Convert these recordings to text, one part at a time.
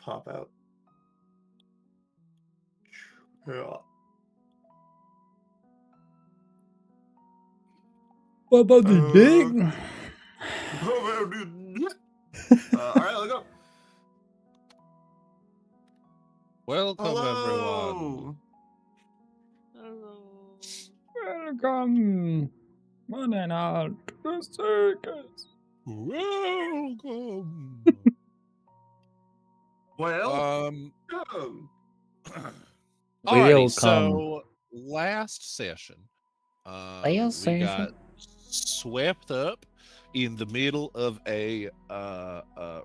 hop out. Yeah. What about the dick? All right, let's go. Welcome, everyone. Hello. Welcome, one and all, to the circus. Welcome. Welcome. Alrighty, so last session, we got swept up in the middle of a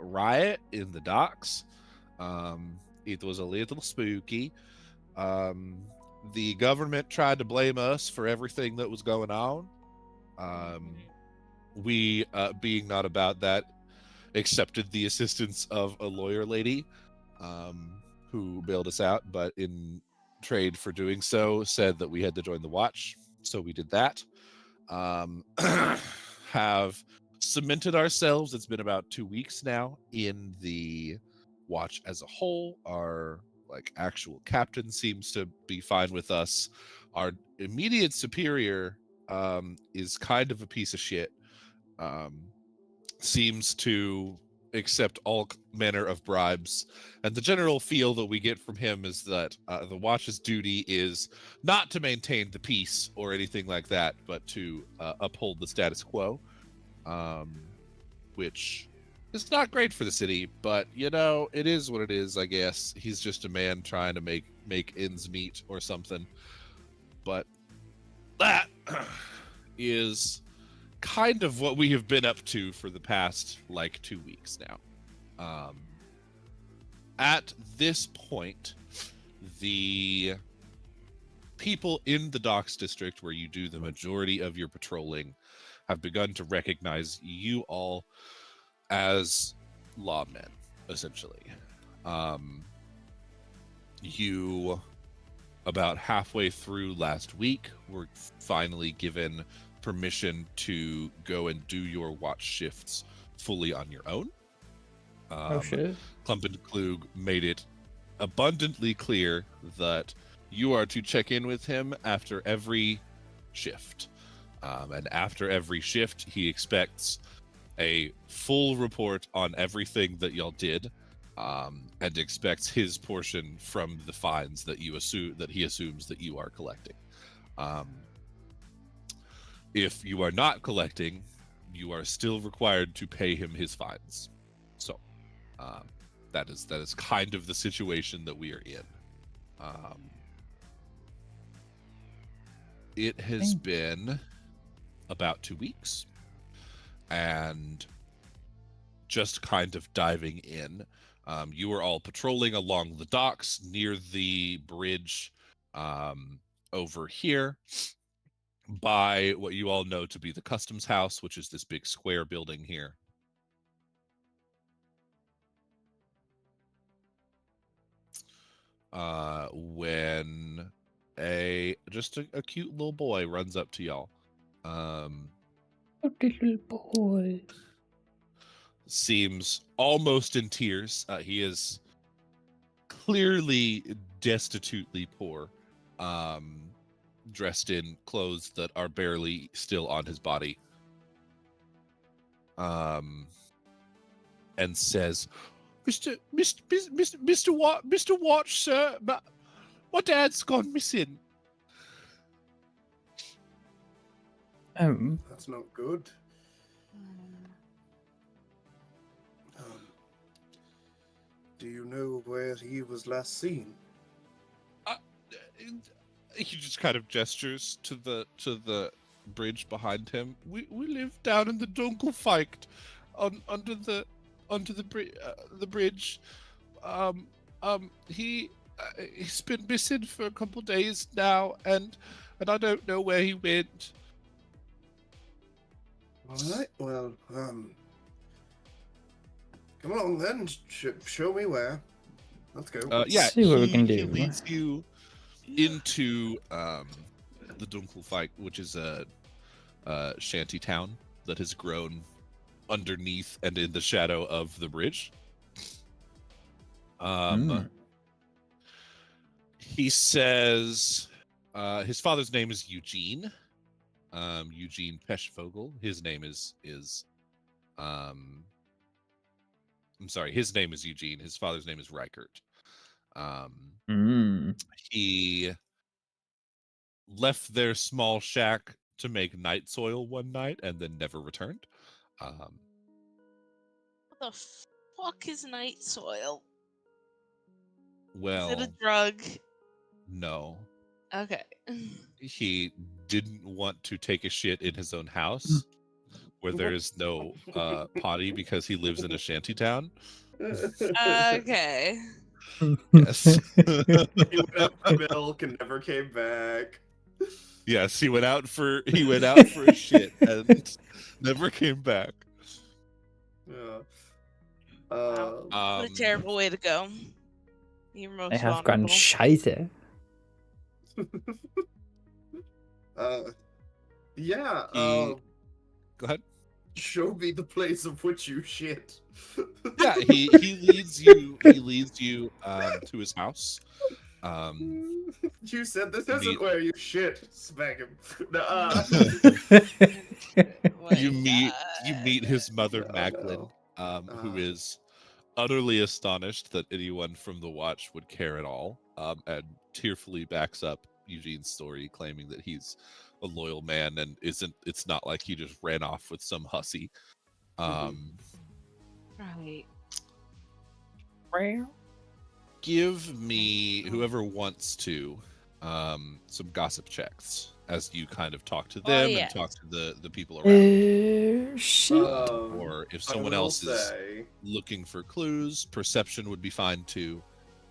riot in the docks. It was a little spooky. The government tried to blame us for everything that was going on. We, being not about that, accepted the assistance of a lawyer lady who bailed us out, but in trade for doing so said that we had to join the watch. So we did that. Have cemented ourselves. It's been about 2 weeks now in the watch as a whole. Our actual captain seems to be fine with us. Our immediate superior is kind of a piece of shit. Seems to accept all manner of bribes, and the general feel that we get from him is that the watch's duty is not to maintain the peace or anything like that, but to uphold the status quo, which is not great for the city, but it is what it is. I guess he's just a man trying to make ends meet or something. But that is kind of what we have been up to for the past 2 weeks now. At this point, the people in the docks district where you do the majority of your patrolling have begun to recognize you all as lawmen, essentially. You, about halfway through last week, were finally given permission to go and do your watch shifts fully on your own. Oh shit. Klump and Klug made it abundantly clear that you are to check in with him after every shift. And after every shift, he expects a full report on everything that y'all did, and expects his portion from the fines that he assumes that you are collecting. If you are not collecting, you are still required to pay him his fines. So that is kind of the situation that we are in. It has been about 2 weeks, and just kind of diving in, you were all patrolling along the docks near the bridge over here by what you all know to be the customs house, which is this big square building here. When a cute little boy runs up to y'all. Little boy. Seems almost in tears. He is clearly destitutely poor, dressed in clothes that are barely still on his body, and says, Mr. Watch, sir, but my dad's gone missing. That's not good. Do you know where he was last seen? He just kind of gestures to the bridge behind him. We live down in the Dunkelfeicht, under the bridge. He's been missing for a couple days now, and I don't know where he went. All right. Well, come along then. Show me where. Let's go. Yeah, See what we can do. He leads you into the Dunkelfeicht, which is a shanty town that has grown underneath and in the shadow of the bridge. He says his father's name is Eugene. Eugene Peschvogel. His name is I'm sorry, his name is Eugene. His father's name is Reichert. He left their small shack to make night soil one night and then never returned. What the fuck is night soil? Well, is it a drug? No. Okay. He didn't want to take a shit in his own house where there is no potty because he lives in a shanty town. Okay. Yes. He went out for milk and never came back. Yes, he went out for a shit and never came back. Yeah. What a terrible way to go. You're most I have vulnerable. gone Scheiße. Yeah. Go ahead. Show me the place of which you shit. Yeah, he leads you to his house. You said this isn't where you shit. Smack him. You meet his mother Maglin, who is utterly astonished that anyone from the watch would care at all, and tearfully backs up Eugene's story, claiming that he's a loyal man and it's not like he just ran off with some hussy. Right. Give me, whoever wants to, some gossip checks as you kind of talk to them and talk to the people around. Or if someone else is looking for clues, perception would be fine too.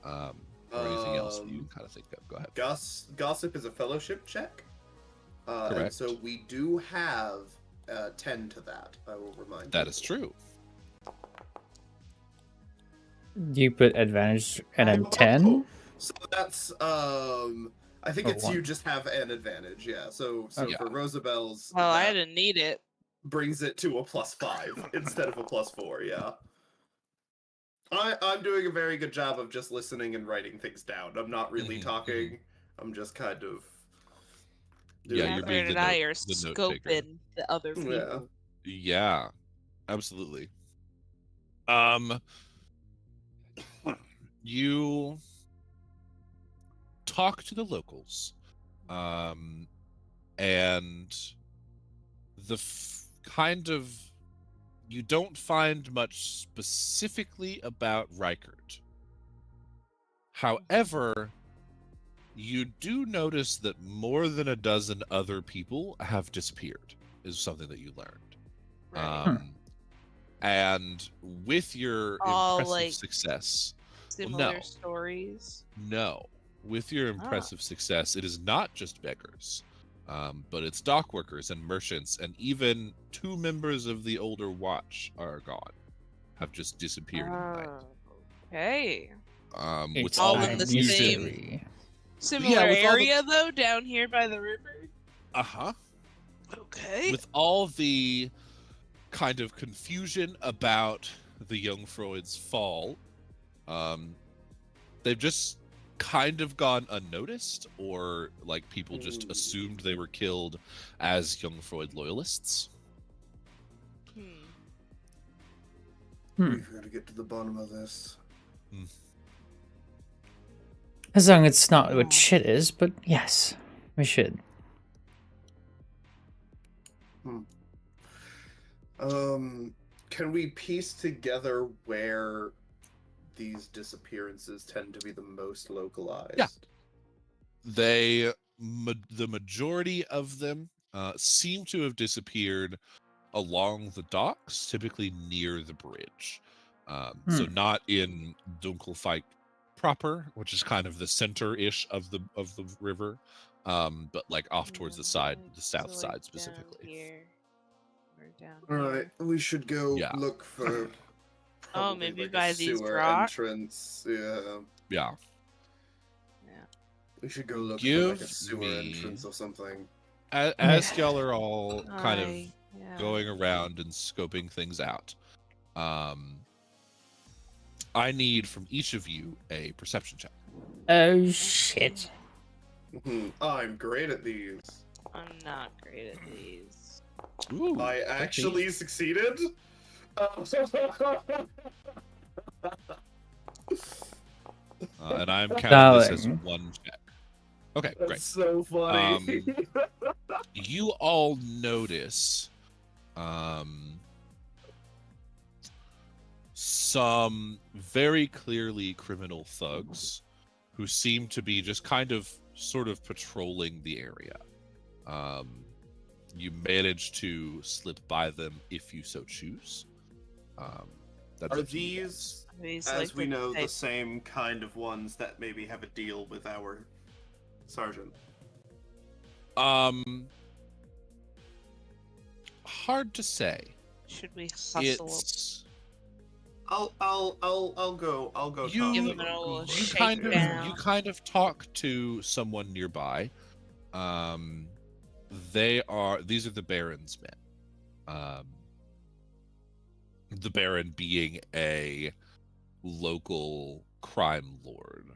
Or anything else that you kind of think of. Go ahead. Gossip is a fellowship check. Correct. And so we do have 10 to that. I will remind you. That is true. You put advantage and a 10? So that's I think it's you just have an advantage, yeah. So for Rosabelle's I didn't need it. Brings it to a +5 instead of a +4, yeah. I'm doing a very good job of just listening and writing things down. I'm not really talking. I'm just kind of you're being the I note, are the note scoping taker. the other people. Yeah, absolutely. You talk to the locals, and you don't find much specifically about Reichert. However, you do notice that more than a dozen other people have disappeared, is something that you learned. Right. And with your impressive success, Similar stories. No. With your impressive success, it is not just beggars, but it's dock workers and merchants, and even 2 members of the older watch are gone, have just disappeared in the night. Okay. With all all in the same similar area, though, down here by the river. Okay. With all the kind of confusion about the Jungfrau's fall, they've just kind of gone unnoticed, or like people just assumed they were killed as Jungfraud loyalists. We've got to get to the bottom of this. As long as it's not what shit is, but yes, we should. Can we piece together where these disappearances tend to be the most localized? Yeah. The majority of them seem to have disappeared along the docks, typically near the bridge. So not in Dunkelfike proper, which is kind of the center-ish of the river, but like off towards the south side specifically. All right, we should go look for. Maybe like by these sewer rocks. entrance. Yeah. We should go look for like a sewer entrance or something. As y'all are all kind of going around and scoping things out, I need from each of you a perception check. Oh shit. I'm great at these. I'm not great at these. Ooh, I okay. actually succeeded. And I'm counting this as Darling. one check. Okay, That's great. so funny. You all notice some very clearly criminal thugs who seem to be just kind of sort of patrolling the area. You manage to slip by them if you so choose. That's Are up to you these, These, as like, we know, the type- same kind of ones that maybe have a deal with our sergeant? guys. Hard to say. Should we hustle? It's I'll go talk You- to Give them. them a little you shake kind of down. you kind of talk to someone nearby. These are the Baron's men. The Baron being a local crime lord.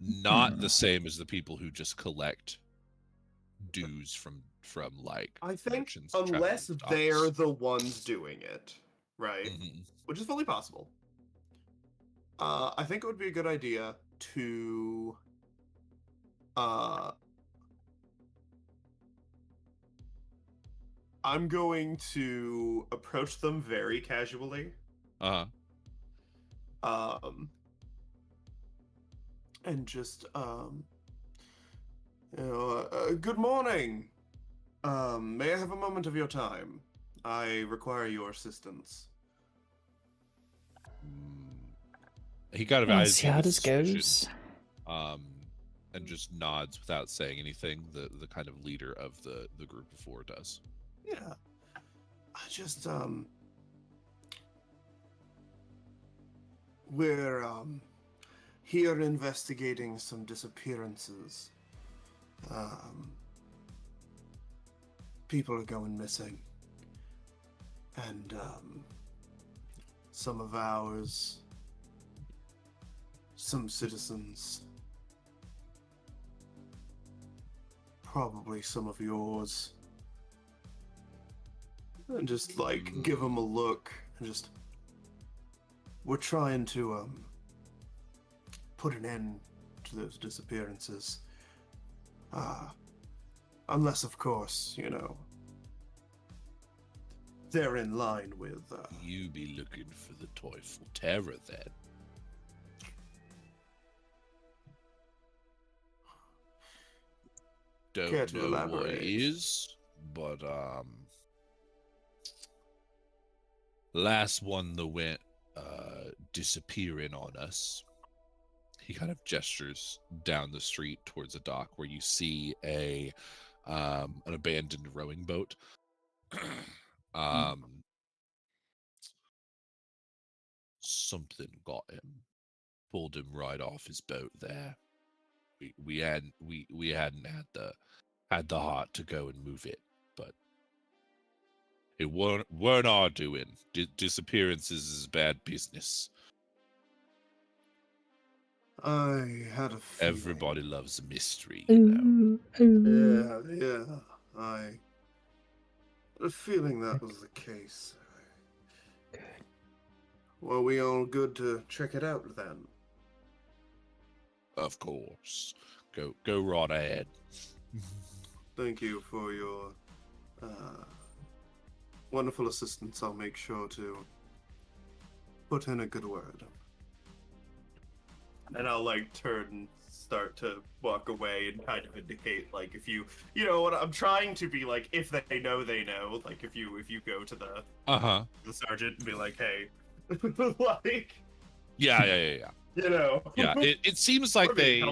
Not the same as the people who just collect dues from like I think merchants unless traveling they're docks. the ones doing it, right? Mhm. Which is fully possible. I think it would be a good idea to I'm going to approach them very casually. Uh-huh. And just good morning. May I have a moment of your time? I require your assistance. He kind of Let's eyes see you how with this suspicion, goes. and just nods without saying anything. The kind of leader of the group of four does. Yeah. I just we're here investigating some disappearances. People are going missing. And some of ours, some citizens, probably some of yours. And just like give them a look and just we're trying to put an end to those disappearances. Unless of course, they're in line with You be looking for the Toyful Terror then. Care Don't to know what elaborate? it is, but last one that went disappearing on us. He kind of gestures down the street towards a dock where you see an abandoned rowing boat. Something got him, pulled him right off his boat there. We hadn't had the heart to go and move it, but it weren't our doing. Disappearances is bad business. I had a feeling. Everybody loves a mystery, you know. Yeah. I had a feeling that was the case. Well, we all good to check it out then? Of course. Go right ahead. Thank you for your wonderful assistance. I'll make sure to put in a good word. And I'll turn and start to walk away and kind of indicate if you know what I'm trying to be if they know they know, if you go to the the sergeant and be like, hey, Yeah. Yeah, it seems like they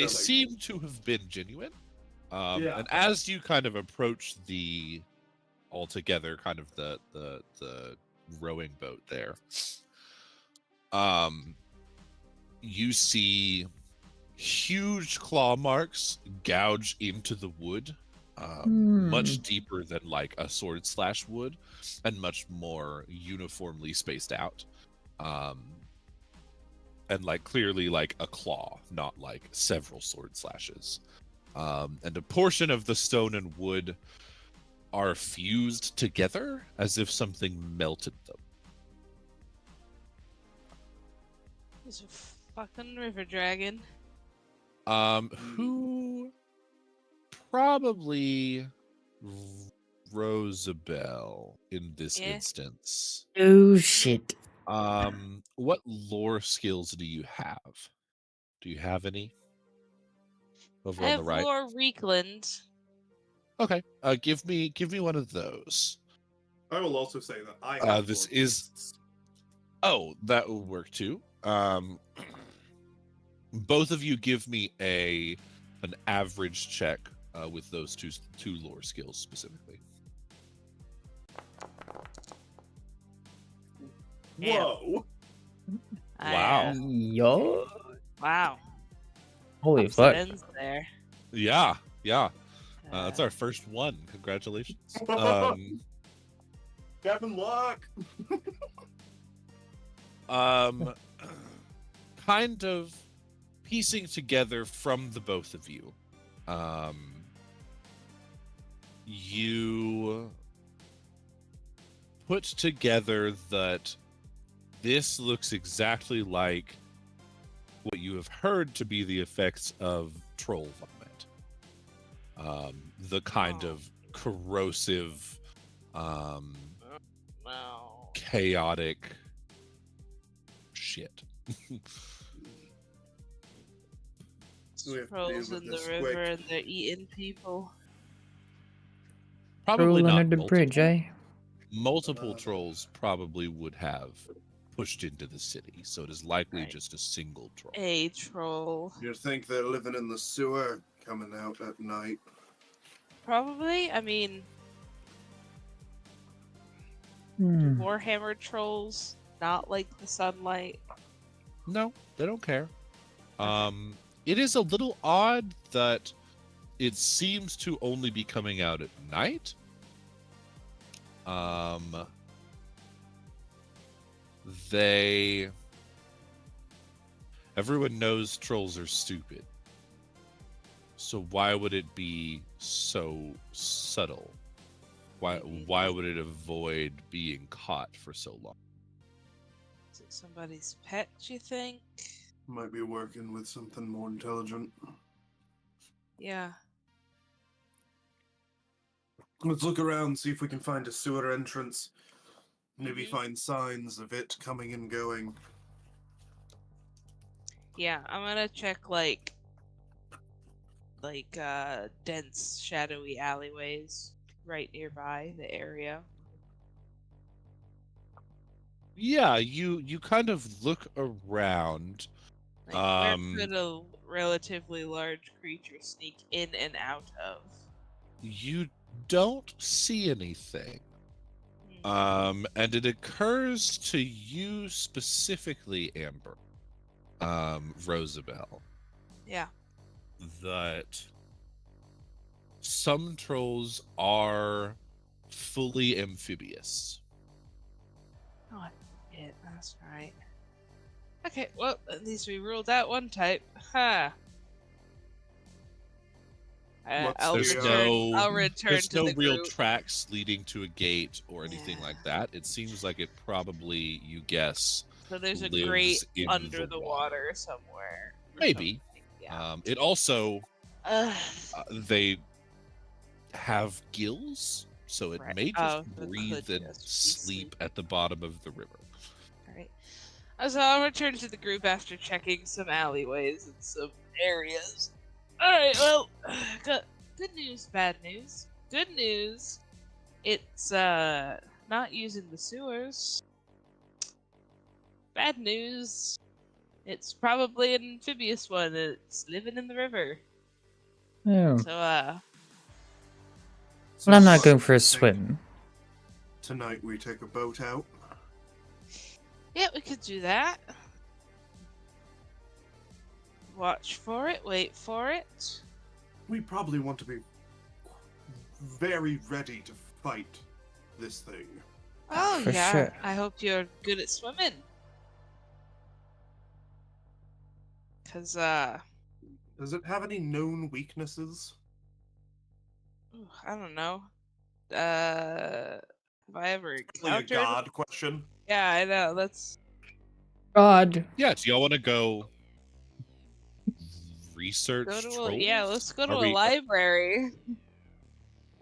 seem to have been genuine. And as you kind of approach the altogether kind of the rowing boat there, you see huge claw marks gouge into the wood, much deeper than a sword slash would, and much more uniformly spaced out. and like clearly like a claw, not like several sword slashes. And a portion of the stone and wood are fused together as if something melted them. There's a fucking river dragon. Who probably Rosabelle in this instance. Oh shit. What lore skills do you have? Do you have any? Over I on have the right. Lore Reekland. Okay. Give me one of those. I will also say that I have this lore is beasts. Oh, that will work too. Both of you give me an average check with those two lore skills specifically. Whoa! Wow. Yo. Wow. Holy Ups fuck. and ends there. Yeah. That's our first one. Congratulations. Captain Luck. Kind of piecing together from the both of you. You put together that this looks exactly like what you have heard to be the effects of troll vomit. The kind of corrosive, No. chaotic shit. Trolls in the river and they're eating people. Probably Roll not under the multiple. bridge, eh? Multiple trolls probably would have pushed into the city, so it is likely Right. just a single troll. A troll. You think they're living in the sewer, coming out at night? Probably. I mean, Hmm. Warhammer trolls not like the sunlight. No, they don't care. It is a little odd that it seems to only be coming out at night. Everyone knows trolls are stupid. So why would it be so subtle? Why would it avoid being caught for so long? Is it somebody's pet, you think? Might be working with something more intelligent. Yeah. Let's look around, see if we can find a sewer entrance. Maybe Mhm. find signs of it coming and going. Yeah, I'm gonna check like dense, shadowy alleyways right nearby the area. Yeah, you kind of look around. Like, where could a relatively large creature sneak in and out of? You don't see anything. And it occurs to you specifically, Amber, Rosabelle, Yeah. that some trolls are fully amphibious. Oh, shit, that's right. Okay, well, at least we ruled out one type. Ha! I'll There's return There's to no the real group. tracks leading to a gate or anything Yeah. like that. It seems like it probably, you guess, So there's a lives grate in under the the water. water somewhere. or Maybe. something, Yeah. It also Ugh. they have gills, so it Right. may Oh, just so it breathe could and just be sleep at the bottom of the river. Alright. So I'll return to the group after checking some alleyways and some areas. Alright, well, good news, bad news. Good news, it's not using the sewers. Bad news, it's probably an amphibious one. It's living in the river. Oh. So, Well, I'm not going for a swim. Tonight we take a boat out. yeah, we could do that. Watch for it, wait for it. We probably want to be very ready to fight this thing. Oh, For yeah. sure. I hope you're good at swimming. Cause Does it have any known weaknesses? I don't know. Have I ever Like a encountered? god question. Yeah, I know. That's God. Yeah, do y'all want to go research go to trolls? yeah. Let's go to Are a we- library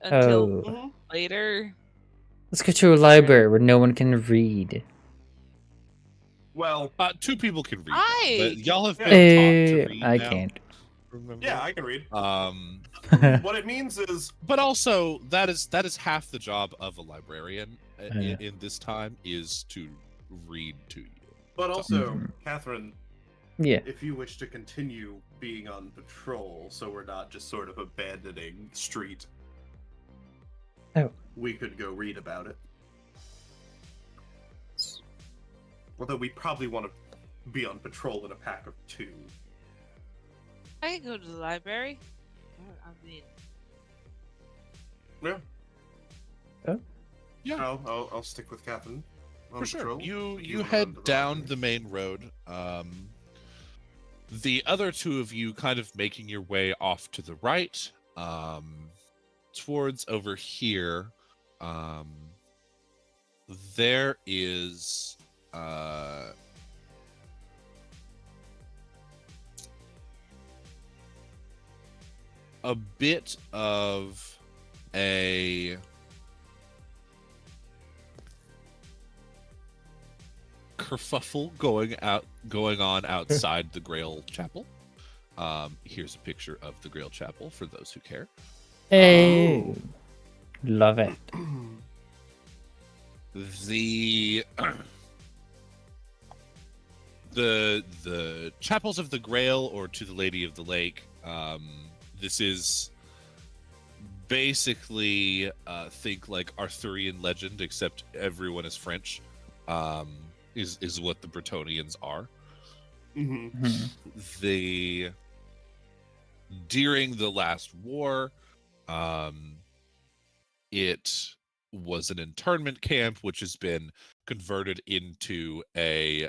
until Oh. later. Let's go to a library where no one can read. Well, 2 people can read. I But y'all have can- been taught to read I now, can't. remember? yeah, I can read. What it means is, But also that is half the job of a librarian in this time is to read to you. but also, Mhm. Catherine, Yeah. if you wish to continue being on patrol, so we're not just sort of abandoning the street, Oh. we could go read about it. Although we probably want to be on patrol in a pack of 2. I can go to the library. I mean, Yeah. Oh. Yeah. I'll stick with Catherine. On For sure. patrol. You wanna head run to the down library? the main road. The other 2 of you kind of making your way off to the right, towards over here. There is a bit of a kerfuffle going on outside the Grail Chapel. Here's a picture of the Grail Chapel for those who care. Hey. Oh. Love it. The the chapels of the Grail, or to the Lady of the Lake, this is basically think like Arthurian legend, except everyone is French. Is what the Bretonians are. Mm-hmm. Mhm. During the last war, it was an internment camp, which has been converted into a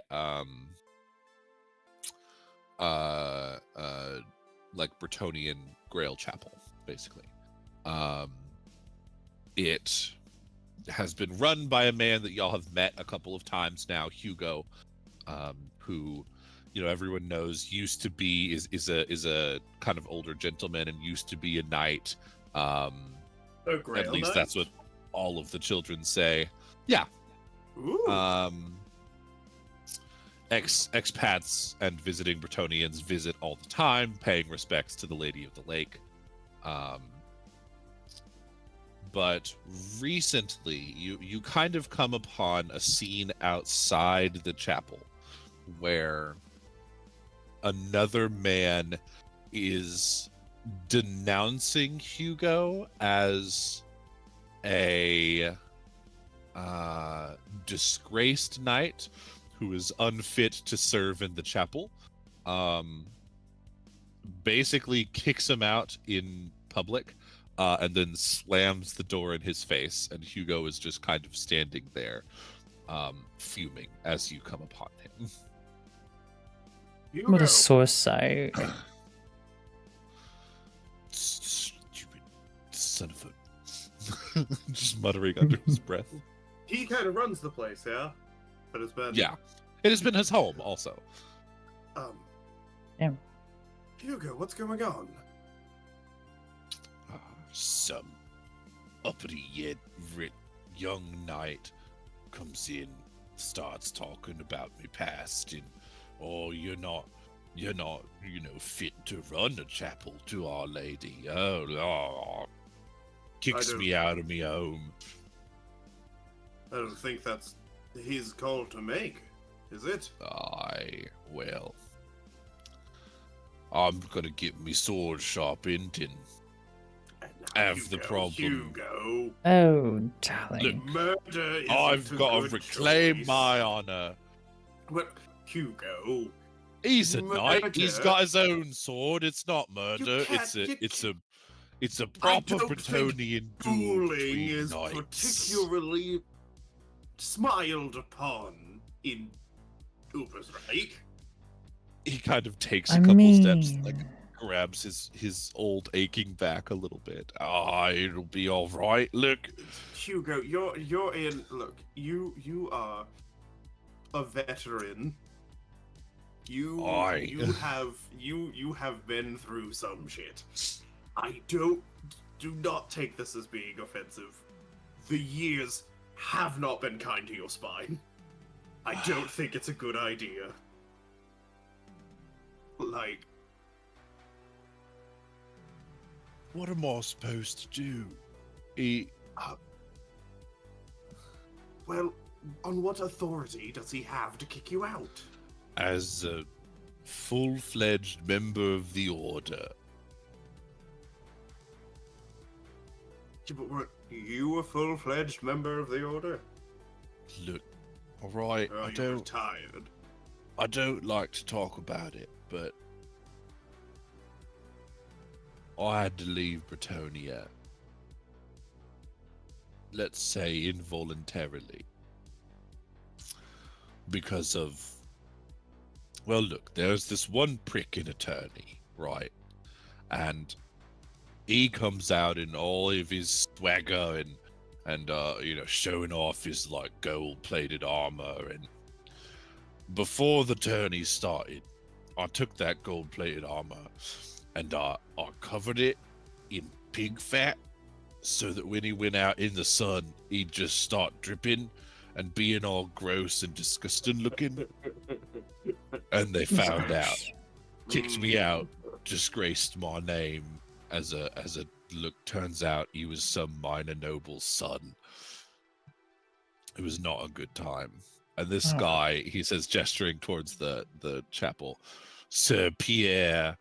like Bretonian Grail Chapel, basically. It has been run by a man that y'all have met a couple of times now, Hugo, who, you know, everyone knows used to be is a kind of older gentleman and used to be a knight. A Grail At least Knight? that's what all of the children say. Yeah. Ooh. Expats and visiting Bretonians visit all the time, paying respects to the Lady of the Lake. But recently, you kind of come upon a scene outside the chapel where another man is denouncing Hugo as a disgraced knight who is unfit to serve in the chapel. Basically kicks him out in public, and then slams the door in his face, and Hugo is just kind of standing there, fuming as you come upon him. What a suicide. Stupid son of a... just muttering under his breath. He kind of runs the place, yeah? But it's been... Yeah. It has been his home, also. Yeah. Hugo, what's going on? Some uppity yet young knight comes in, starts talking about me past, and you're not, fit to run a chapel to Our Lady. Kicks me out of me home. I don't think that's his call to make, is it? Well, I'm gonna get me sword sharpened and have the problem. Hugo. Oh, darling. Murder is I've got to reclaim my honor. But Hugo, He's a knight. He's Murder? got his own sword. It's not murder. can't- It's a proper I don't think Bretonian duel Dueling between is knights. particularly smiled upon in Ubersreik. he kind of takes I a couple steps, mean, like grabs his old aching back a little bit. Ah, it'll be all right. Look, Hugo, you're in. Look, you are a veteran. You have been through some shit. Do not take this as being offensive. The years have not been kind to your spine. I don't think it's a good idea. Like, what am I supposed to do? Well, on what authority does he have to kick you out? As a full-fledged member of the Order. Yeah, but weren't you a full-fledged member of the Order? Look, all right, Or are you retired? I don't like to talk about it, but I had to leave Bretonia. Let's say involuntarily. Because of... Well, look, there's this one prick in attorney, right? And he comes out in all of his swagger and you know, showing off his, like, gold-plated armor. And before the tourney started, I took that gold-plated armor and I covered it in pig fat so that when he went out in the sun, he'd just start dripping and being all gross and disgusting looking. And they found out, kicked me out, disgraced my name as a look. Turns out he was some minor noble's son. It was not a good time. And this guy, he says, gesturing towards the chapel, Sir Pierre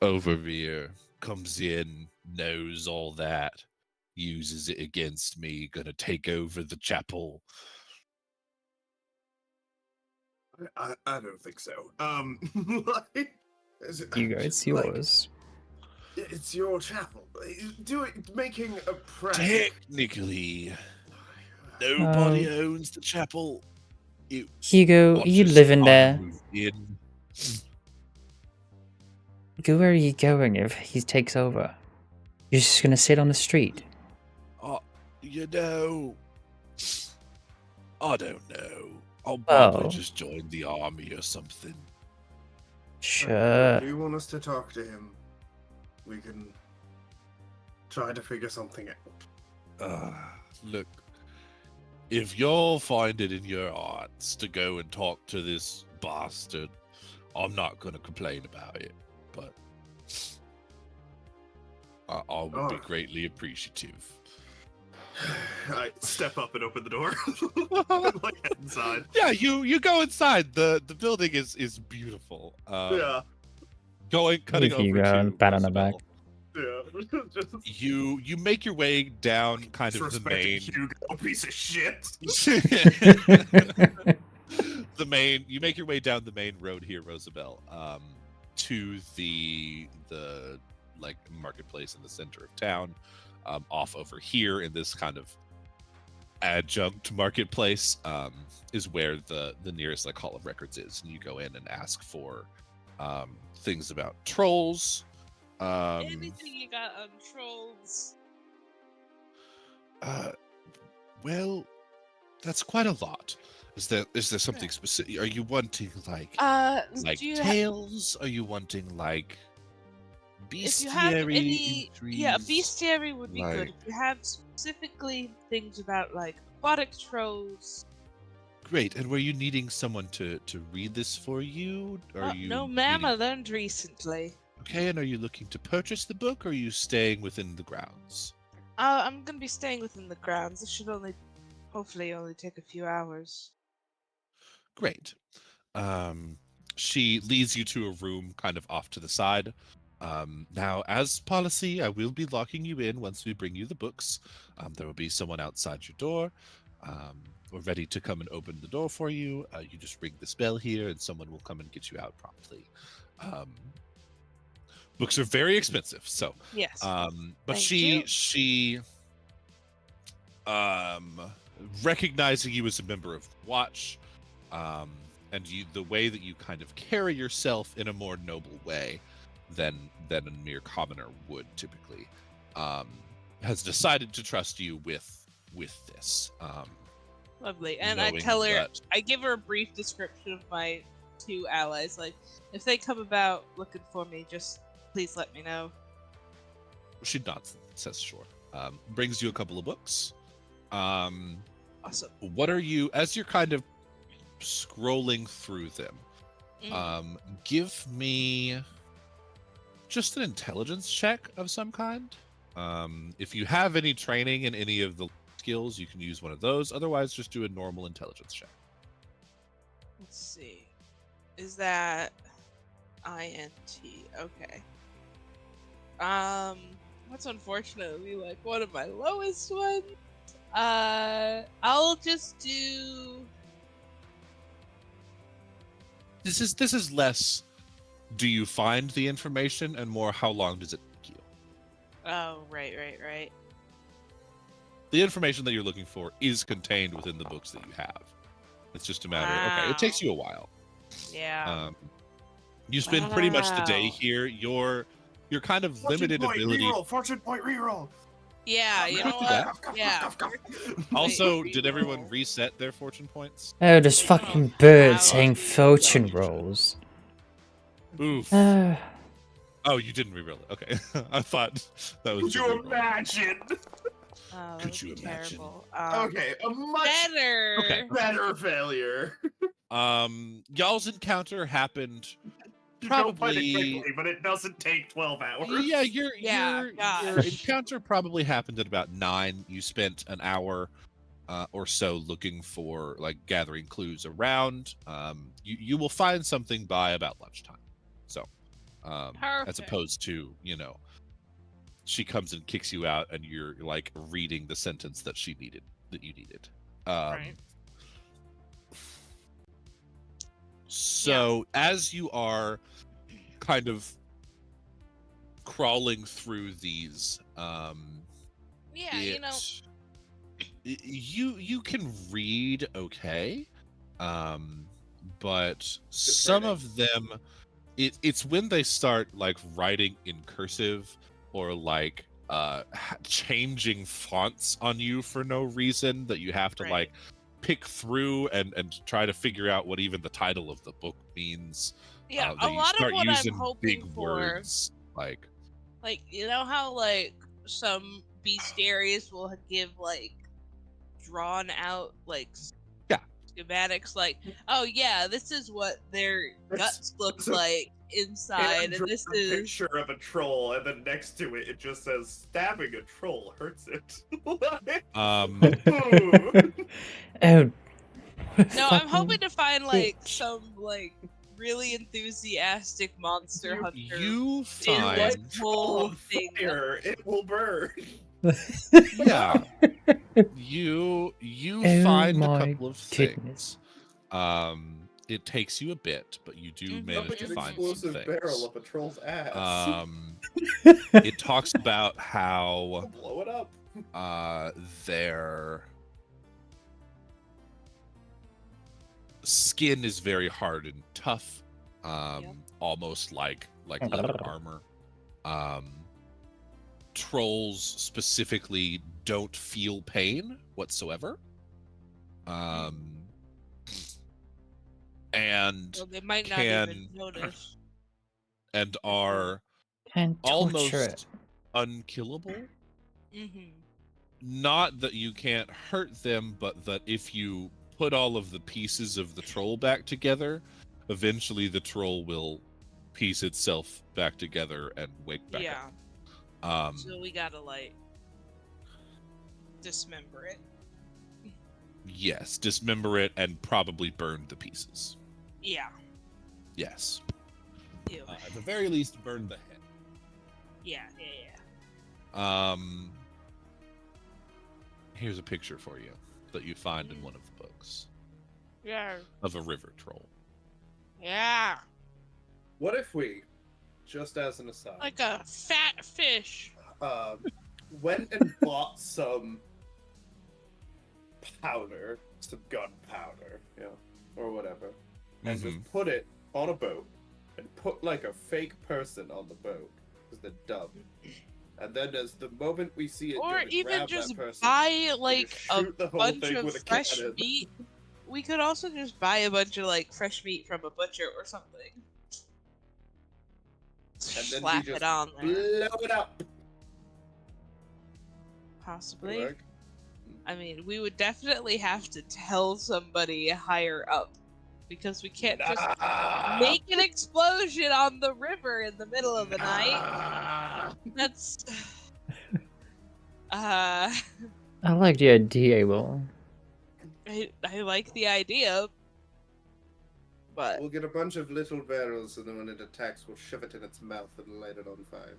Overveer, comes in, knows all that, uses it against me, gonna take over the chapel. I don't think so. Hugo, it's yours. It's your chapel. Making a press. Technically, nobody owns the chapel. Hugo, you live in there. Go where are you going if he takes over? You're just gonna sit on the street. You know, I don't know. I'll probably just join the army or something. Sure. Do you want us to talk to him? We can try to figure something out. Look, if y'all find it in your hearts to go and talk to this bastard, I'm not going to complain about it, but I would be greatly appreciative. I step up and open the door. Like head inside. Yeah, you go inside. The building is beautiful. Yeah. Cutting over Hugo to and pat on the back. Yeah. You make your way down kind of the main Hugo, piece of shit. You make your way down the main road here, Rosabelle, to the like marketplace in the center of town. Off over here in this kind of adjunct marketplace is where the nearest like Hall of Records is, and you go in and ask for things about trolls. Anything you got on trolls? Well, that's quite a lot. Is there something specific? Are you wanting like tales? Are you wanting like bestiary? If you have any, bestiary would be good. If you have specifically things about like aquatic trolls. Great. And were you needing someone to read this for you? No, ma'am. I learned recently. Okay, and are you looking to purchase the book, or are you staying within the grounds? I'm gonna be staying within the grounds. It should hopefully only take a few hours. Great. She leads you to a room kind of off to the side. Now, as policy, I will be locking you in once we bring you the books. There will be someone outside your door. We're ready to come and open the door for you. You just ring this bell here, and someone will come and get you out promptly. Books are very expensive, so yes. But she recognizing you as a member of Watch, and the way that you kind of carry yourself in a more noble way than a mere commoner would typically, has decided to trust you with this. Lovely. And I tell her, I give her a brief description of my 2 allies. Like, if they come about looking for me, just please let me know. She nods, says sure. Brings you a couple of books. Awesome. What are you, as you're kind of scrolling through them, give me just an intelligence check of some kind. If you have any training in any of the skills, you can use one of those. Otherwise, just do a normal intelligence check. Let's see. Is that INT? Okay. That's unfortunately like one of my lowest ones. I'll just do. This is less. Do you find the information, and more how long does it take you? Oh, right. The information that you're looking for is contained within the books that you have. It's just a matter. Okay, it takes you a while. Yeah. You spend pretty much the day here. Your kind of limited ability. Fortune point reroll. Yeah, you know what? Yeah. Also, did everyone reset their fortune points? Oh, there's fucking birds saying fortune rolls. Oof. Oh, you didn't reroll it. Okay. I thought that was. Could you imagine? Oh, could you imagine? Okay, a much better failure. Y'all's encounter happened You don't find it probably, quickly, but it doesn't take 12 hours. yeah, your encounter probably happened at about 9. You spent an hour or so looking for, like, gathering clues around. You will find something by about lunchtime. So, as opposed to, she comes and kicks you out and you're like reading the sentence that you needed. Right. So as you are kind of crawling through these, you can read okay, but some of them, it's when they start like writing in cursive or like changing fonts on you for no reason that you have to like pick through and try to figure out what even the title of the book means. Yeah, a lot of what I'm hoping big for, words, like you know how like some bestiaries will give like drawn out like schematics, like, oh yeah, this is what their guts look like inside, and this is a picture of a troll, and then next to it, it just says stabbing a troll hurts it. Oh. No, I'm hoping to find like some like really enthusiastic monster hunter. You find this whole thing. Fire, it will burn. Yeah. You find a couple of things. It takes you a bit, but you do manage to find some things. Barrel up a troll's ass. It talks about how blow it up. Their skin is very hard and tough, almost like leather armor. Trolls specifically don't feel pain whatsoever. And they might not even notice. And are almost unkillable. Not that you can't hurt them, but that if you put all of the pieces of the troll back together, eventually the troll will piece itself back together and wake back up. So we gotta like dismember it. Yes, dismember it and probably burn the pieces. Yeah. Yes. Ew. At the very least, burn the head. Yeah. Here's a picture for you that you find in one of the books. Yeah. Of a river troll. Yeah. What if we, just as an aside, like a fat fish, went and bought some powder, some gunpowder, or whatever, and just put it on a boat and put like a fake person on the boat because they're dumb. And then as the moment we see it, Or go to even grab just that person, buy we like just a shoot the whole bunch thing of with a fresh cannon. meat. We could also just buy a bunch of like fresh meat from a butcher or something. And then Slap we just it on there. blow it up. Possibly. Work. I mean, we would definitely have to tell somebody higher up because we can't just make an explosion on the river in the middle of the night. That's I like the idea, Will. I like the idea, but We'll get a bunch of little barrels, and then when it attacks, we'll shove it in its mouth and light it on fire.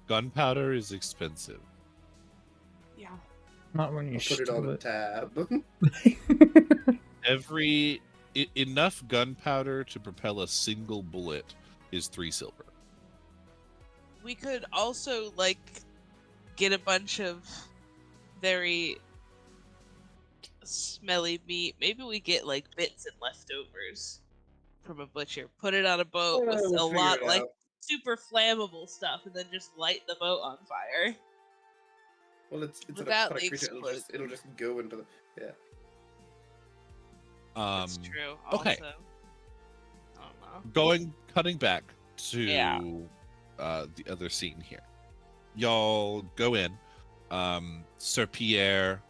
Gunpowder is expensive. yeah. Not when you I'll put it on a it. tab. Enough gunpowder to propel a single bullet is 3 silver. We could also like get a bunch of very smelly meat. Maybe we get like bits and leftovers from a butcher. Put it on a boat with we'll a figure lot it like out. super flammable stuff, and then just light the boat on fire. Well, it's an Without aquatic the creature. It'll just go into the That's true. Okay. Also. I don't know. Cutting back to the other scene here. Y'all go in. Sir Pierre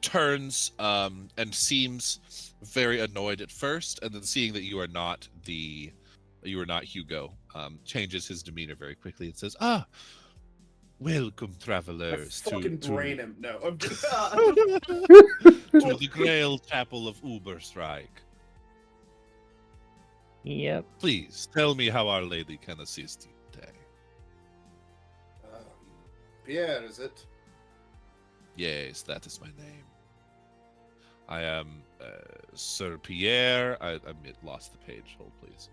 turns and seems very annoyed at first, and then seeing that you are not Hugo, changes his demeanor very quickly and says, welcome travelers fucking brain him. No, I'm just to the Grail Chapel of Ubersreik. Yep. Please tell me how Our Lady can assist you today. Pierre, is it? Yes, that is my name. I am Sir Pierre. I lost the page. Hold, please.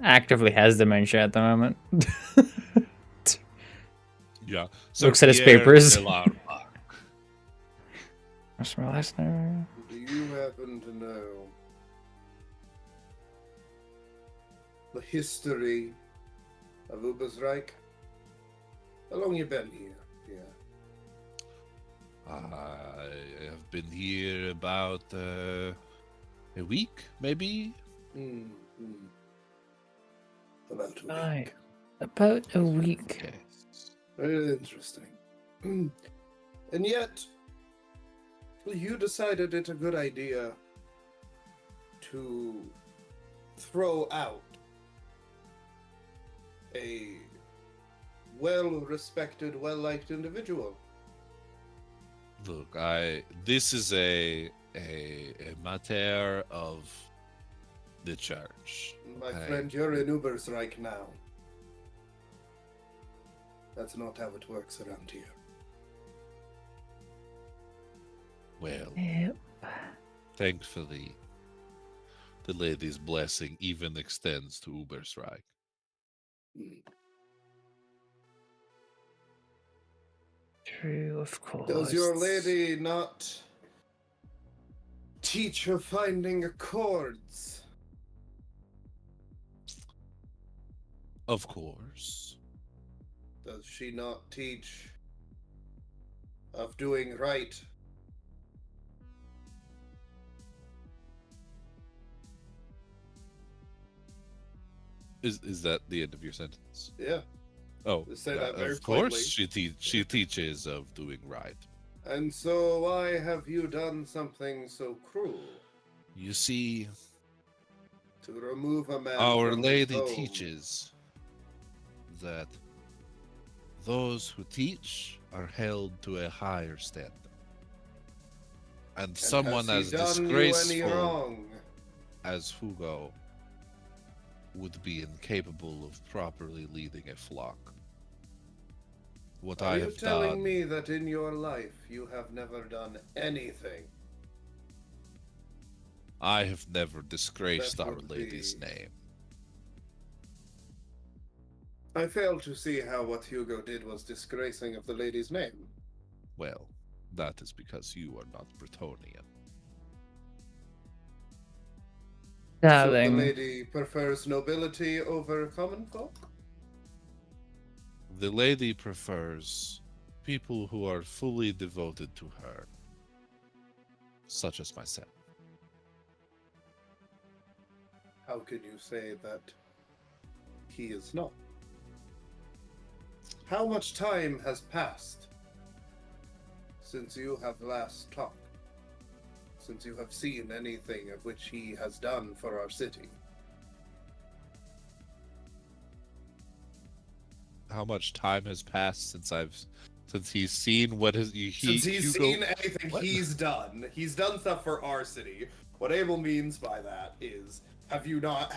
Actively has dementia at the moment. Yeah. Looks at his Pierre papers. de la Roque. What's my last name? Do you happen to know the history of Ubersreik? How long you been here, Pierre? I have been here about a week, maybe. About a week. Right. About a week. Yes. Very interesting. And yet, you decided it's a good idea to throw out a well-respected, well-liked individual. Look, this is a matter of the church. My Okay. friend, you're in Ubersreik now. That's not how it works around here. Well, Yep. thankfully, the lady's blessing even extends to Ubersreik. True, of course. Does your lady not teach her finding accords? Of course. Does she not teach of doing right? Is that the end of your sentence? Yeah. Oh, To say that very of course plainly. she teaches of doing right. And so why have you done something so cruel? You see, To remove a man Our from his Lady home? teaches that those who teach are held to a higher standard. And And someone has as he done you any disgraceful wrong? as Hugo would be incapable of properly leading a flock. What Are I you have telling done, me that in your life you have never done anything? I have never disgraced That Our would Lady's be- name. I fail to see how what Hugo did was disgracing of the lady's name. Well, That is because you are not Bretonian. So the Darling, lady prefers nobility over common folk? The lady prefers people who are fully devoted to her, such as myself. How can you say that he is not? How much time has passed since you have last talked? Since you have seen anything of which he has done for our city? How much time has passed since he's seen what Since he's seen anything What? he's done stuff for our city. What Abel means by that is, have you not?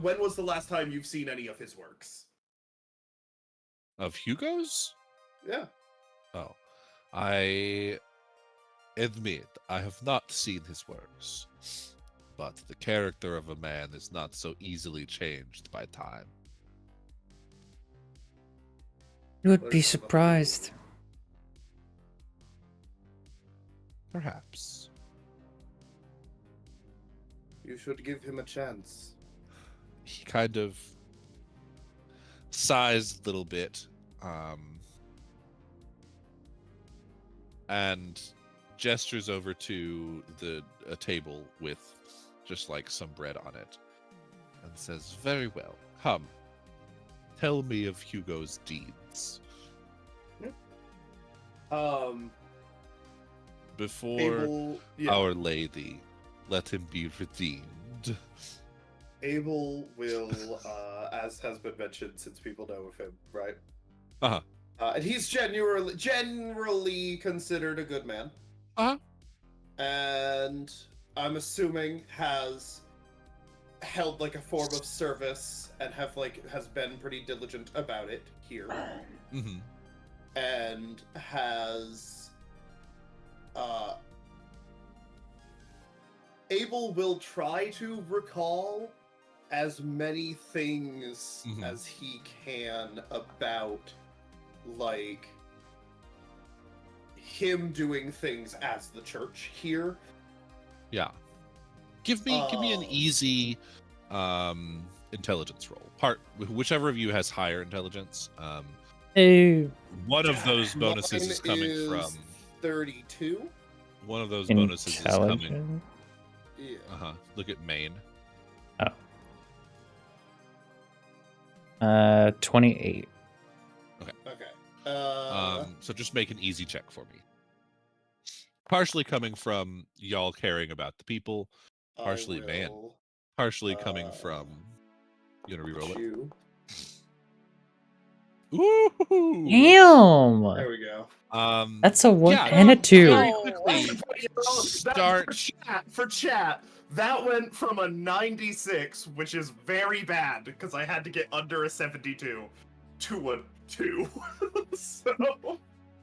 When was the last time you've seen any of his works? Of Hugo's? Yeah. Oh, I admit I have not seen his works, but the character of a man is not so easily changed by time. you would be surprised. Perhaps. You should give him a chance. He kind of sighs a little bit, and gestures over to a table with just like some bread on it, and says, "Very well. Come, tell me of Hugo's deeds." Before Abel, yeah. Our Lady, let him be redeemed. Abel will, as has been mentioned, since people know of him, right? Uh-huh. And he's generally considered a good man. Uh-huh. And I'm assuming has held like a form of service and has been pretty diligent about it here. Mm-hmm. And has Abel will try to recall as many things as he can about like him doing things as the church here. Yeah. Give me an easy intelligence roll. Whichever of you has higher intelligence. Oh, One of those bonuses Mine is coming from 32. one of those bonuses is coming. intelligent. Yeah. Look at Maine. 28. Okay. So just make an easy check for me. Partially coming from y'all caring about the people, partially man. Partially coming from. You wanna reroll it? You. Ooh. Damn! There we go. That's a 1 yeah, and a 2. very Oh. quickly start. For chat, that went from a 96, which is very bad because I had to get under a 72, to a 2. So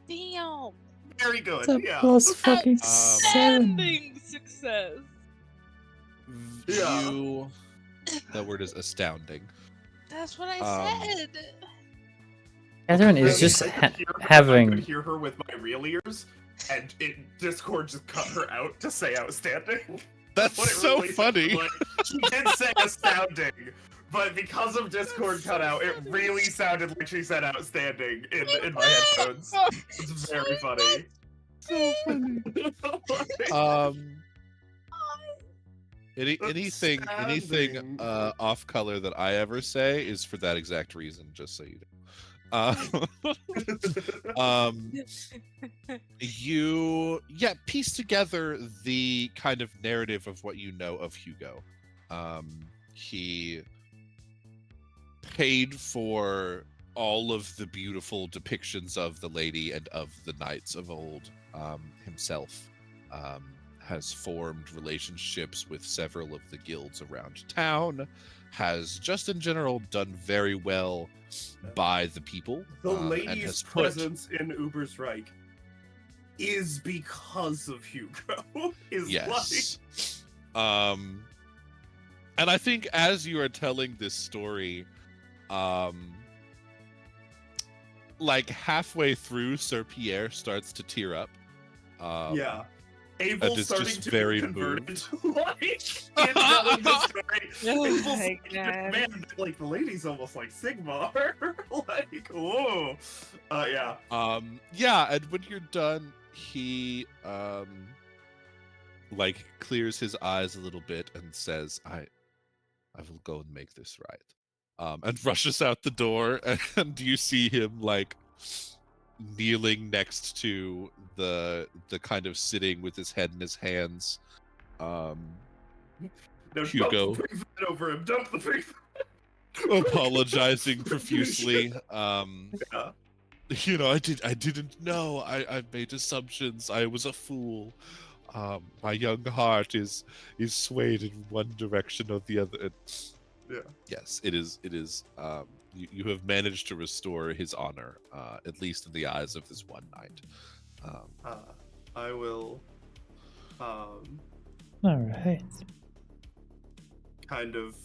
Damn. very good. It's a Yeah. plus fucking 7. Standing success. Yeah. That word is astounding. That's what I said. Catherine is just I could having. hear her with my real ears, and Discord just cut her out to say outstanding. That's What it so really funny. sounded like. She did say astounding, but because of Discord cutout, it really sounded like she said outstanding in my headphones. It's very funny. So funny. Anything Outstanding. off color that I ever say is for that exact reason, just so you know. You piece together the kind of narrative of what you know of Hugo. He paid for all of the beautiful depictions of the lady and of the knights of old himself. Has formed relationships with several of the guilds around town, has just in general done very well by the people. The and lady's has put, presence in Ubersreik is because of Hugo. yes. And I think as you are telling this story, like halfway through, Sir Pierre starts to tear up. Yeah. And Abel's is starting just to very convert moved. like in telling the story. Oh Abel's my like, God. man, like the lady's almost like Sigmar. Like, whoa. Yeah. Yeah, and when you're done, he like clears his eyes a little bit and says, I will go and make this right. And rushes out the door, and you see him like kneeling next to the kind of sitting with his head in his hands. No, Hugo. dump the big fat over him. Dump the big Apologizing profusely. Yeah. You know, I didn't know. I made assumptions. I was a fool. My young heart is swayed in one direction or the other. Yeah. Yes, it is. You have managed to restore his honor, at least in the eyes of this one knight. I will. All right. Kind of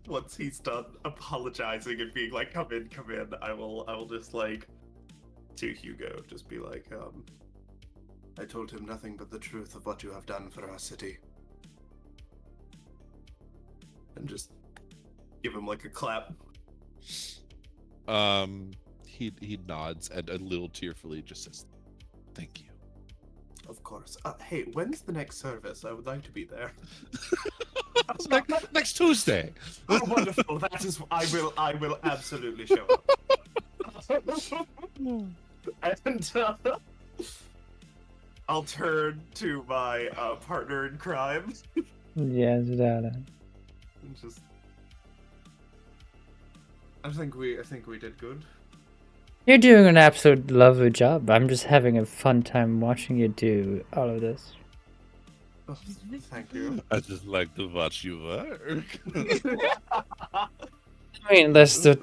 once he's done apologizing and being like, come in, I will just like to Hugo just be like, I told him nothing but the truth of what you have done for our city. And just give him like a clap. He nods and a little tearfully just says, "Thank you." Of course. Hey, when's the next service? I would like to be there. Next Tuesday. Oh, wonderful! That is, I will absolutely show up. And I'll turn to my partner in crime. Yes, darling. And just, I think we did good. You're doing an absolute lovely job. I'm just having a fun time watching you do all of this. Oh, thank you. I just like to watch you work. I mean, that's the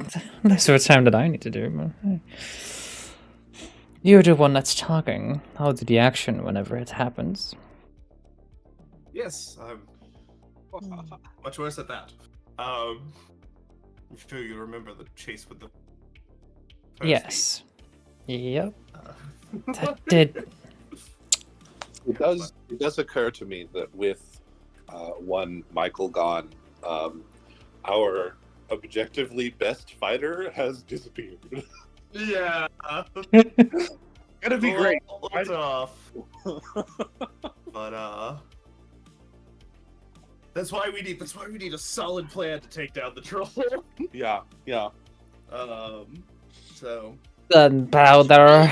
time that I need to do. You're the one that's talking. I'll do the action whenever it happens. Yes, much worse at that. I'm sure you remember the chase with the. Yes. Yep. That did. It does occur to me that with one Michael gone, our objectively best fighter has disappeared. Yeah. Gonna be great. It's off. But that's why we need a solid plan to take down the troll. Yeah. So Gunpowder.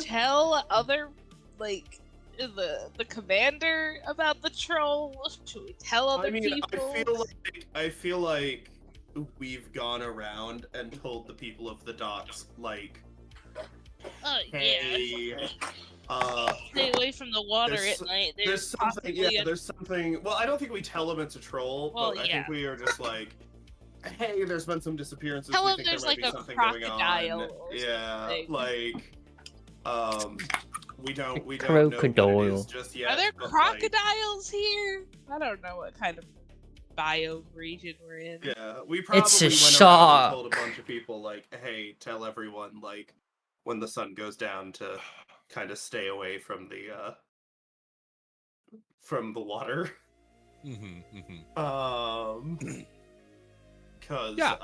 Tell other, like, the commander about the troll? Should we tell other people? I feel like we've gone around and told the people of the docks, like, hey, stay away from the water at night. There's something. Well, I don't think we tell them it's a troll, but I think we are just like, hey, there's been some disappearances. Tell we them think there's there might like be a something going crocodile. on. Or Yeah, something. like, we don't know Crocodile. what it is just yet. Are there but, crocodiles here? I don't know what kind of biome region we're in. Yeah, we probably It's a went around shark. and told a bunch of people, like, hey, tell everyone, like, when the sun goes down to kind of stay away from the water. Cause yeah,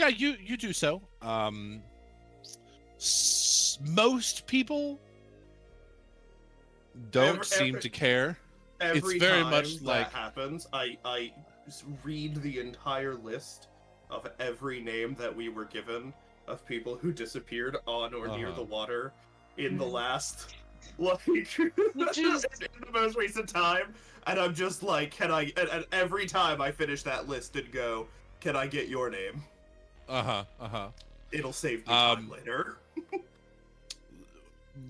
you do so. Most people don't seem to care. Every It's very time much that like happens, I read the entire list of every name that we were given of people who disappeared on or near the water in the last, like, in the most recent time, and I'm just like, and every time I finish that list and go, can I get your name? It'll save me time later.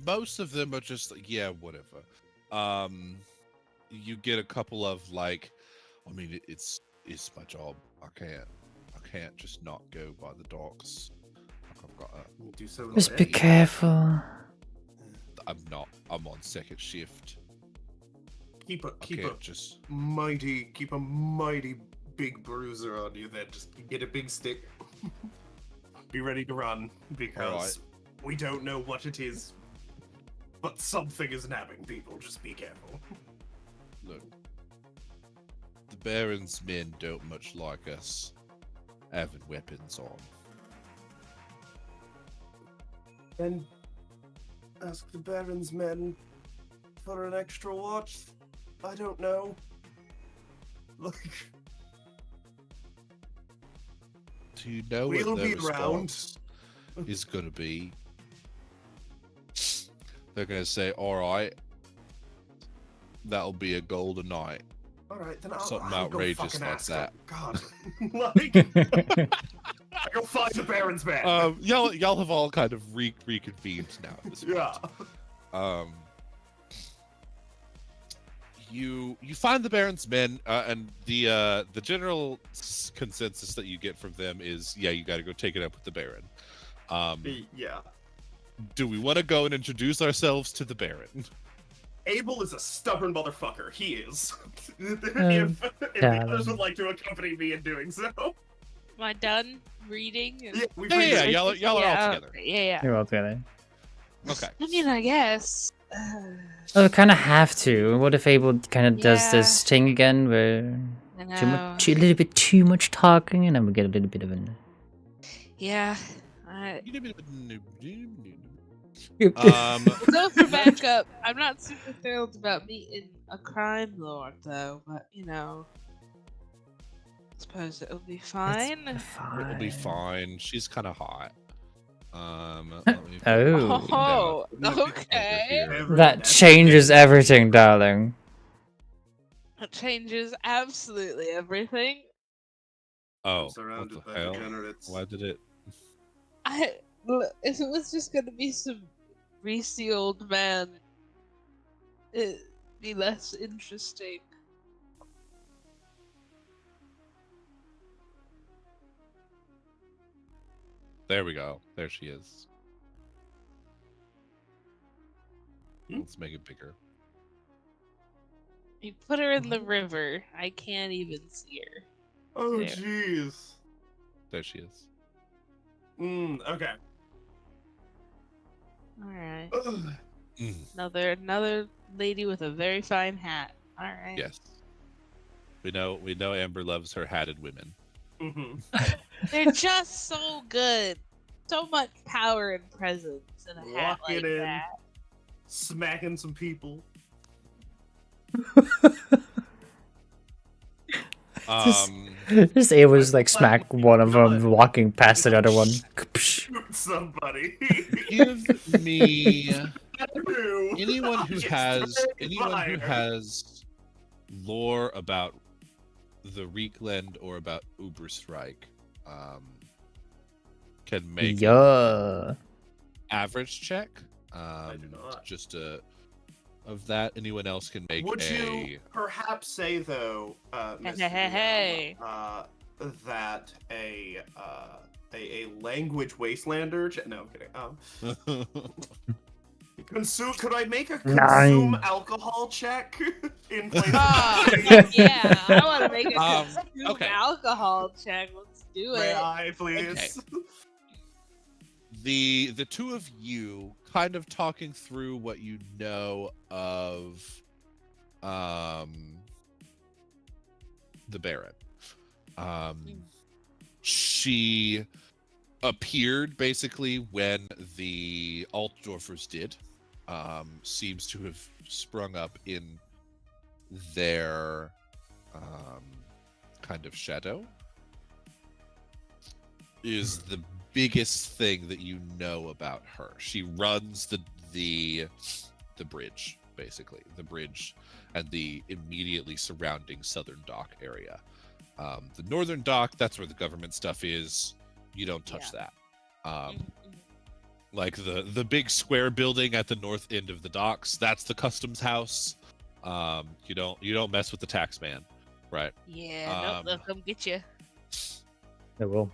Most of them are just like, yeah, whatever. You get a couple of like, I mean, it's my job. I can't just not go by the docks. I've got to do so. Just be careful. I'm on second shift. Keep a mighty big bruiser on you. Then just get a big stick. Be ready to run because we don't know what it is. but something is nabbing people. Just be careful. Look, the Baron's men don't much like us having weapons on. And ask the Baron's men for an extra watch. I don't know. Like, Do you know we'll what their be around. response is going to be? They're going to say, all right, that'll be a gold a night. All right, then I'll Something I'll outrageous go fucking like ask that. them. God, like, I go find the Baron's men. Y'all have all kind of reconvened now. At this point. Yeah. You find the Baron's men, and the general consensus that you get from them is, yeah, you got to go take it up with the Baron. Yeah. Do we want to go and introduce ourselves to the Baron? Abel is a stubborn motherfucker. He is. if yeah. the others would like to accompany me in doing so. Am I done reading? Yeah, we Yeah, y'all are all together. Yeah. You're all together. Okay. I mean, I guess. Oh, we kind of have to. What if Abel kind of does this Yeah. thing again where I a little bit too much talking, and then we get a little bit of an. Yeah. So for backup, I'm not super thrilled about meeting a crime lord, though. But I suppose it'll be fine. It'll be fine. She's kind of hot. Oh. Oh, okay. That changes everything, darling. That changes absolutely everything. Oh, Surrounded what the by hell? degenerates. Why did it? If it was just gonna be some greasy old man, it'd be less interesting. There we go. There she is. Let's make it bigger. You put her in the river. I can't even see her. Oh, There. jeez. There she is. Okay. All right. Ugh. Another lady with a very fine hat. All right. Yes. We know Amber loves her hatted women. They're just so good. So much power and presence in a hat Walking like in. that. Smacking some people. Just Abel's like smack one of them walking past the other one. Shoot somebody. Give me anyone I'm who just has very anyone who fired. has lore about the Reekland or about Ubersreik can make Yeah. an average check. do not. Just of that. Anyone else can make Would a. you perhaps say though, Mr. Hey. That a language wastelander? No, I'm kidding. Consume? Could I make a consume 9. alcohol check in place? Oh, of yeah. I want to make a consume okay. alcohol check. Let's do May it. I please? The two of you kind of talking through what you know of the Baron. She appeared basically when the Altdorfers did. Seems to have sprung up in their kind of shadow. Is the biggest thing that you know about her. She runs the bridge, basically. The bridge and the immediately surrounding southern dock area. The northern dock, that's where the government stuff is. You don't touch that. Like the big square building at the north end of the docks, that's the customs house. You don't mess with the tax man, right? Yeah, nope, they'll come get you. It will.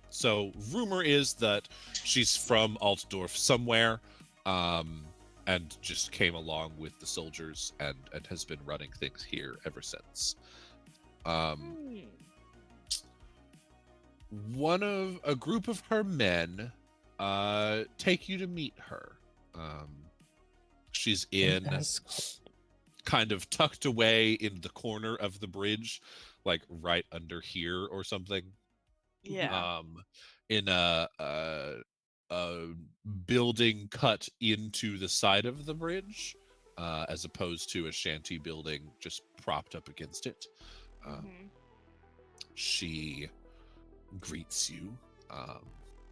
So rumor is that she's from Altdorf somewhere, and just came along with the soldiers and has been running things here ever since. A group of her men take you to meet her. She's in kind of tucked away in the corner of the bridge, like right under here or something. Yeah. In a building cut into the side of the bridge, as opposed to a shanty building just propped up against it. She greets you.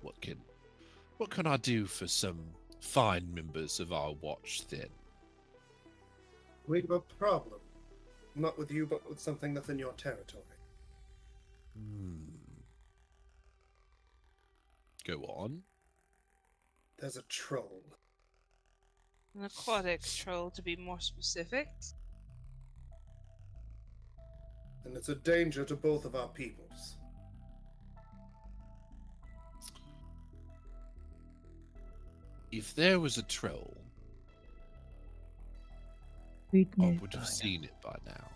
What can I do for some fine members of our watch then? We have a problem. Not with you, but with something that's in your territory. Go on. There's a troll. An aquatic troll, to be more specific. And it's a danger to both of our peoples. If there was a troll, I would have seen it by now.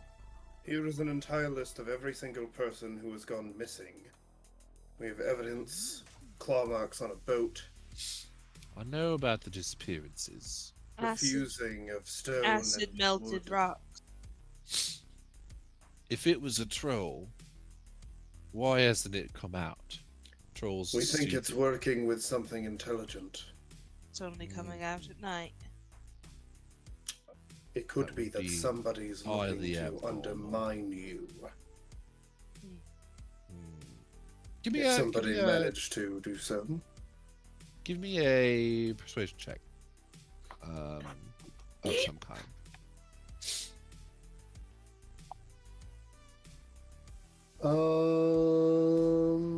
Here is an entire list of every single person who has gone missing. We have evidence, claw marks on a boat. I know about the disappearances. The fusing of stone Acid and melted wood. rocks. If it was a troll, why hasn't it come out? Trolls. We think it's working with something intelligent. It's only coming out at night. It could be that somebody's looking to undermine you. Give me if somebody managed to do so. Give me a persuasion check. Of some kind.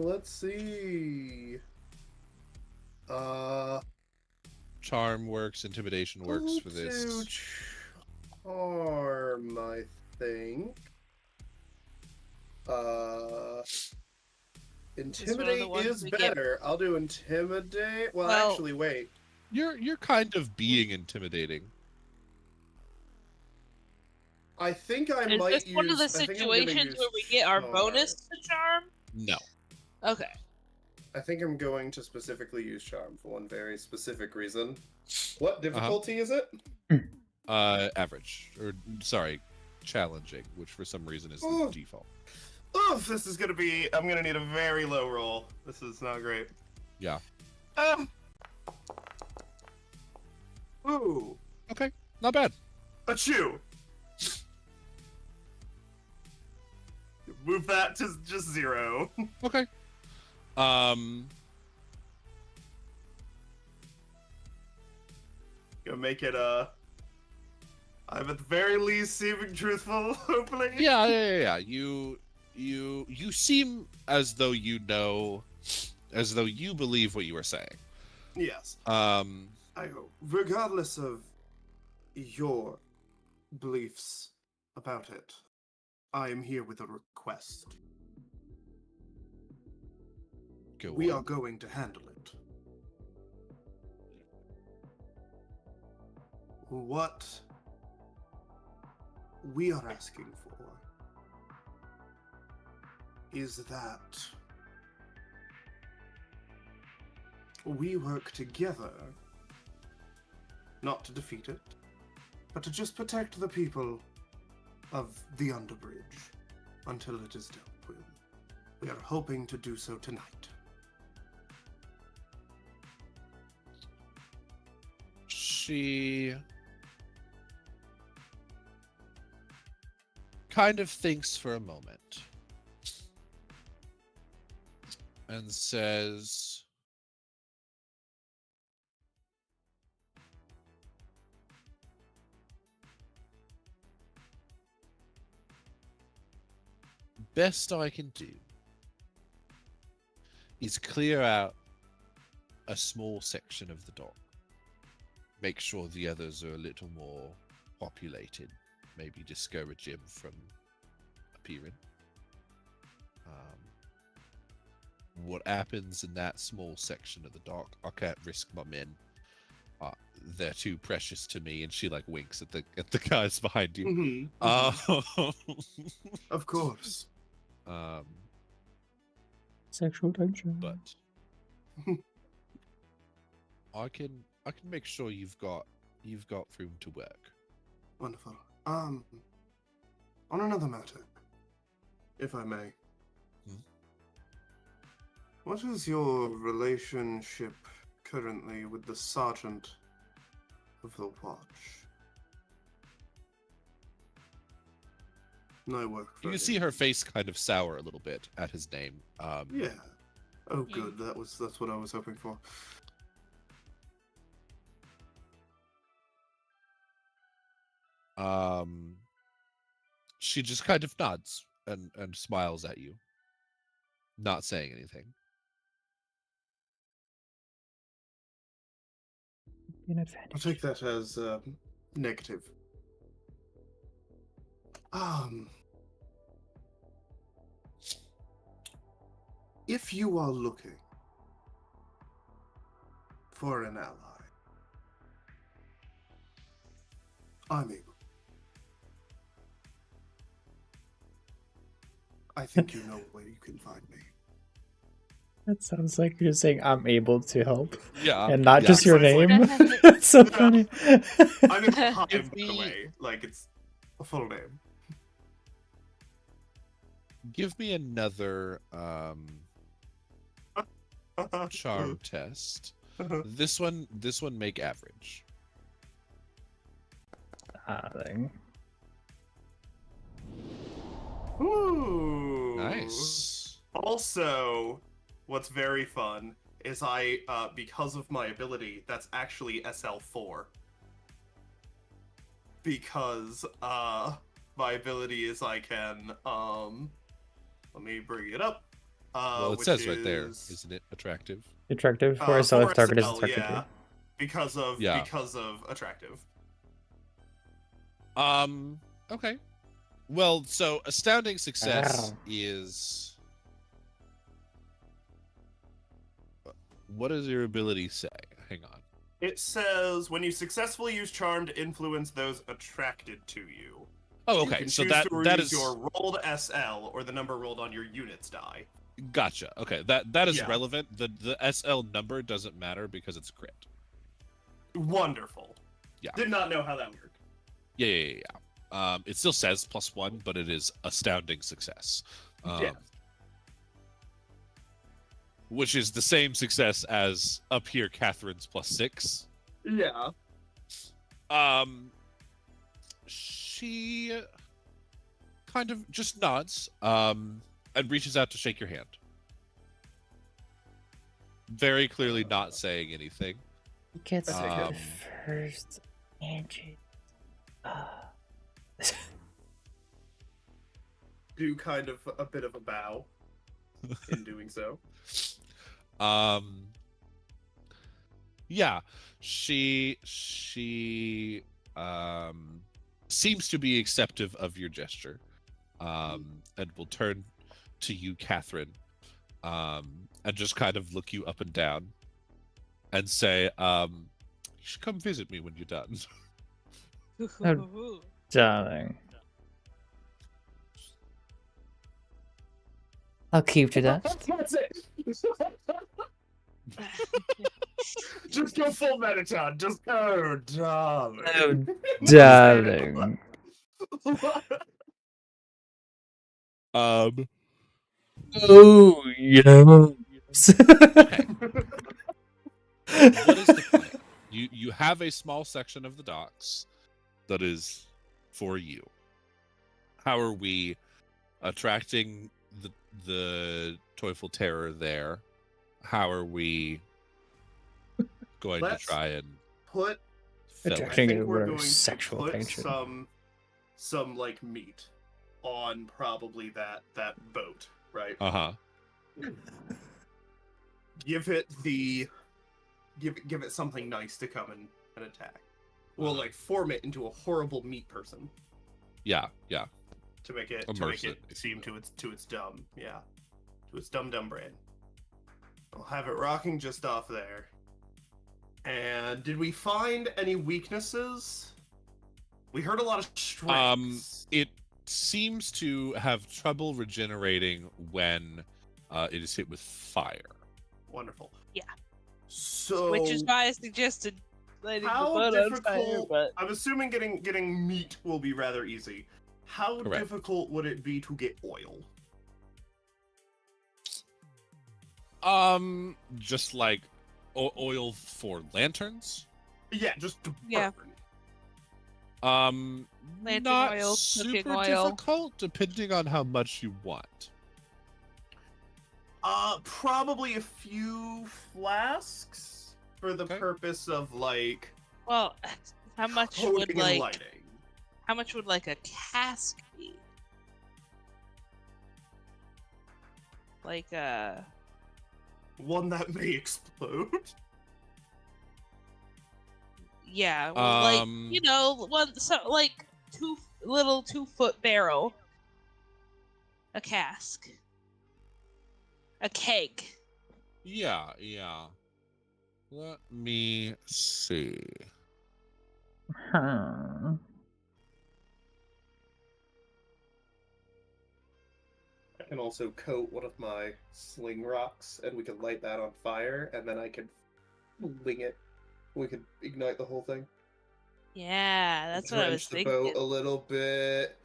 Let's see. Charm works, intimidation works for this. Charm, I think. Intimidate is better. I'll do intimidate. Well, actually, wait. You're kind of being intimidating. I think I Is might this use. one of the situations where we get our bonus to charm? No. Okay. I think I'm going to specifically use charm for one very specific reason. What difficulty is it? Average. Or, sorry, challenging, which for some reason is the default. Oh, this is gonna be. I'm gonna need a very low roll. This is not great. Yeah. Ooh. Okay. Not bad. Achoo. Move that to just 0. Okay. Gonna make it I'm at the very least seeming truthful, hopefully. Yeah. You seem as though you know, as though you believe what you are saying. Yes. Regardless of your beliefs about it, I am here with a request. We are going to handle it. What we are asking for is that we work together, not to defeat it, but to just protect the people of the Underbridge until it is dealt with. We are hoping to do so tonight. She kind of thinks for a moment and says, best I can do is clear out a small section of the dock. Make sure the others are a little more populated. Maybe discourage him from appearing. What happens in that small section of the dock, I can't risk my men. They're too precious to me. And she like winks at the guys behind you. Of course. Sexual tension. But I can make sure you've got room to work. Wonderful. On another matter, if I may. Hmm? What is your relationship currently with the Sergeant of the Watch? I work for You can see her face kind of sour a little bit at his name. Yeah. Oh, good. That's what I was hoping for. She just kind of nods and smiles at you, not saying anything. I'll take that as negative. If you are looking for an ally, I'm able. I think you know where you can find me. That sounds like you're saying I'm able to help. Yeah. And not yeah. just your Sounds name. like- That's so funny. I'm in time, by Give the me- way. Like, it's a full name. Give me another charm test. This one make average. Darling. Ooh. Nice. Also, what's very fun is because of my ability, that's actually SL4. Because my ability is I can let me bring it up. Well, it which says right there, is, isn't it attractive? Attractive for SL if target is SL, attracted yeah, to. because of Yeah. attractive. Okay. Well, so astounding success Ow. is. What does your ability say? Hang on. It says when you successfully use charm to influence those attracted to you. Oh, You okay. can So choose that to that use is your rolled SL or the number rolled on your unit's die. gotcha. Okay, that is Yeah. relevant. The SL number doesn't matter because it's crit. Wonderful. Yeah. Did not know how that worked. Yeah. It still says +1, but it is astounding success. Yeah. Which is the same success as up here, Catherine's +6. Yeah. She kind of just nods, and reaches out to shake your hand. Very clearly not saying anything. He gets That's the good. first handshake. Do kind of a bit of a bow in doing so. Yeah, she seems to be acceptive of your gesture, and will turn to you, Catherine, and just kind of look you up and down, and say, "You should come visit me when you're done." Darling. I'll keep to that. That's it. Just go full Metatron. Just go, darling. Oh, darling. Oh, yes. Okay. What is the plan? You have a small section of the docks that is for you. How are we attracting the Teufel Terror there? How are we going Let's to try and Put fill I it? Attracting think it we're where going to sexual put tension. some like meat on probably that boat, right? Uh-huh. Give it something nice to come and attack. We'll Uh-huh. like form it into a horrible meat person Yeah. to make it Immerse it. seem to its dumb brain. We'll have it rocking just off there. And did we find any weaknesses? We heard a lot of strengths. It seems to have trouble regenerating when it is hit with fire. Wonderful. Yeah. So, Which is why I suggested lighting the how boat on fire, difficult? but I'm assuming getting meat will be rather easy. How Correct. difficult would it be to get oil? Just like oil for lanterns. Yeah, just to Yeah. burn. Lantern Not oil, super cooking oil. difficult, depending on how much you want. Probably a few flasks for the Okay. purpose of like well, how much would coating and like lighting. how much would like a cask be? Like One that may explode. yeah, well, like Um, one like 2-foot barrel, a cask, a keg. Yeah. Let me see. Huh. I can also coat one of my sling rocks, and we can light that on fire, and then I can wing it. We could ignite the whole thing. Yeah, that's what I was Drench the boat thinking. a little bit.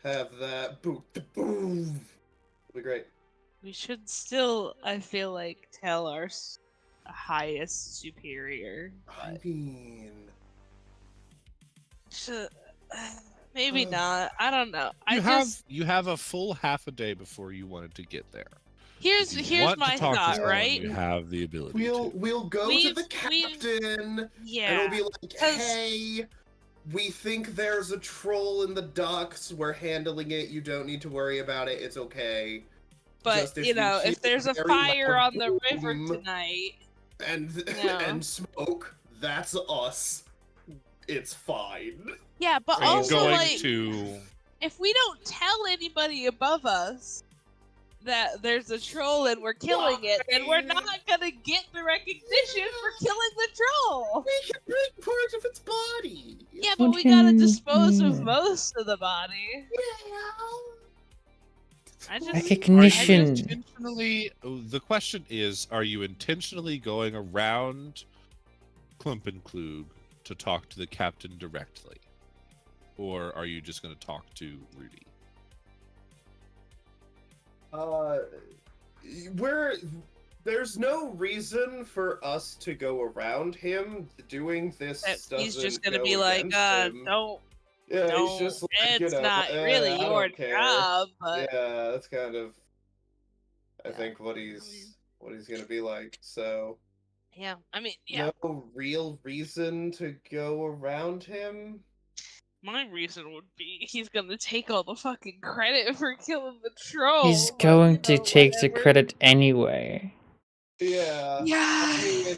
Have that boom. It'll be great. We should still, I feel like, tell our highest superior. I But mean, should, maybe not. I don't know. You have a full half a day before you wanted to get there. Here's If you want my to talk to thought, someone, right? You have the ability we'll go to We've- the captain, and Yeah. it'll be like, 'cause- hey, we think there's a troll in the docks. We're handling it. You don't need to worry about it. It's okay. But just if you know, you hear if there's a very fire loud on the river boom, tonight, And Yeah. and smoke, that's us. It's fine. yeah. But Are you also, going like, to? if we don't tell anybody above us that there's a troll and we're killing it, then we're not gonna get the recognition for killing the troll. We can break part of its body. Yeah, but we gotta dispose of Yeah. most of the body. I just Recognition. Intentionally, the question is: are you intentionally going around Klumpenklug to talk to the captain directly, or are you just going to talk to Rudy? There's no reason for us to go around him. Doing this he's just doesn't gonna go be like, against him. don't. Yeah, No, he's just like, it's you know, not really I don't your care. job, but Yeah, that's kind of, I Yeah, think what he's gonna be like. So yeah, I mean, yeah. no real reason to go around him. My reason would be he's gonna take all the fucking credit for killing the troll. He's but, going you to know, take the whatever. credit anyway. Yeah. Yeah.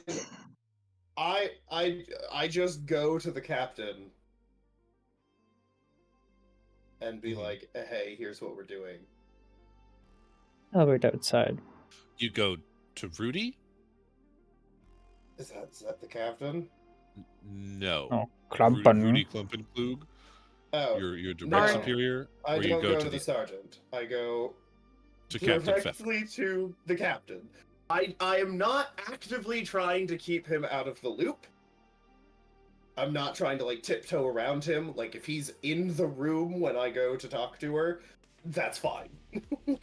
I mean, I just go to the captain and be like, hey, here's what we're doing. I'll wait outside. You go to Rudy? Is that the captain? No. Oh, Rudy Klumpen. Klumpenklug, Oh, your direct no. superior, I or you don't go go to to the the sergeant. I go to Captain Pfeffer. directly to the captain. I am not actively trying to keep him out of the loop. I'm not trying to like tiptoe around him. Like if he's in the room when I go to talk to her, that's fine.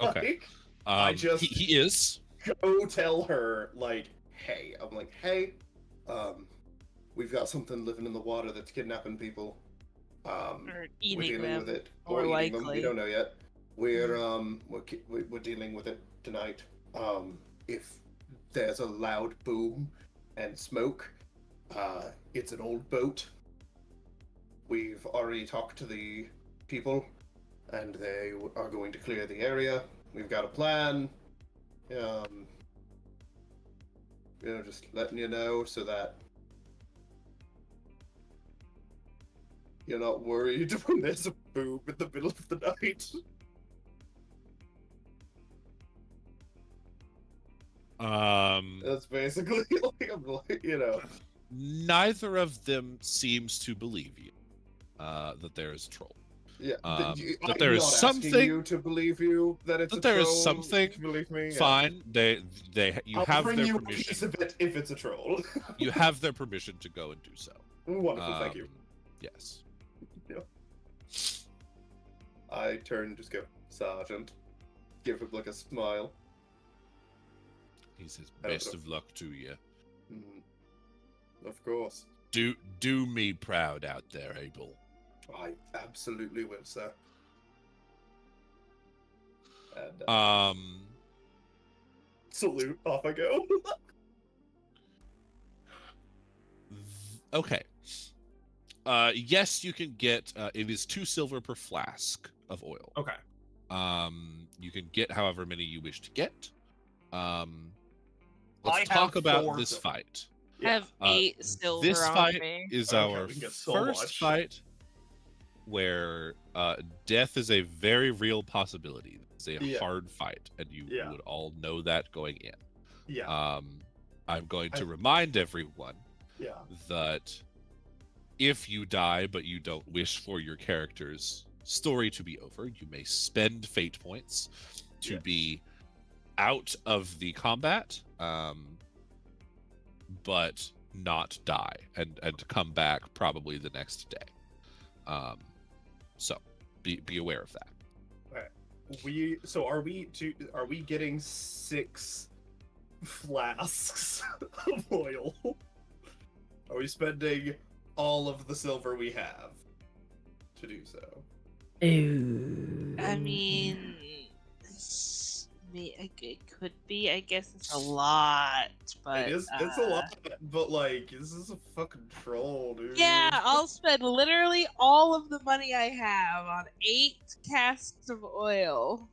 Okay. I just he is. go tell her like, hey, I'm like, hey, we've got something living in the water that's kidnapping people. Or We're eating dealing them. with it, more or eating them. likely. We don't know yet. We're dealing with it tonight. If there's a loud boom and smoke, it's an old boat. We've already talked to the people, and they are going to clear the area. We've got a plan. Just letting you know so that you're not worried when there's a boom in the middle of the night. That's basically like, I'm like, Neither of them seems to believe you that there is a troll. Yeah, That I'm there is not asking something. you to believe you that it's That a there is troll. something. Believe me. Yeah. Fine. You I'll have bring their you a permission. piece of it if it's a troll. You have their permission to go and do so. Wonderful, thank you. Yes. Yeah. I turn and just go, Sergeant. Give him like a smile. He says, "Best of luck to you. Of course. Do me proud out there, Abel." I absolutely will, sir. And, salute. Off I go. Okay. Yes, you can get. It is 2 silver per flask of oil. Okay. You can get however many you wish to get. I Let's have talk about 4 this silver. fight. I have 8 silver This on fight me. is Okay, our we can get so first much. fight where death is a very real possibility. It's a Yeah. hard fight, and you Yeah. would all know that going in. Yeah. I'm going to remind everyone Yeah. that if you die but you don't wish for your character's story to be over, you may spend fate points to Yes. be out of the combat, but not die and come back probably the next day. So be aware of that. Are we getting 6 flasks of oil? Are we spending all of the silver we have to do so? Ew. I mean, it could be. I guess it's a lot, but It's a lot, but like this is a fucking troll, dude. yeah, I'll spend literally all of the money I have on 8 casks of oil.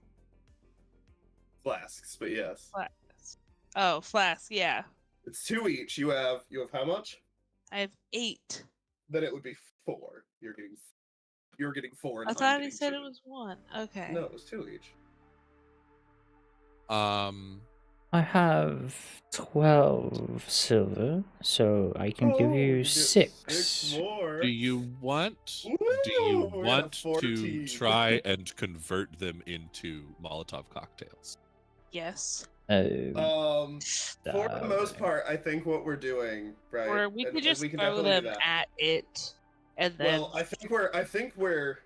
Flasks, but yes. Oh, flask, yeah. It's 2 each. You have how much? I have 8. Then it would be 4. You're getting 4. And I I'm thought he getting said 2. it was 1. Okay. No, it was 2 each. I have 12 silver, so I can give Oh, you get 6. more. Do you want Woo! We're at to 14. try and convert them into Molotov cocktails? Yes. Oh, For the most part, I think what we're doing, right? Or we and- could and just we can throw definitely do them that. at it, and then. Well, I think we're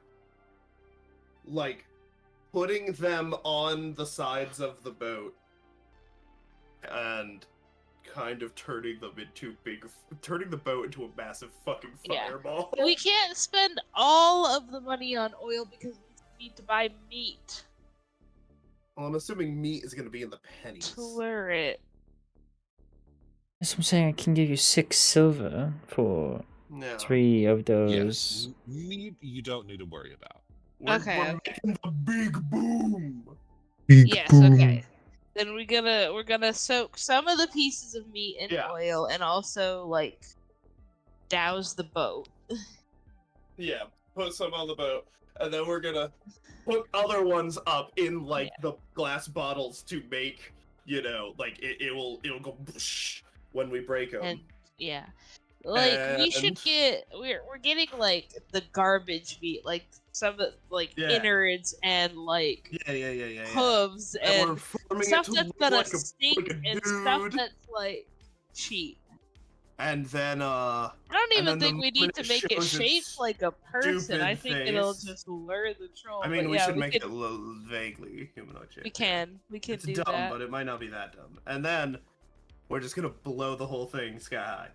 like putting them on the sides of the boat and kind of turning the boat into a massive fucking Yeah. fireball. We can't spend all of the money on oil because we need to buy meat Well, I'm assuming meat is going to be in the pennies. to lure it. that's what I'm saying. I can give you 6 silver for No. 3 of Yes. those. Meat you don't need to worry about. Okay. We're making the big boom. Yes. Okay. Then we're gonna soak some of the pieces of meat in Yeah. oil and also like douse the boat. Yeah, put some on the boat, and then we're gonna put other ones up in like the glass bottles to make, like it'll go whoosh when we break them. And yeah, like we should And- get we're getting like the garbage meat, like some of like Yeah. innards and like Yeah. hooves And we're and forming stuff it to that's look gonna like stink like a and stuff dude. that's like cheap. And then I don't And even then the think we need moment to it make it shows shaped its like a person. I stupid think it'll face. just lure the troll. I mean, but we yeah, should make could- it a little vaguely humanoid shaped. We can It's do dumb, that. but it might not be that dumb. And then we're just gonna blow the whole thing sky high.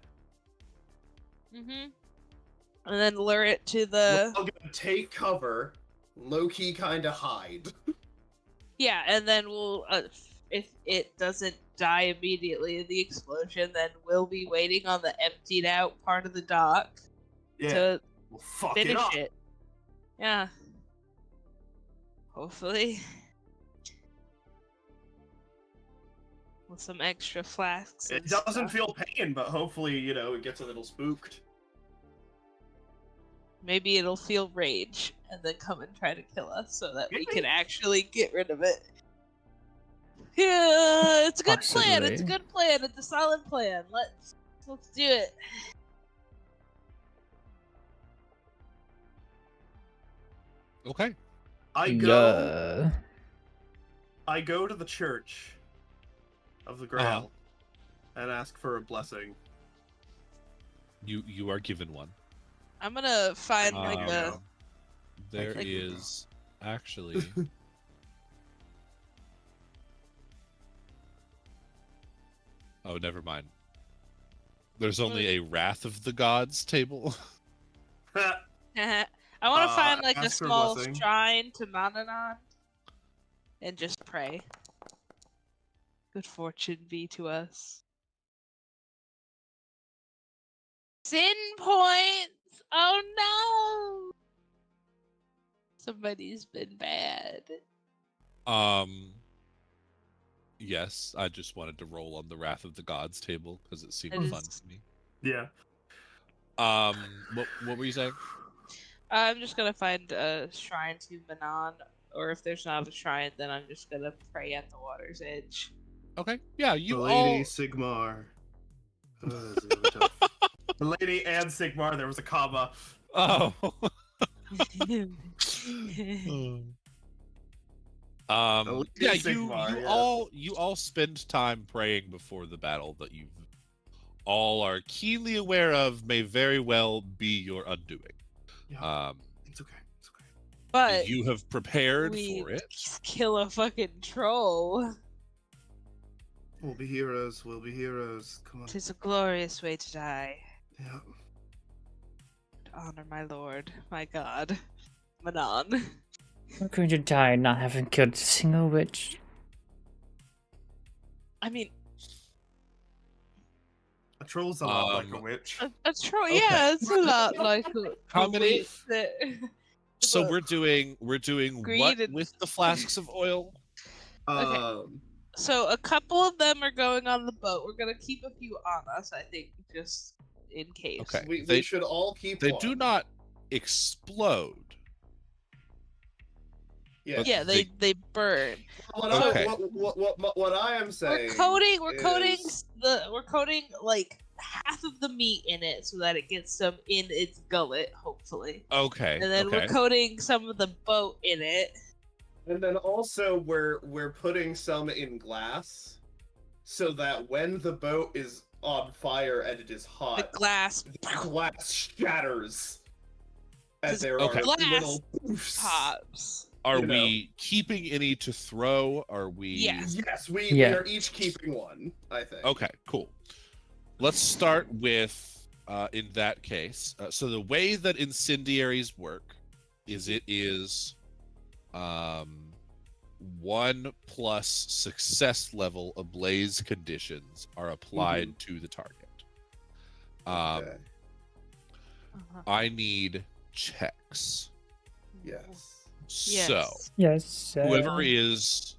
And then lure it to We're the all gonna take cover, low key, kind of hide. yeah, and then we'll if it doesn't die immediately in the explosion, then we'll be waiting on the emptied out part of the dock Yeah, to we'll fuck it finish up. it. Yeah. Hopefully. With some extra flasks. It and doesn't stuff. feel pain, but hopefully, it gets a little spooked. Maybe it'll feel rage and then come and try to kill us so that we Maybe. can actually get rid of it. Yeah, it's a good plan. It's a Possibly. good plan. It's a solid plan. Let's do it. Okay. I Yeah. go to the church of the Grail and ask for a blessing. You are given one. I'm gonna find like Thank you, a. bro. There Thank you, is actually. Oh, never mind. There's only a Wrath of the Gods table. I want to find like a ask for a small blessing. shrine to Mananon and just pray. Good fortune be to us. Sin points! Oh no! Somebody's been bad. Yes, I just wanted to roll on the Wrath of the Gods table because it seemed It fun is- to me. Yeah. What were you saying? I'm just gonna find a shrine to Manon, or if there's not a shrine, then I'm just gonna pray at the water's edge. Okay, yeah, The you Lady all. Sigmar. This is gonna be tough. The Lady and Sigmar, there was a comma. Oh. The Yeah, Lady Sigmar, you all spend time praying before the battle that you all are keenly aware of may very well be your undoing. Yeah. It's okay. It's okay. But You have prepared we for it. kill a fucking troll. We'll be heroes. We'll be heroes. Come on. Tis a glorious way to die. Yeah. To honor my lord, my god, Manon. We're going to die not having killed a single witch. I mean, A troll's a lot like a witch. a troll. Okay. Yeah, it's a lot like How many- witch that. So Well, we're doing greed what and- with the flasks of oil? So a couple of them are going on the boat. We're gonna keep a few on us, I think, just in case. Okay. We They- should all keep They one. do not explode. Yeah. but Yeah, they burn. Okay. What I am saying. We're coating is- we're coating like half of the meat in it so that it gets some in its gullet, hopefully. Okay. And then okay. we're coating some of the boat in it. And then also we're putting some in glass, so that when the boat is on fire and it is The hot, glass the glass shatters, and Does there Okay. are glass little poofs. pops. Are you know. we keeping any to throw? Are we? Yes. Yes, we Yeah. are each keeping one. I think. Okay, cool. Let's start with, in that case, so the way that incendiaries work is it is 1 plus success level ablaze conditions are applied to the target. Okay. Uh-huh. I need checks. Yes. Yes. So Yes. whoever is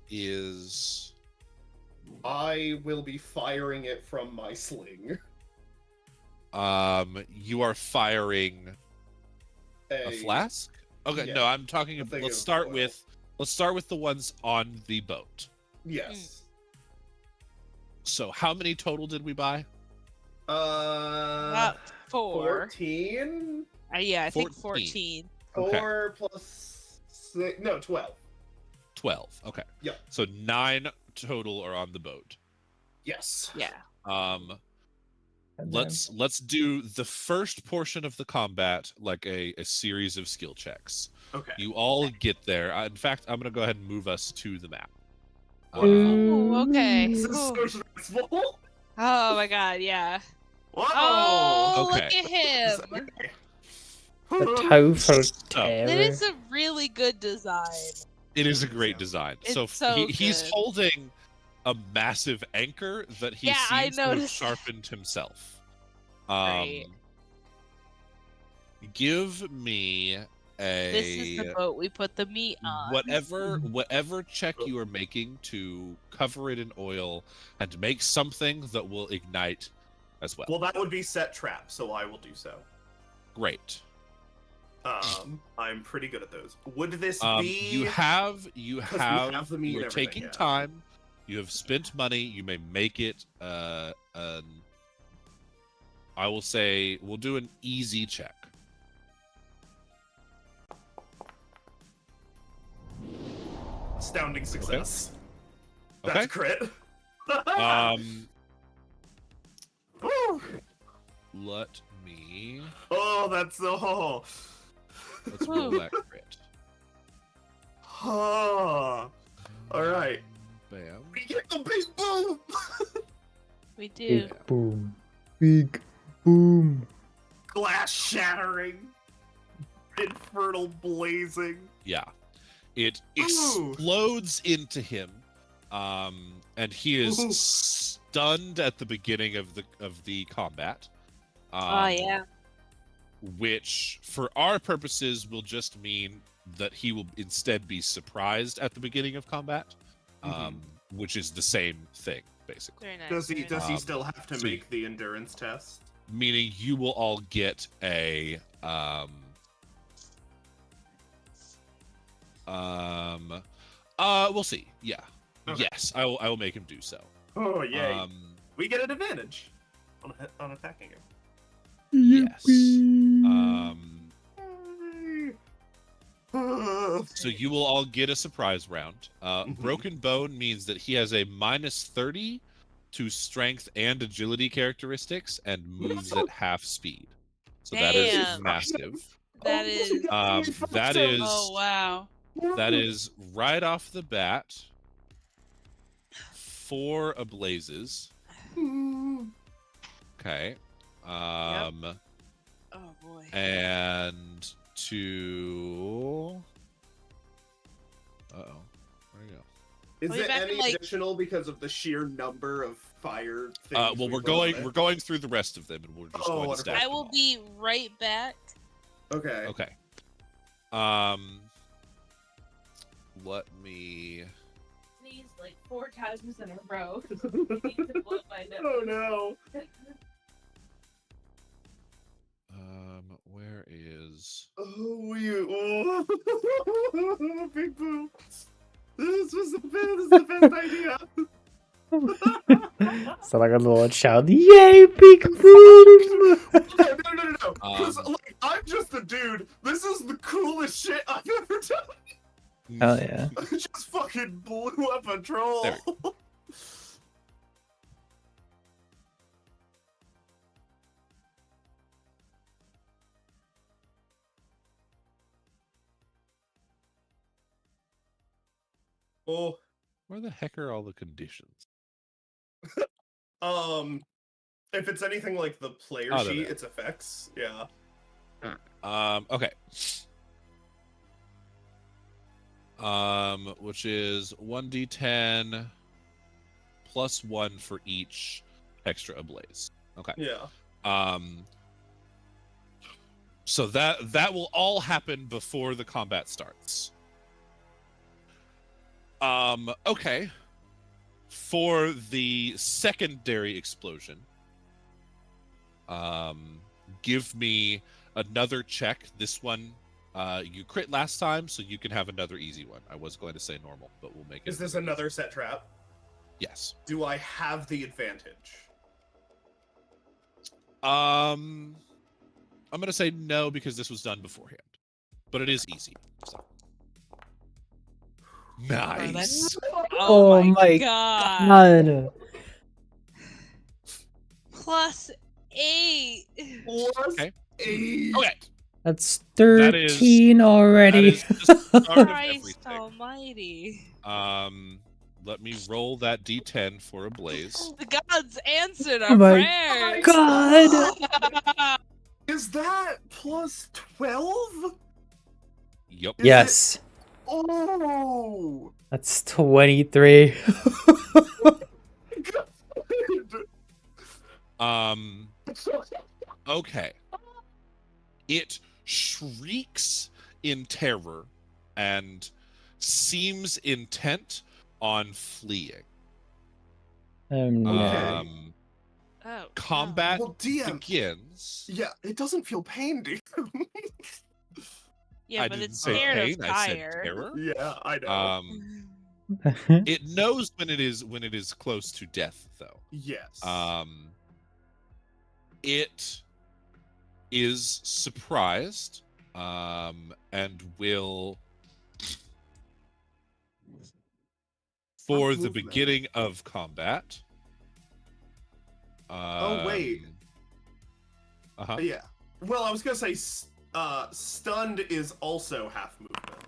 I will be firing it from my sling. you are firing a flask? Okay, yeah, no, I'm talking I'm about thinking let's of start with the ones on the boat. Yes. So how many total did we buy? About 4. 14? Yeah, I think 14. 14. Okay. 4 plus 6, no, 12. 12. Okay. Yeah. So 9 total are on the boat. Yes. Yeah. Let's do the first portion of the combat like a series of skill checks. Okay. You all get there. In fact, I'm going to go ahead and move us to the map. Ooh, okay. This is Ooh. so stressful. Oh my god, yeah. Whoa. Oh, Okay. look at him. The total So, terror. That is a really good design. it is a great design. It's So, so he's good. holding a massive anchor that he Yeah, I seems to have noticed that. sharpened himself. Great. Give me This is the boat we put the meat on. whatever check you are making to cover it in oil and make something that will ignite as well. Well, that would be set trap, so I will do so. Great. I'm pretty good at those. Would this be? You have have the meat you're and everything, taking yeah. time. You have spent money. You may make it. I will say we'll do an easy check. Astounding success. Okay. That's a crit. Woo! Let me. Oh, that's so. Let's roll that crit. Oh. All right. Bam. We get the big boom. We do. Big boom. Big boom. Glass shattering. Infernal blazing. Yeah. It Ooh. explodes into him, and he is Ooh. stunned at the beginning of the combat. Oh yeah. Which, for our purposes, will just mean that he will instead be surprised at the beginning of combat, which is the same thing, basically. Very nice. Does he? very Does nice. he still have to so make the endurance test? Meaning you will all get a we'll see. Yeah. Okay. Yes, I will make him do so. Oh yay! We get an advantage on attacking him. Yes. So you will all get a surprise round. Broken Bone means that he has a -30 to strength and agility characteristics and moves at half speed. So that is Damn. massive. That is. That is Oh wow. that is right off the bat 4 ablazes. Okay. Oh boy. And 2. Uh-oh. Where'd he go? Is Well, you're it back any in, like- additional because of the sheer number of fire things? Well, we've we're got? going through the rest of them, and we're just Oh, going to wonderful. stack I them will all. be right back. Okay. Okay. Let me. Sneeze like 4 times in a row. I need to blow my nose. Oh no. Where is? Oh, big boom. This was the best idea. So like a little child. Yay, big boom! No. 'Cause, like, I'm just a dude. This is the coolest shit I've ever done. Hell yeah. I just fucking blew up a troll. There Oh, Where the heck are all the conditions? if it's anything like the player Oh, they're sheet, there. it's effects. Yeah. Okay. Which is 1d10 plus 1 for each extra ablaze. Okay. Yeah. So that will all happen before the combat starts. Okay. For the secondary explosion, give me another check. This one, you crit last time, so you can have another easy one. I was going to say normal, but we'll make it. Is this another set trap? Yes. Do I have the advantage? I'm gonna say no because this was done beforehand, but it is easy. So. Nice. Oh my god. God. +8. Okay. 8. Okay. That's That is- 13 already. That is the start of Christ everything. almighty. Let me roll that d10 for a blaze. The gods answered Oh our my prayers. God. Is that plus 12? Yep. Is Yes. Oh. That's 23. Okay. It shrieks in terror and seems intent on fleeing. No. Oh, Combat Well, DM. begins. Yeah, it doesn't feel pain, dude. yeah, I but didn't it's say scared pain, of I said fire. terror. Yeah, I know. It knows when it is close to death, though. Yes. It is surprised, and will For Not the movement. beginning of combat. Oh, wait. Uh-huh. Yeah. Well, I was gonna say, stunned is also half movement,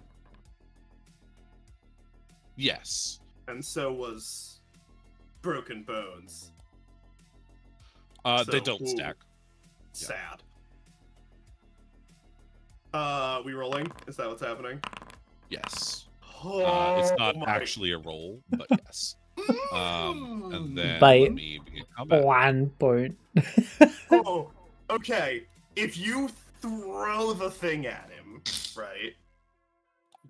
Yes. and so was broken bones. They So, don't ooh, stack. Sad. We rolling? Is that what's happening? Yes. Oh, It's not my. actually a roll, but yes. And then By let me begin combat. 1 point. Oh, okay. If you throw the thing at him, right?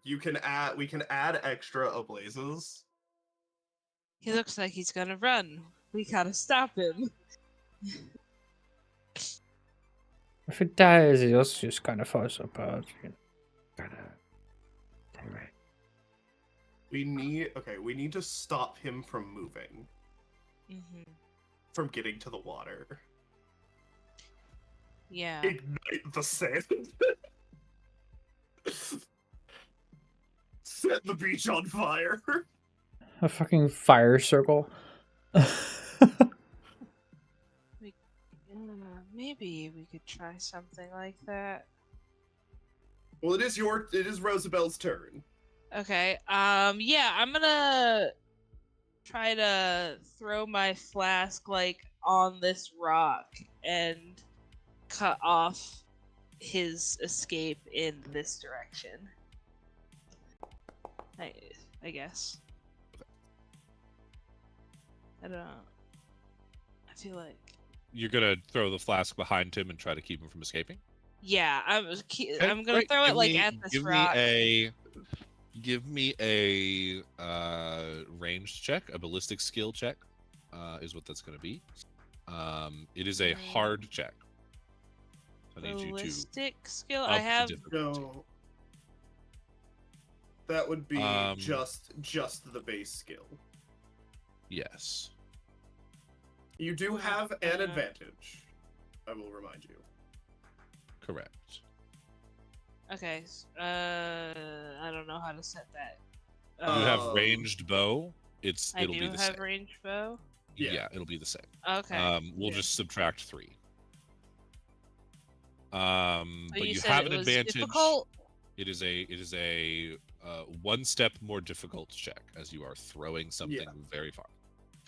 We can add extra ablazes. He looks like he's gonna run. We gotta stop him. If it dies, it also just kind of falls apart. You know. Anyway. We need to stop him from moving, from getting to the water. Yeah. Ignite the sand. Set the beach on fire. A fucking fire circle. Maybe we could try something like that. Well, it is Rosabelle's turn. Okay. Yeah, I'm gonna try to throw my flask like on this rock and cut off his escape in this direction. I guess. I don't know. I feel like. You're gonna throw the flask behind him and try to keep him from escaping? Yeah, I'm gonna Great. throw it Give like me- at this give rock. Give me a ranged check, a ballistic skill check, is what that's gonna be. It is a hard check. I need you to Ballistic skill. up I the have. difficulty. No. That would be Um, just the base skill. Yes. You do have an advantage. I will remind you. Correct. Okay. I don't know how to set that. You have Um, ranged bow. I It'll do be the have same. ranged bow. Yeah. It'll be the same. Okay. We'll Yeah. just subtract 3. So But you said have it an was advantage. difficult? It is a one step more difficult check as you are throwing something Yeah. very far.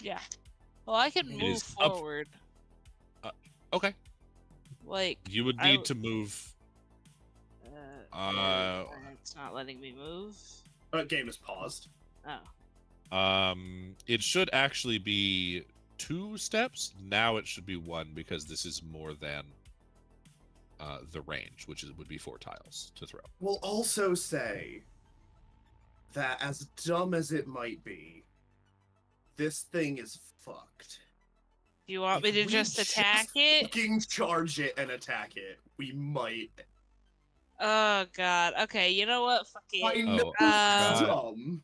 Yeah. Well, I can It move is up- forward. Okay. Like You would need to move. it's not letting me move. Game is paused. Oh. It should actually be 2 steps. Now it should be 1 because this is more than the range, which would be 4 tiles to throw. We'll also say that, as dumb as it might be, this thing is fucked. Do you want me to If we just attack it? Fucking charge it and attack it. We might. Oh god. Okay, you know what? Fuck I it. know God. it's dumb.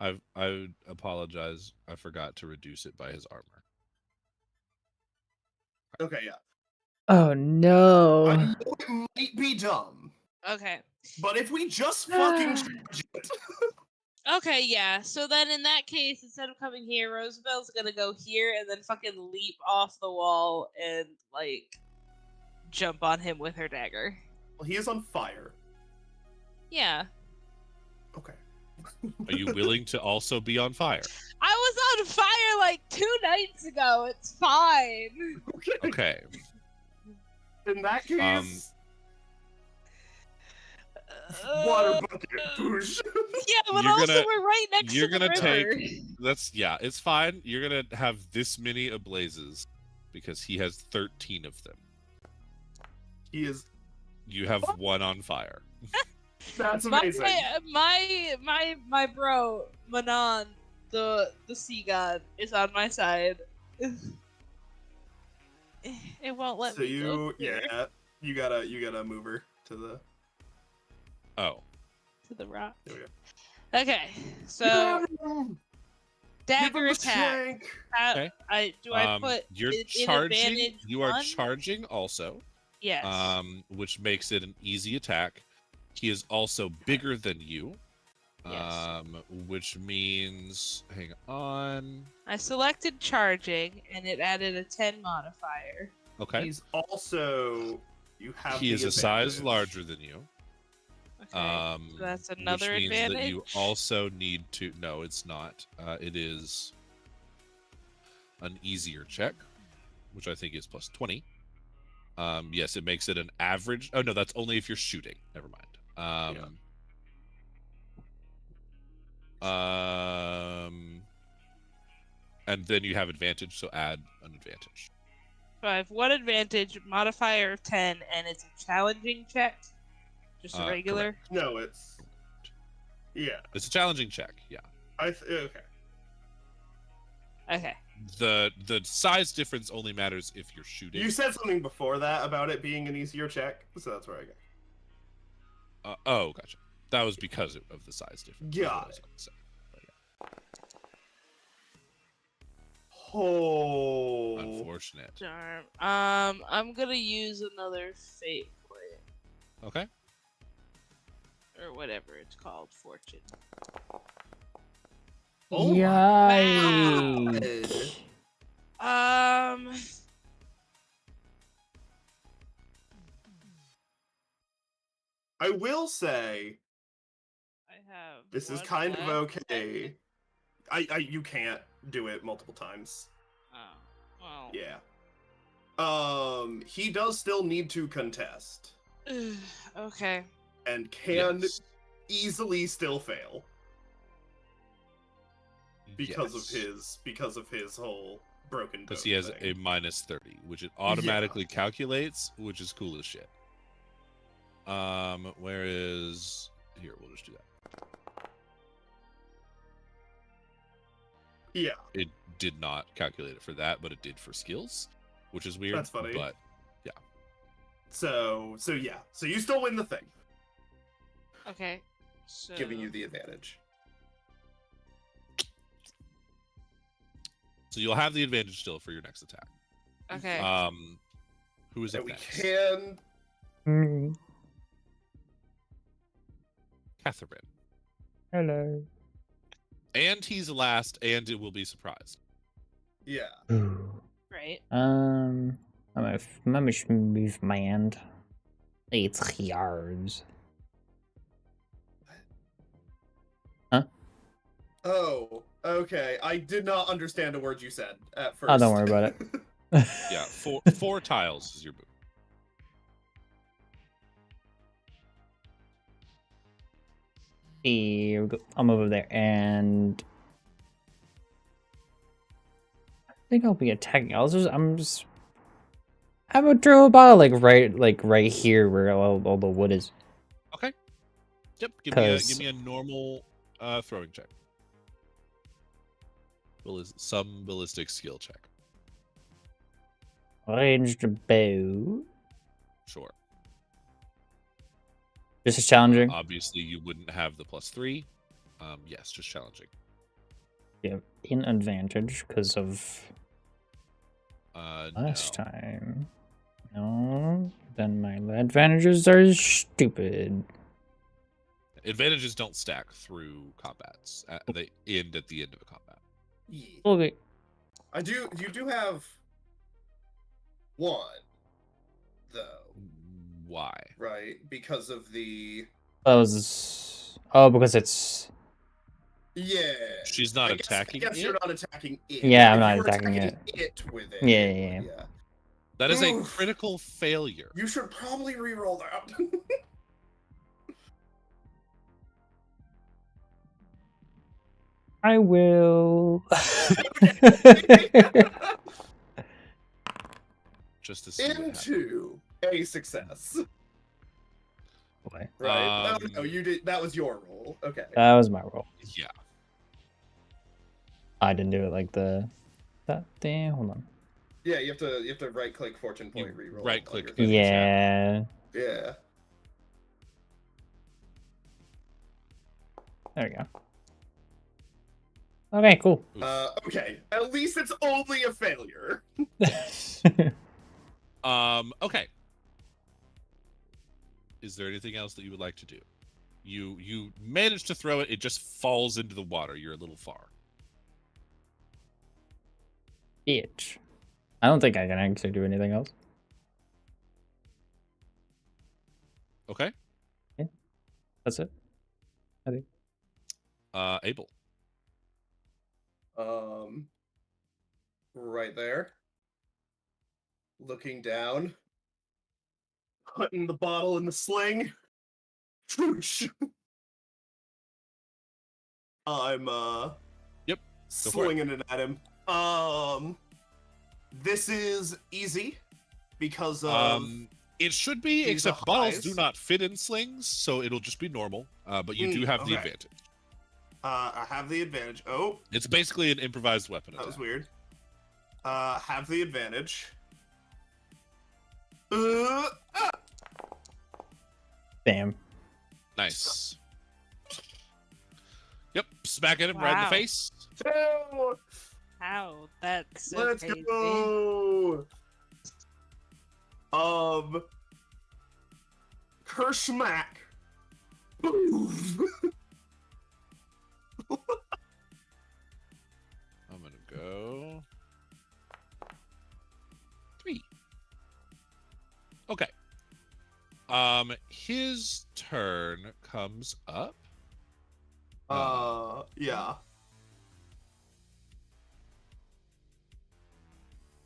I apologize. I forgot to reduce it by his armor. Okay, yeah. Oh no. I know it might be dumb, Okay. but if we just fucking charge it. Okay, yeah. So then in that case, instead of coming here, Roosevelt's gonna go here and then fucking leap off the wall and, like, jump on him with her dagger. Well, he is on fire. Yeah. Okay. Are you willing to also be on fire? I was on fire like 2 nights ago. It's fine. Okay. In that case, Uh, water bucket, push. Yeah, but You're also gonna- we're right next you're to the gonna river. It's fine. You're gonna have this many ablazes because he has 13 of them. He is. You have 1 on fire. That's amazing. My bro Manon, the sea god, is on my side. It won't let So me go yeah, you gotta move her to the. Oh. to the rock. There we go. Okay, so dagger Give him a attack. shank. Okay. I put You're in charging. advantage You are 1? charging also. Yes. Which makes it an easy attack. He is also bigger than you. Yes. Which means, hang on. I selected charging, and it added a 10 modifier. Okay. He's also you have. He the is a size advantage. larger than you. Okay, so that's another which means advantage. that you also need to. No, it's not. It is an easier check, which I think is plus 20. Yes, it makes it an average. Oh no, that's only if you're shooting. Never mind. And then you have advantage, so add an advantage. So I have one advantage, modifier of 10, and it's a challenging check. Just a regular. Correct. No, it's It's a challenging check. Yeah. okay. Okay. The size difference only matters if you're shooting. You said something before that about it being an easier check, so that's where I go. Oh, gotcha. That was because of the size difference. Got it. Yeah. Oh, Unfortunate. Darn. I'm gonna use another fate point. Okay. Or whatever it's called, fortune. Oh Yikes. I will say I have. this is one kind of left. okay. You can't do it multiple times. Oh, well. Yeah. He does still need to contest Okay. and can Yes. easily still fail because Yes. of his whole broken Because boat he has thing. a minus 30, which it automatically calculates, which is cool as shit. Where is here? We'll just do that. Yeah, It did not calculate it for that, but it did for skills, which is weird. That's funny. But so yeah, so you still win the thing, Okay. So. giving you the advantage. so you'll have the advantage still for your next attack. Okay. Who is up And we next? can Mm, Catherine. hello. And he's last, and it will be surprised. yeah. Right. I'm gonna move my hand. It's yours. Oh, okay. I did not understand a word you said at first. Oh, don't worry about it. Yeah, four tiles is your move. Here we go. I'll move over there, and I think I'll be attacking. I'm gonna throw a bottle like right here where all the wood is. Okay. Yep. Give me a normal throwing check. Some ballistic skill check. Ranged bow. Sure. This is challenging. Obviously, you wouldn't have the +3. Yes, just challenging. Yeah, in advantage because of last No. time. No, then my advantages are stupid. Advantages don't stack through combats. They end at the end of a combat. Yeah. Okay. You do have one, though, Why? right? Because of the because it's yeah. She's not I guess attacking you're it? not attacking it. Yeah, I'm If not you were attacking it with it. Yeah, it would, yeah. That is a Oof. critical failure. You should probably re-roll that. I will. Just to see what happens. Into a success. Boy, Right. No, you did. That was your roll. Okay. that was my roll. Yeah. I didn't do it like that thing. Hold on. Yeah, you have to right click fortune point re-roll. right-click on your thing. Yeah. Yeah. There we go. Okay, cool. Okay. At least it's only a failure. Okay. Is there anything else that you would like to do? You manage to throw it. It just falls into the water. You're a little far. Bitch. I don't think I can actually do anything else. Okay. That's it. I think. Abel. Right there. Looking down. Putting the bottle in the sling. Swoosh. I'm Yep. slinging it at him. This is easy because of It should be, these except bottles eyes. do not fit in slings, so it'll just be normal. But you do have the okay. advantage. I have the advantage. Oh, It's basically an improvised weapon that attack. was weird. Have the advantage. Damn. Nice. Yep, smack at him right in the Wow. face. How? That's so Let's crazy. go. Kerschmack. Boom. I'm gonna go 3. Okay. His turn comes up. Yeah.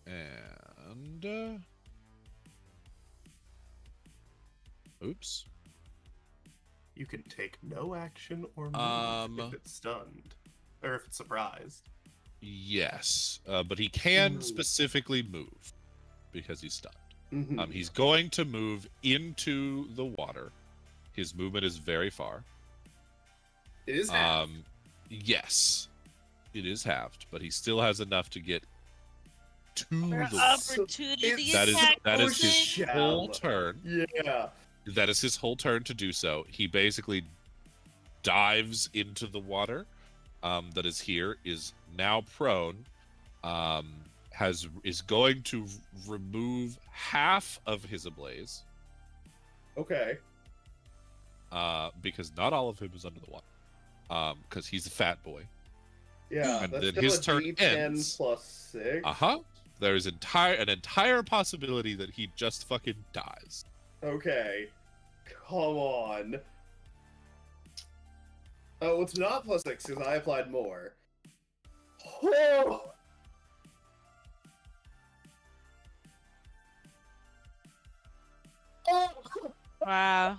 And oops. You can take no action or move if it's stunned, or if it's surprised. Yes, but he can Ooh. specifically move because he's stunned. Mhm. He's going to move into the water. His movement is very far. It is half. Yes, it is halved, but he still has enough to get to For the water. opportunity That is his Shell. whole turn. Yeah. That is his whole turn to do so. He basically dives into the water that is here, is now prone, is going to remove half of his ablaze, Okay. because not all of him is under the water, because he's a fat boy. Yeah. And that's then still his a turn D10 ends. plus 6. There is an entire possibility that he just fucking dies. Okay. Come on. Oh, it's not plus 6 because I applied more. Oh! Wow.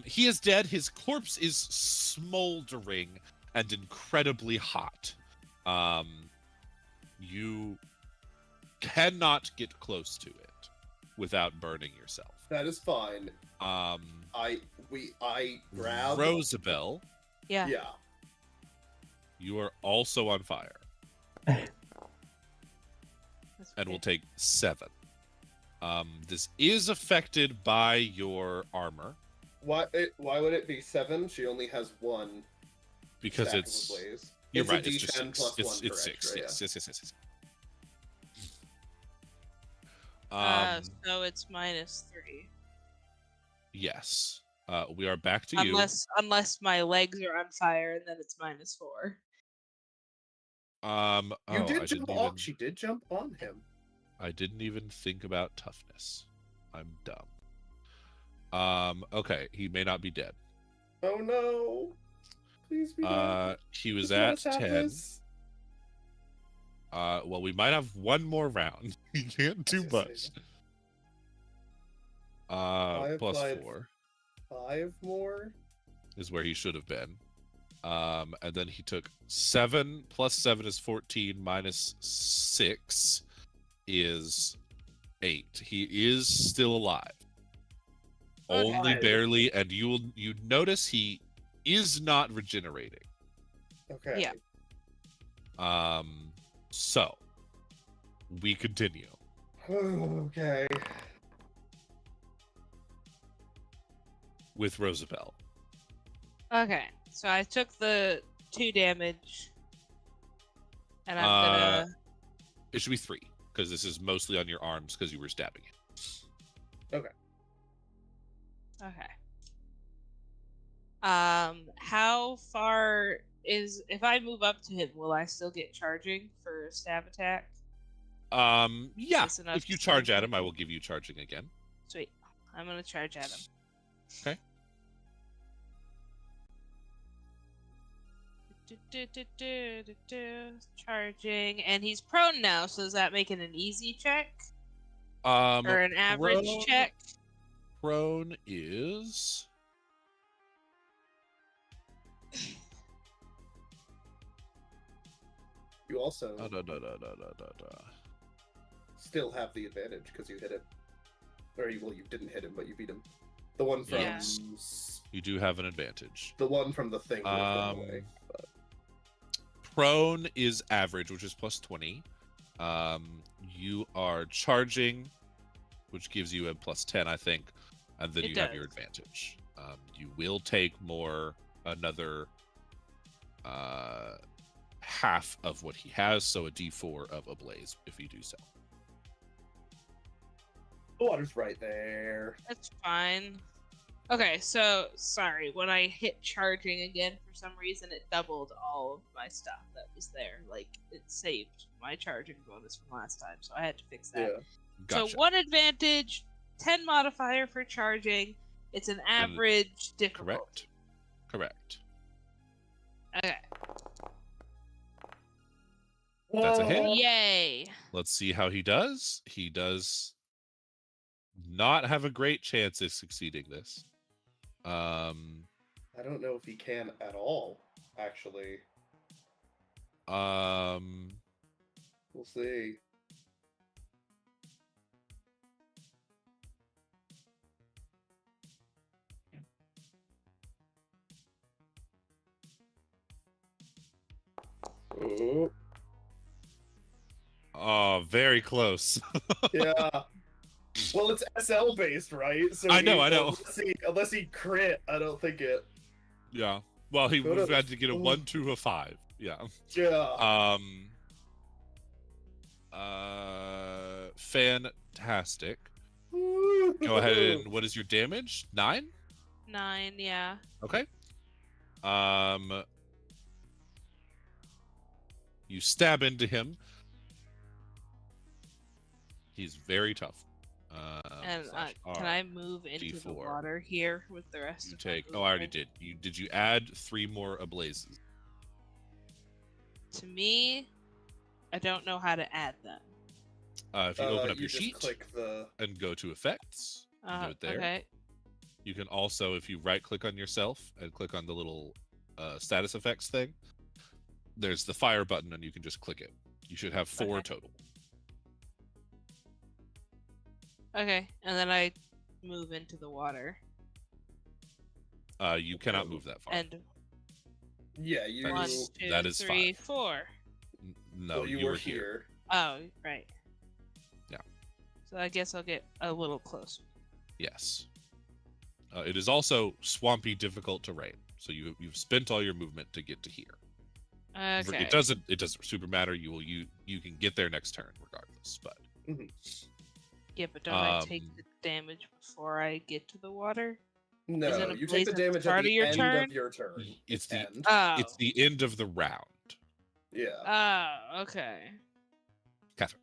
He is dead. His corpse is smoldering and incredibly hot. You cannot get close to it without burning yourself. That is fine. I grab Rosabelle, Yeah. Yeah. you are also on fire That's and will weird. take 7. This is affected by your armor Why would it be 7? She only has 1 because stack of it's. ablaze. You're It's right. a It's just D10 6. plus 1 It's per 6. extra, Yes. So it's -3. Yes. We are back to you. Unless my legs are on fire, and then it's -4. You did jump on. She did jump on him. I didn't even think about toughness. I'm dumb. Okay, he may not be dead. Oh no! Please be dead. He was Just at let us have 10. this. Well, we might have one more round. You can't do much. Plus applied 4 5 more. is where he should have been. And then he took 7 plus 7 is 14 minus 6 is 8. He is still alive. Okay. Only barely, and you notice he is not regenerating. Okay. Yeah. So we continue. Okay. With Rosabelle. Okay, so I took the 2 damage, and I'm gonna. It should be 3 because this is mostly on your arms because you were stabbing it. Okay. How far is if I move up to him? Will I still get charging for a stab attack? Yeah. That's enough If you to charge save at me. him, I will give you charging again. Sweet. I'm gonna charge at him. Okay. Charging, and he's prone now. So does that make it an easy check Um, or an average prone- check? Prone is. You also Da. still have the advantage because you hit him. Or you didn't hit him, but you beat him. The one from Yes. You do have an advantage. the one from the thing. Away, but... Prone is average, which is plus 20. You are charging, which gives you a plus 10, I think, and then you have your advantage. You will take another half of what he has, so a d4 of Ablaze if you do so. The water's right there. That's fine. Okay, so sorry. When I hit charging again, for some reason, it doubled all of my stuff that was there. Like, it saved my charging bonus from last time, so I had to fix that. Yeah. Gotcha. So 1 advantage, 10 modifier for charging. It's an average difficulty. Correct. Okay. That's a hit. Yay. Let's see how he does. He does not have a great chance of succeeding this. I don't know if he can at all, actually. We'll see. Oh, very close. Yeah. Well, it's SL based, right? So I know. Unless he crit, I don't think it. Yeah. Well, he would have had to get a 1, 2, or 5. Yeah. Yeah. Fantastic. Go ahead and what is your damage? 9? 9, yeah. Okay. You stab into him. He's very tough. And can I move into the water here with the rest of my I already did. Did you add 3 more ablazes? To me, I don't know how to add them. If you open up your just sheet click and go to effects, you can do it there. Okay. You can also, if you right-click on yourself and click on the little status effects thing, there's the fire button, and you can just click it. You should have 4 total. Okay, and then I move into the water. You cannot move that far. And yeah, you. 1, 2, that is 3, 5. 4. No, well, you were were here. Oh, right. Yeah. So I guess I'll get a little closer. Yes. It is also swampy, difficult terrain, so you've spent all your movement to get to here. Okay. It doesn't super matter. You can get there next turn regardless. But yeah, but don't I take the damage before I get to the water? No, you take the damage at the end of your turn. It's the end. It's the end of the round. Yeah. Oh, okay. Catherine.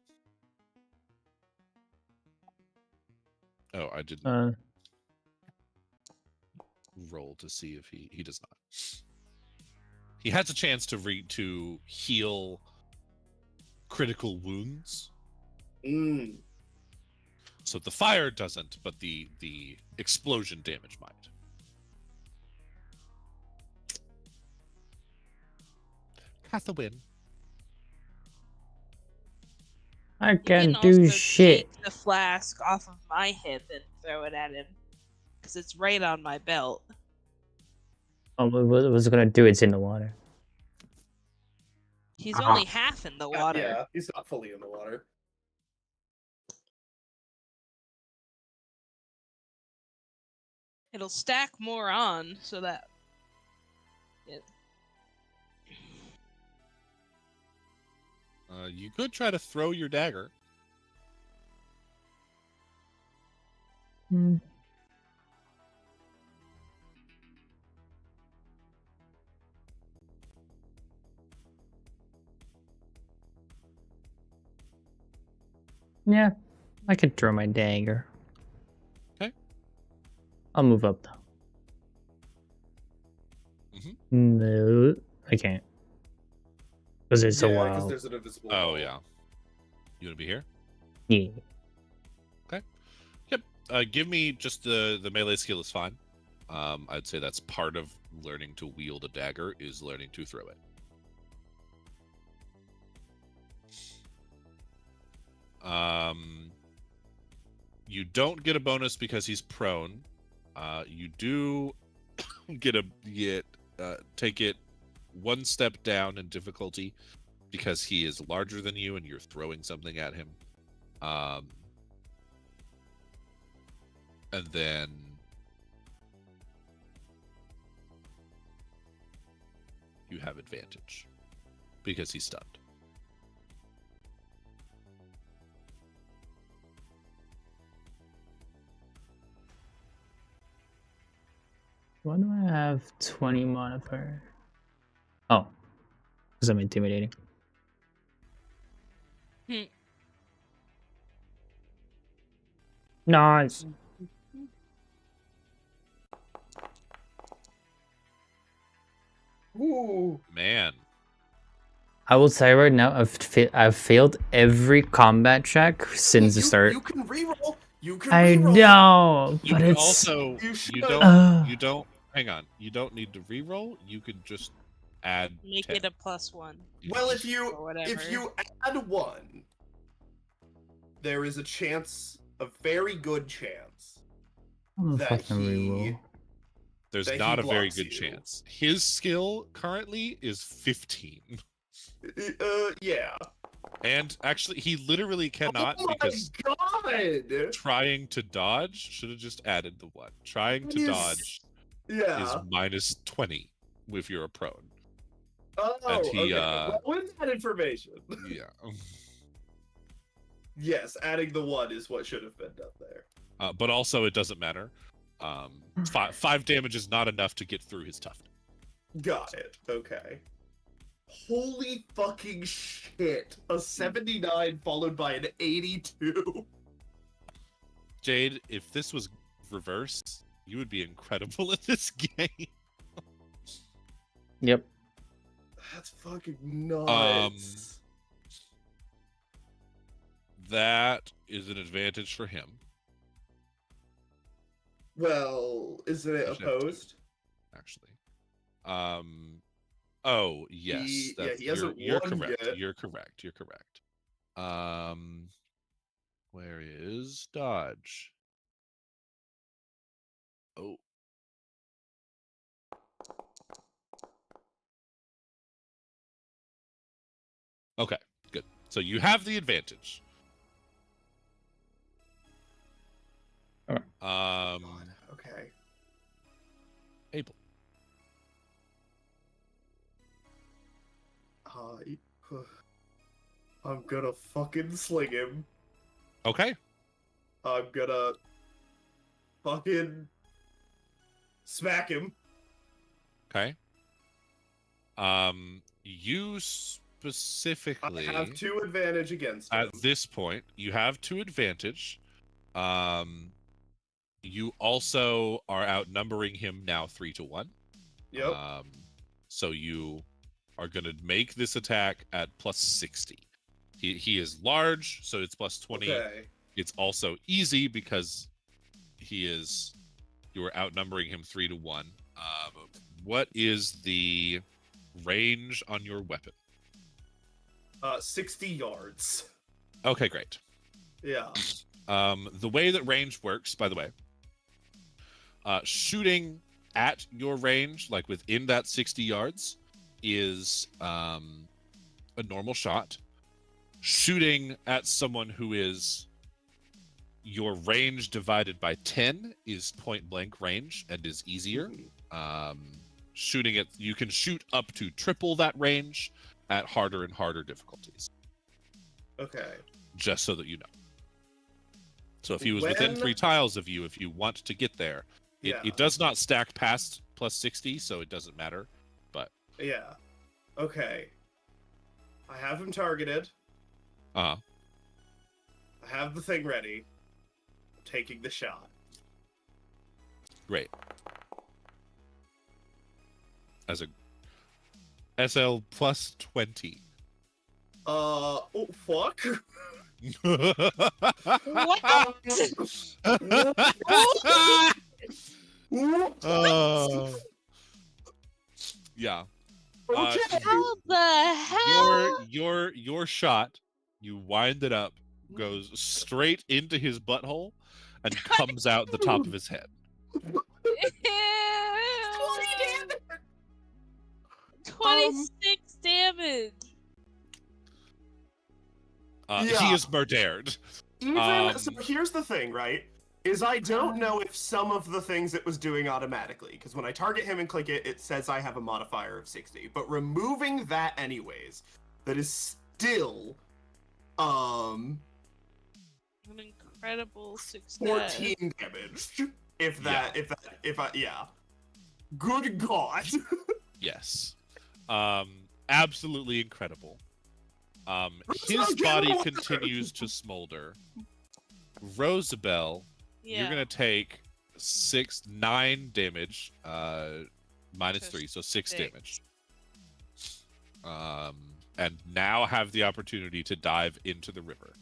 Oh, I didn't roll to see if he does not. He has a chance to heal critical wounds. So the fire doesn't, but the explosion damage might. Catherine. I You can't can do also shit. take the flask off of my hip and throw it at him, because it's right on my belt. Oh, what was it gonna do? It's in the water. He's only half in the water. Yeah, he's not fully in the water. It'll stack more on, so that... You could try to throw your dagger. Yeah, I could throw my dagger. Okay. I'll move up though. No, I can't. Because it's a because while. there's an invisible Oh wall. yeah. You want to be here? Yeah. Yep. Give me just the melee skill is fine. I'd say that's part of learning to wield a dagger is learning to throw it. You don't get a bonus because he's prone. You do take it one step down in difficulty because he is larger than you and you're throwing something at him. And then you have advantage because he's stunned. Why do I have 20 modifier? Oh, because I'm intimidating. Nice. Ooh. Man. I will say right now, I've failed every combat check since the start. You can reroll. You can I reroll. know, You but can it's also You should. you don't hang on. You don't need to re-roll. You could just add Make 10. it a +1. Well, just- or whatever. if you add 1, there is a chance, a very good chance, I don't know if I that can he- reroll. there's that he not a very blocks good you. chance. His skill currently is 15. Yeah. And actually he literally cannot Oh my because god! trying to dodge should have just added the 1. Trying to Yes. dodge Yeah. is minus 20 if you're a prone. Oh, and he, okay. Well, with that information, Yeah. yes, adding the 1 is what should have been done there. But also it doesn't matter. 5 damage is not enough to get through his toughness. Got it. Okay. Holy fucking shit! A 79 followed by an 82. Jade, if this was reverse, you would be incredible at this game. Yep. That's fucking nuts. That is an advantage for him. Well, isn't it You should have two. opposed? Actually. Oh yes. He that's- hasn't you're won correct. yet. You're correct. You're correct. Where is dodge? Oh. Okay, good. So you have the advantage. God, okay. Abel. I'm gonna fucking sling him. Okay. I'm gonna fucking smack him. Okay. You specifically I have 2 advantage against him. at this point, you have 2 advantage. You also are outnumbering him now 3-1. Yep. So you are going to make this attack at plus 60. He is large, so it's plus 20. Okay. It's also easy because you are outnumbering him 3-1. What is the range on your weapon? 60 yards. Okay, great. Yeah. The way that range works, by the way, shooting at your range, like within that 60 yards, is a normal shot. Shooting at someone who is your range divided by 10 is point blank range and is easier. Shooting it, you can shoot up to triple that range at harder and harder difficulties. Okay. Just so that you know. So if he was within 3 tiles of you, if you want to get there, it does not stack past plus 60, so it doesn't matter. But Yeah. Okay. I have him targeted. uh I I have the thing ready. I'm taking the shot. Great. As a SL plus 20. Oh, fuck. What? Yeah. Okay. How the hell? Your shot, you wind it up, goes straight into his butthole, and comes out the top of his head. 26 damage. He Yeah. is murdered. So here's the thing, right? Is I don't know if some of the things it was doing automatically, because when I target him and click it, it says I have a modifier of 60. But removing that anyways, that is still An incredible success. 14 damage. If I Good God. Yes. Absolutely incredible. His body continues to smolder. Rosabelle, you're gonna take 9 damage, minus So 3, so 6 six. damage. And now have the opportunity to dive into the river.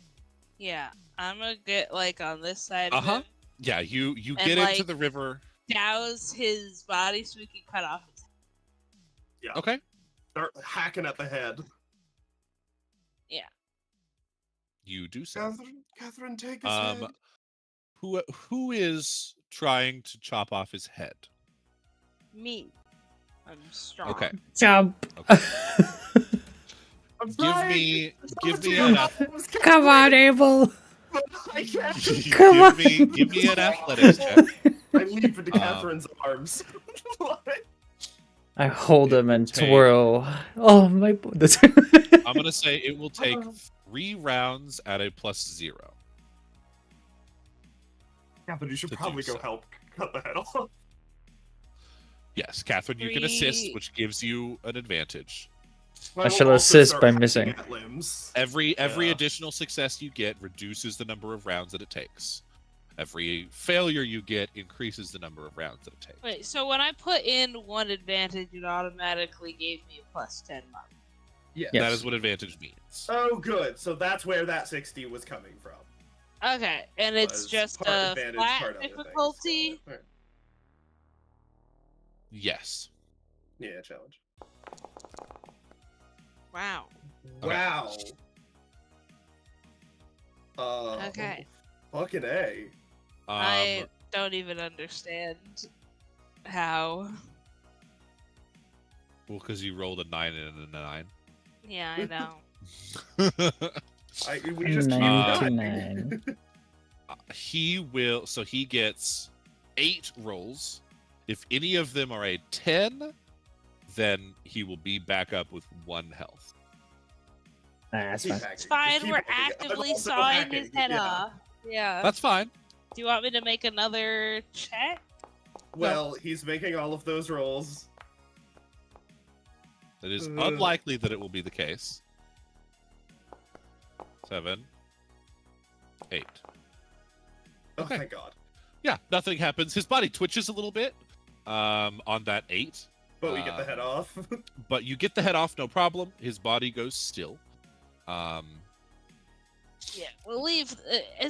Yeah, I'm gonna get like on this side Uh-huh. of him, Yeah, you And, get into like, the river. douse his body so we can cut off his head. Yeah. Okay. Start hacking at the head. You do so. Catherine, take his head. Who is trying to chop off his head? Me. I'm strong. Okay. Jump. Okay. I'm Give trying. me Don't do enough. that. Come on, Abel. I can't. Come on. Give me an athletics check. I leap into Catherine's arms. I hold him and Take- twirl. Oh my! I'm gonna say it will take 3 rounds at a +0. Catherine, you should To do probably go so. help cut the head off. Yes, Catherine, you can assist, 3. which gives you an advantage. I shall assist by missing. Limbs. Every Yeah. additional success you get reduces the number of rounds that it takes. Every failure you get increases the number of rounds that it takes. Wait, so when I put in 1 advantage, it automatically gave me a +10 mod. Yeah. Yes. That is what advantage means. Oh, good. So that's where that 60 was coming from. Okay, and it's Was just part a advantage, flat part other things. difficulty. Got it. Alright. Yes. Yeah, challenge. Wow. Okay. Wow. Okay. Fucking A. I don't even understand how. Well, because you rolled a 9 and a 9. Yeah, I know. We just keep going. 99. He gets 8 rolls. If any of them are a 10, then he will be back up with 1 health. That's Keep fine. hacking. It's Just fine, keep we're hacking. I'm actively also sawing his hacking. head Yeah. off. Yeah. That's fine. Do you want me to make another check? Well, he's making all of those rolls. It is unlikely that it will be the case. 7, 8. Oh, Okay. thank God. Yeah, nothing happens. His body twitches a little bit on that 8. But we get the head off. But you get the head off, no problem. His body goes still. Yeah, we'll leave.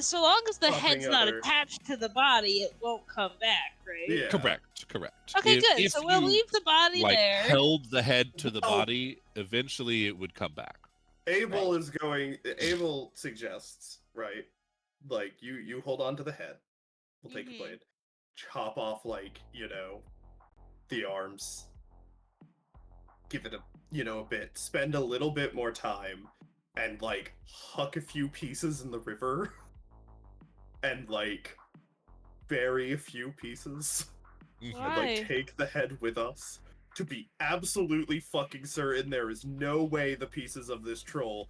So long as the Something head's not other- attached to the body, it won't come back, right? Yeah. Correct. Okay, good. If So we'll you, leave the body like, there. held the head to the Oh. body, eventually it would come back. Abel is going. Abel suggests, right? Like you hold on to the head. We'll take Mhm. a blade, chop off the arms. Give it a bit. Spend a little bit more time, and huck a few pieces in the river, and bury a few pieces, Why? and take the head with us. To be absolutely fucking certain there is no way the pieces of this troll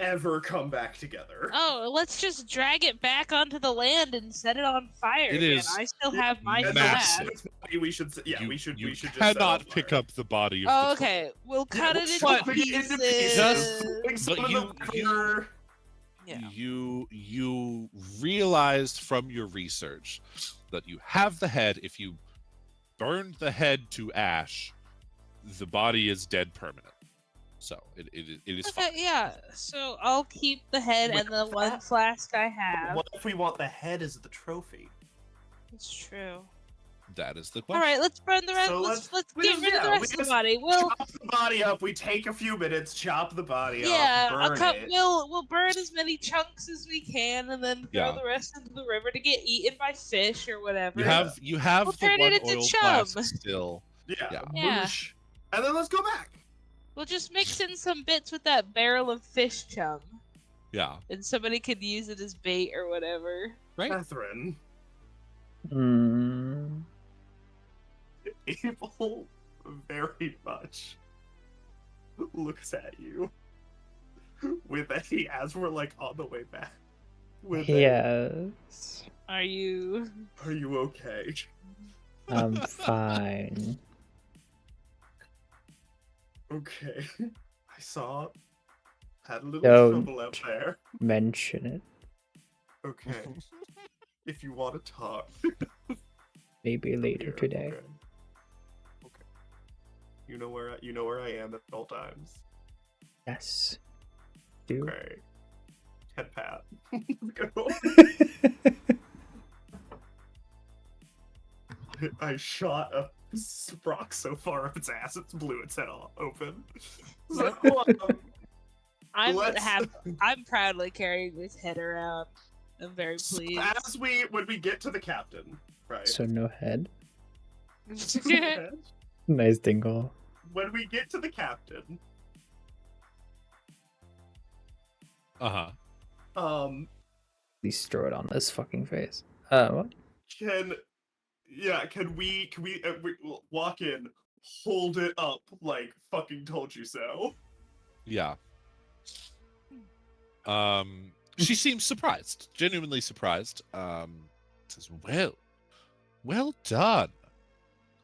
ever come back together. Oh, let's just drag it back onto the land and set it on fire. It again. is I still have my And massive. that's why we should. Yeah, You- we should. You we should just set it on cannot pick fire. up the body of Oh, the okay. We'll cut we'll it chop into it into pieces. Like some But of you- the Yeah. you realized from your research that you have the head. If you burned the head to ash, the body is dead permanent. So it is Okay, fine. yeah. So I'll keep the head and the one flask I have. What if we want the head as the trophy? It's true. That is the All question. right, let's burn the rest. So let's we get just- rid of the yeah, we rest of the just body. We'll Chop the body up. We take a few minutes, chop the body yeah, up, burn it. we'll burn as many chunks as we can, and then throw Yeah. the rest into the river to get eaten by fish or whatever. You have We'll the turn one it into oil chum. flask still. Yeah. Yeah. Whoosh. And then let's go back. We'll just mix in some bits with that barrel of fish chum, Yeah. and somebody could use it as bait or whatever. Right. Catherine, Mm. Abel very much looks at you with a, as we're like on the way back. With a, Yes. Are you? are you okay? I'm fine. Okay. I saw. Had a little Don't. trouble out there. Mention it. Okay. If you want to talk. Maybe later Here, today. Okay. Okay. You know where I am at all times. Yes. Do. Okay. Head pat. Go. I shot a rock so far up its ass, it blew its head all open. So, let's- I'm proudly carrying this head around. I'm very pleased. when we get to the captain, right? So no head. Nice dingle. When we get to the captain, Please throw it on this fucking face. What? can we walk in, hold it up like fucking told you so? Yeah. She seems surprised, genuinely surprised. Says, well done.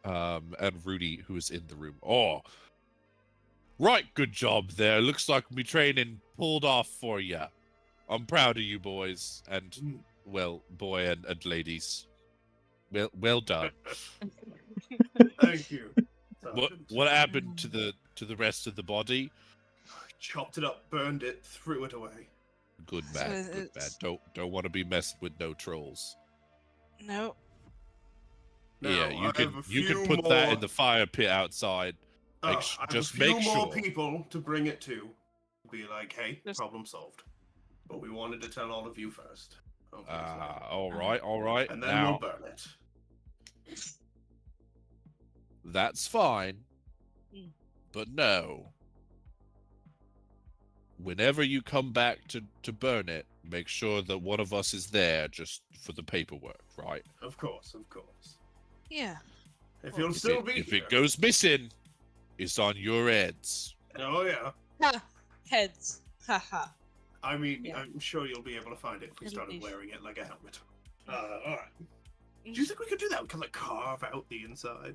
And Rudy, who is in the room, oh, right, good job there. Looks like me training pulled off for you. I'm proud of you boys, and well, boy and ladies. Well done. Thank you. What happened to the rest of the body? Chopped it up, burned it, threw it away. Good man, good man. Don't want to be messed with no trolls. No. Yeah, Now, you can put that in the fire pit outside. Just make more sure. people to bring it to. Be like, hey, Just- problem solved. But we wanted to tell all of you first. All right. And then Now, we'll burn it. that's fine. Mm. But no. Whenever you come back to burn it, make sure that one of us is there just for the paperwork, right? Of course. Yeah. If you'll If still it, be if here. it goes missing, it's on your heads. Oh yeah. Ha! Heads. Haha. I mean, Yeah. I'm sure you'll be able to find it if we It'll started be- wearing it like a helmet. Alright. Do you think we could do that? We could like carve out the inside?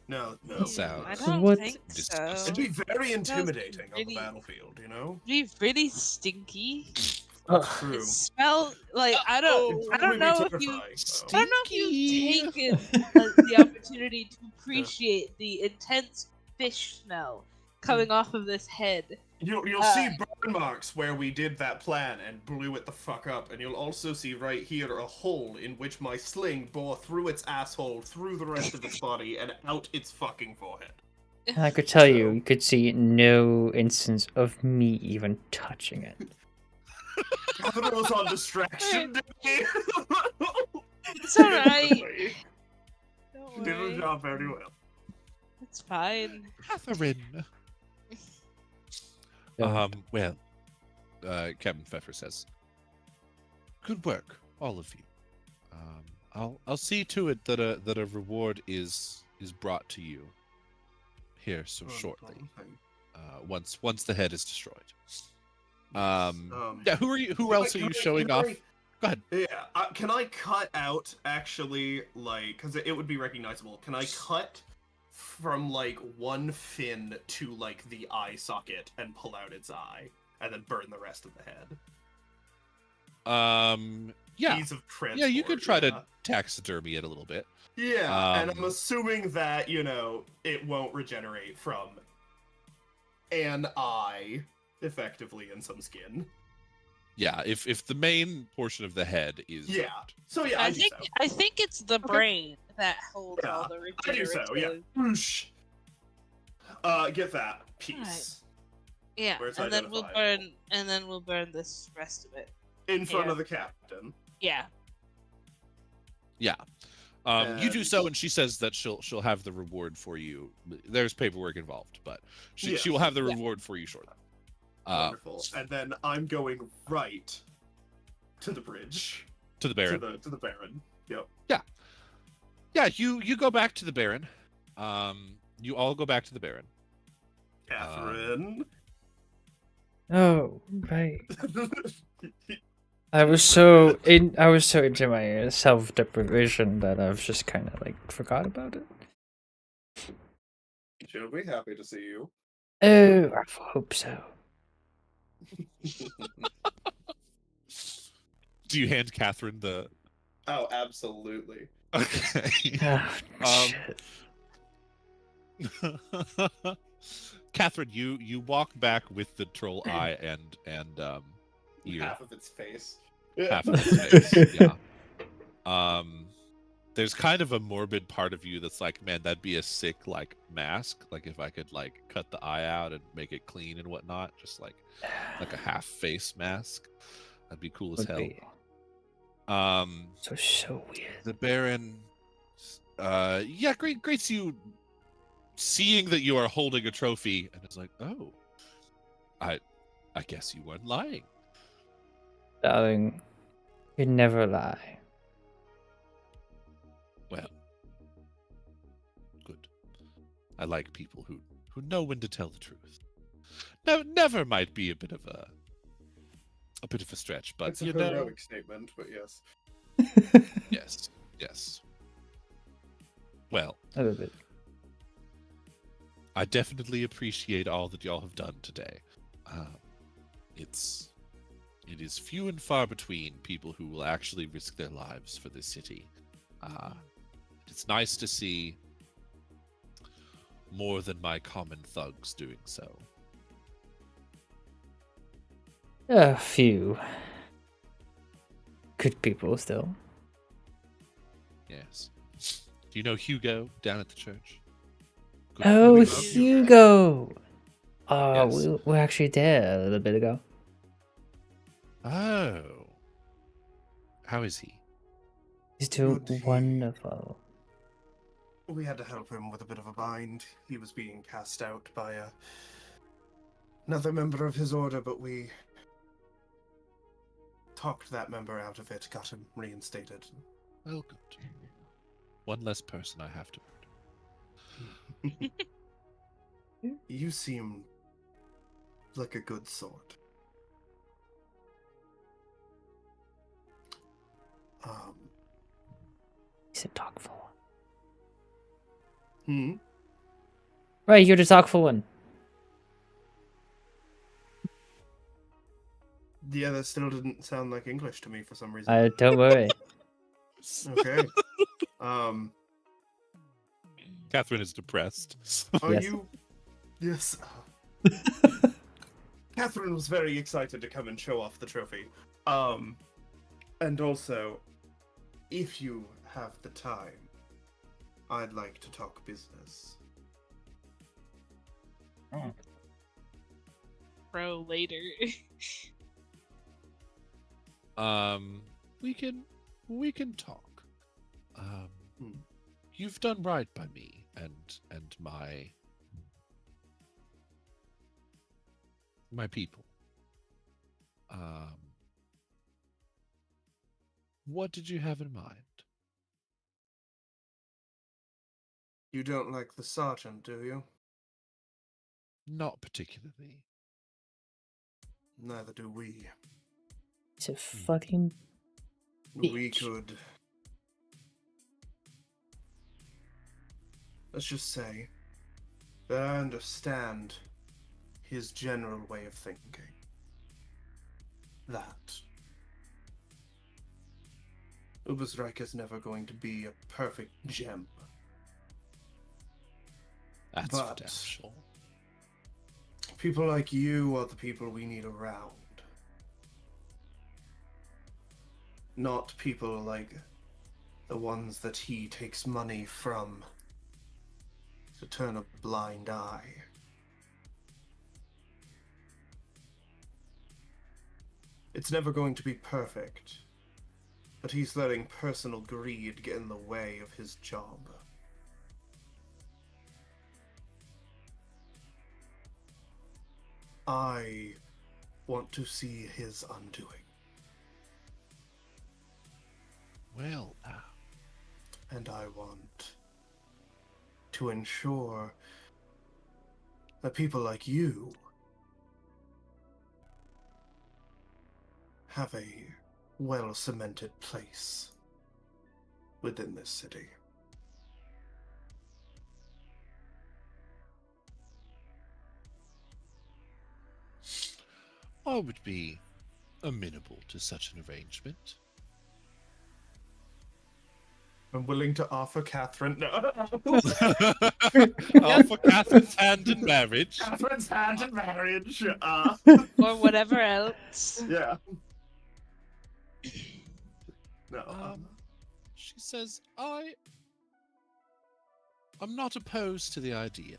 No. Sounds- I don't What? think so. Disgusting. It'd be very intimidating on the really- battlefield, you know? It'd be really stinky. True. It smell like I don't know if you I don't know if you've taken the opportunity to appreciate the intense fish smell coming off of this head. You'll see burn marks where we did that plan and blew it the fuck up, and you'll also see right here a hole in which my sling bore through its asshole, through the rest of its body, and out its fucking forehead. I could tell you could see no instance of me even touching it. Catherine was on distraction. It's alright. She Don't did her worry. job very well. It's fine. Catherine. Don't. Well, Captain Pfeffer says, "Good work, all of you. I'll see to it that a reward is brought to you here so shortly. Once the head is destroyed. Yeah. Who are you? Who else are you showing off? Go ahead. Yeah. Can I cut out actually like because it would be recognizable? Can I cut from like one fin to like the eye socket and pull out its eye and then burn the rest of the head? Yeah. piece of transport. Yeah, you could try to taxidermy it a little bit. Yeah, and I'm assuming that, it won't regenerate from an eye, effectively, in some skin. Yeah, if the main portion of the head is... Yeah. So yeah, I think it's the brain that holds all the I do regenerative. so, yeah. Whoosh. Get that piece. Yeah, Where it's and then we'll identifiable. burn this rest of it. In front of the captain. Yeah. Yeah. You do so, and she says that she'll have the reward for you. There's paperwork involved, but she will have the reward for you shortly. Wonderful. And then I'm going right to the bridge. To the Baron. To the Baron. Yep. Yeah. Yeah, you go back to the Baron. You all go back to the Baron. Catherine. Oh, right. I was so into my self-deprivation that I've just kind of forgot about it. She'll be happy to see you. Oh, I hope so. Do you hand Catherine the... Oh, absolutely. Okay. Oh, shit. Catherine, you walk back with the troll eye and ear. Half of its face. Half of its face, yeah. There's kind of a morbid part of you that's like, man, that'd be a sick mask. If I could cut the eye out and make it clean and whatnot, just like a half face mask. That'd be cool as hell. So weird. The Baron, greets you, seeing that you are holding a trophy, and is like, oh, I guess you weren't lying. Darling, you never lie. Well, good. I like people who know when to tell the truth. No, never might be a bit of a stretch, but it's a heroic statement, but yes. Yes. Well, A little bit. I definitely appreciate all that y'all have done today. It is few and far between people who will actually risk their lives for this city. It's nice to see more than my common thugs doing so. A few good people still. Yes. Do you know Hugo down at the church? Good Oh, boy. Hugo! Oh, Yes. we were actually there a little bit ago. Oh. How is he? He's doing Good. wonderful. We had to help him with a bit of a bind. He was being cast out by another member of his order, but we talked that member out of it, got him reinstated. Well, good. One less person I have to murder. You seem like a good sort. He's a talkful one. Hmm? Right, you're the talkful one. Yeah, that still didn't sound like English to me for some reason. Don't worry. Okay. Catherine is depressed. Are Yes. you... Yes. Catherine was very excited to come and show off the trophy. And also, if you have the time, I'd like to talk business. Bro, later. We can talk. You've done right by me and my people. What did you have in mind? You don't like the sergeant, do you? Not particularly. Neither do we. He's a fucking We bitch. could... Let's just say that I understand his general way of thinking. That Ubersreik is never going to be a perfect gem. That's But- for damn sure. People like you are the people we need around. Not people like the ones that he takes money from to turn a blind eye. It's never going to be perfect, but he's letting personal greed get in the way of his job. I want to see his undoing. Well, And I want to ensure that people like you have a well-cemented place within this city. I would be amenable to such an arrangement. I'm willing to offer Catherine. No. Offer Catherine's hand in marriage. Catherine's hand in marriage. Or whatever else. Yeah. No. She says, I'm not opposed to the idea.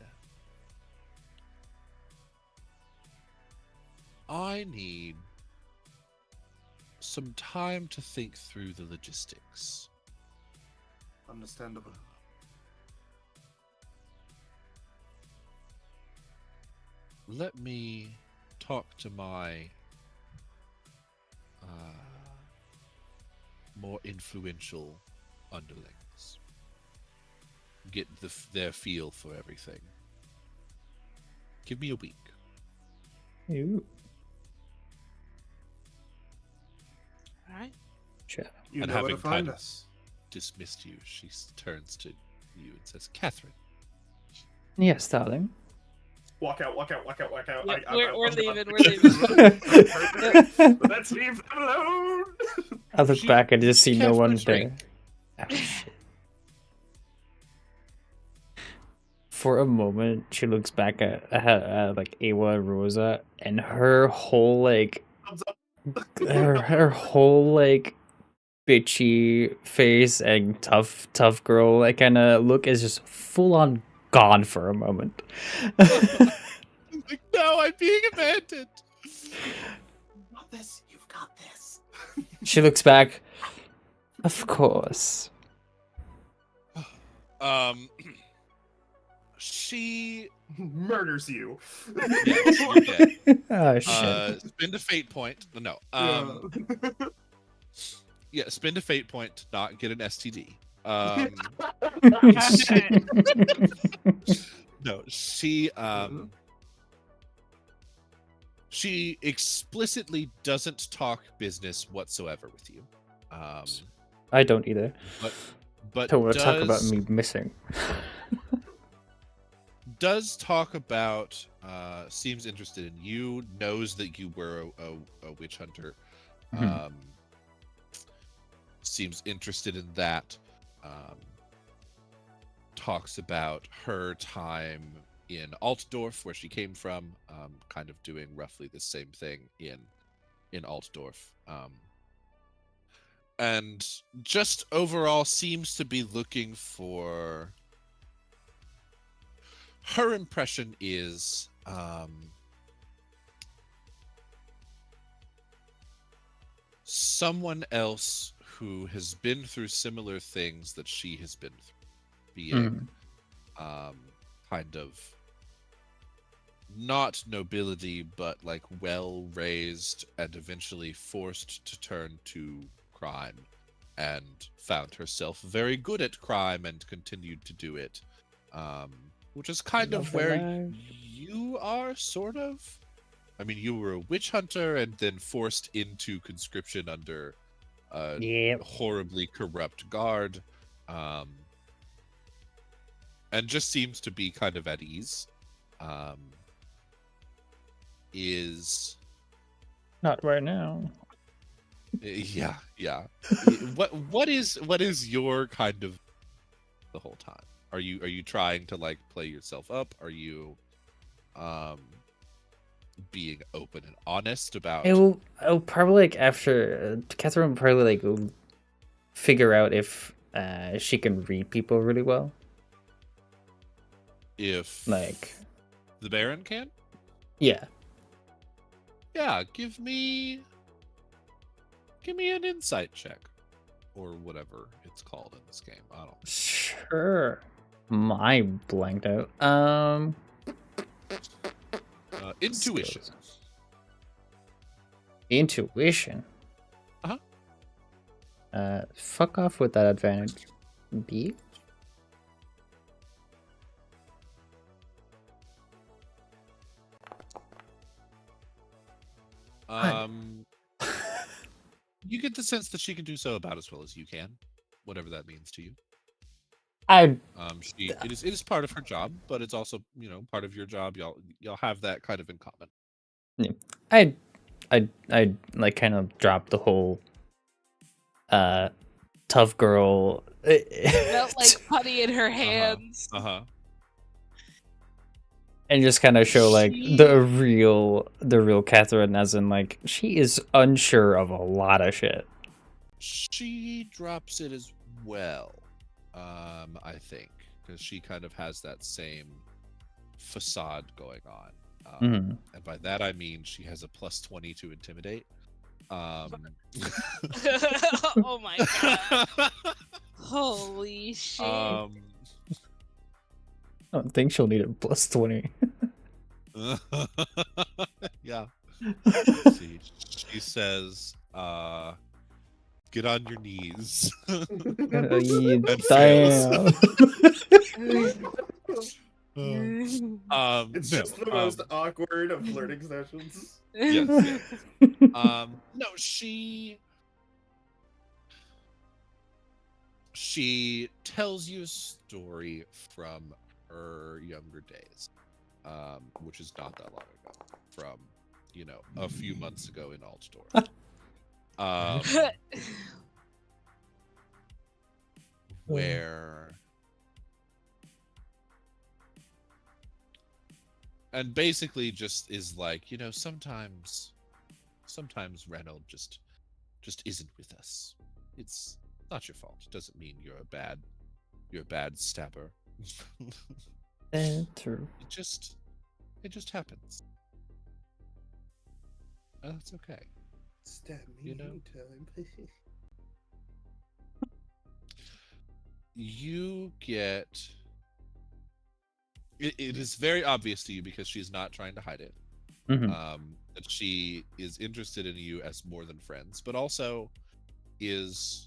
I need some time to think through the logistics. Understandable. Let me talk to my more influential underlings. Get their feel for everything. Give me a week. Ooh. Alright. Sure. You And know where to having find kind of- us. Dismissed you. She turns to you and says, Catherine. Yes, darling. Walk out, walk out, walk out, walk out. Yep, I'm we're done. leaving, we're leaving. Let's leave them alone. I look She- back and just see no one Catherine's there. Oh, shit. For a moment, she looks back at like Awa and Rosa, and her whole like Thumbs up. her whole like bitchy face and tough girl like kind of look is just full on gone for a moment. Like, no, I'm being abandoned. You've got this. You've got this. She looks back. Of course. She Murders you. yes, you're dead. Oh shit. Spend a fate point. No. Yeah. Yeah, spend a fate point to not get an STD. No, she explicitly doesn't talk business whatsoever with you. I don't either. But Don't want to talk about does- me missing. does talk about seems interested in you, knows that you were a witch hunter. Mhm. Seems interested in that. Talks about her time in Altdorf, where she came from, kind of doing roughly the same thing in Altdorf. And just overall seems to be looking for... Her impression is someone else who has been through similar things that she has been through, being kind of not nobility, but like well raised and eventually forced to turn to crime, and found herself very good at crime and continued to do it. Which is kind of Love the where life. you are, sort of. I mean, you were a witch hunter and then forced into conscription under a Yep. horribly corrupt guard. And just seems to be kind of at ease. Is Not right now. Yeah. What is your kind of the whole time? Are you trying to like play yourself up? Are you being open and honest about I'll probably like after Catherine will probably like figure out if she can read people really well. if Like, the Baron can? yeah. Yeah, give me an insight check. Or whatever it's called in this game. I don't know. Sure. My blanked out. Intuition. Skills. Intuition. Fuck off with that advantage. B. You get the sense that she can do so about as well as you can, whatever that means to you. It is part of her job, but it's also, part of your job. Y'all have that kind of in common. Yeah. I like kind of drop the whole tough girl. Felt like putty in her hands. And just kind of show like the real Catherine, as in like she is unsure of a lot of shit. She drops it as well, I think, because she kind of has that same facade going on. And by that I mean she has a +20 to intimidate. Oh my god! Holy shit! I don't think she'll need a +20. Yeah. Let's see. She says, get on your knees. And fails. It's just the most awkward of flirting sessions. Yes. No, she tells you a story from her younger days, which is not that long ago, from a few months ago in Altdorf. Where and basically just is like, sometimes Reynold just isn't with us. It's not your fault. It doesn't mean you're a bad stabber. True. It just happens. And that's okay. Stab me anytime. You get it is very obvious to you, because she's not trying to hide it, that she is interested in you as more than friends, but also is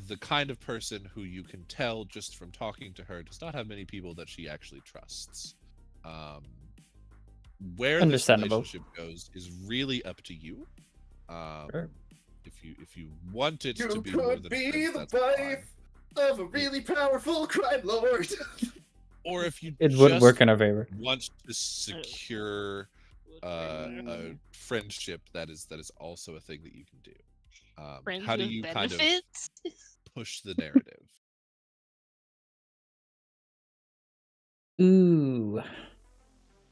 the kind of person who you can tell just from talking to her does not have many people that she actually trusts. Where this relationship goes is really up to you. Sure. If you want it to be You more could than be friends, the that's wife fine. of a really powerful crime lord. Or if you It would work in our favor. want to secure a friendship, that is also a thing that you can do. Friends how do with you benefits? kind of push the narrative? Ooh,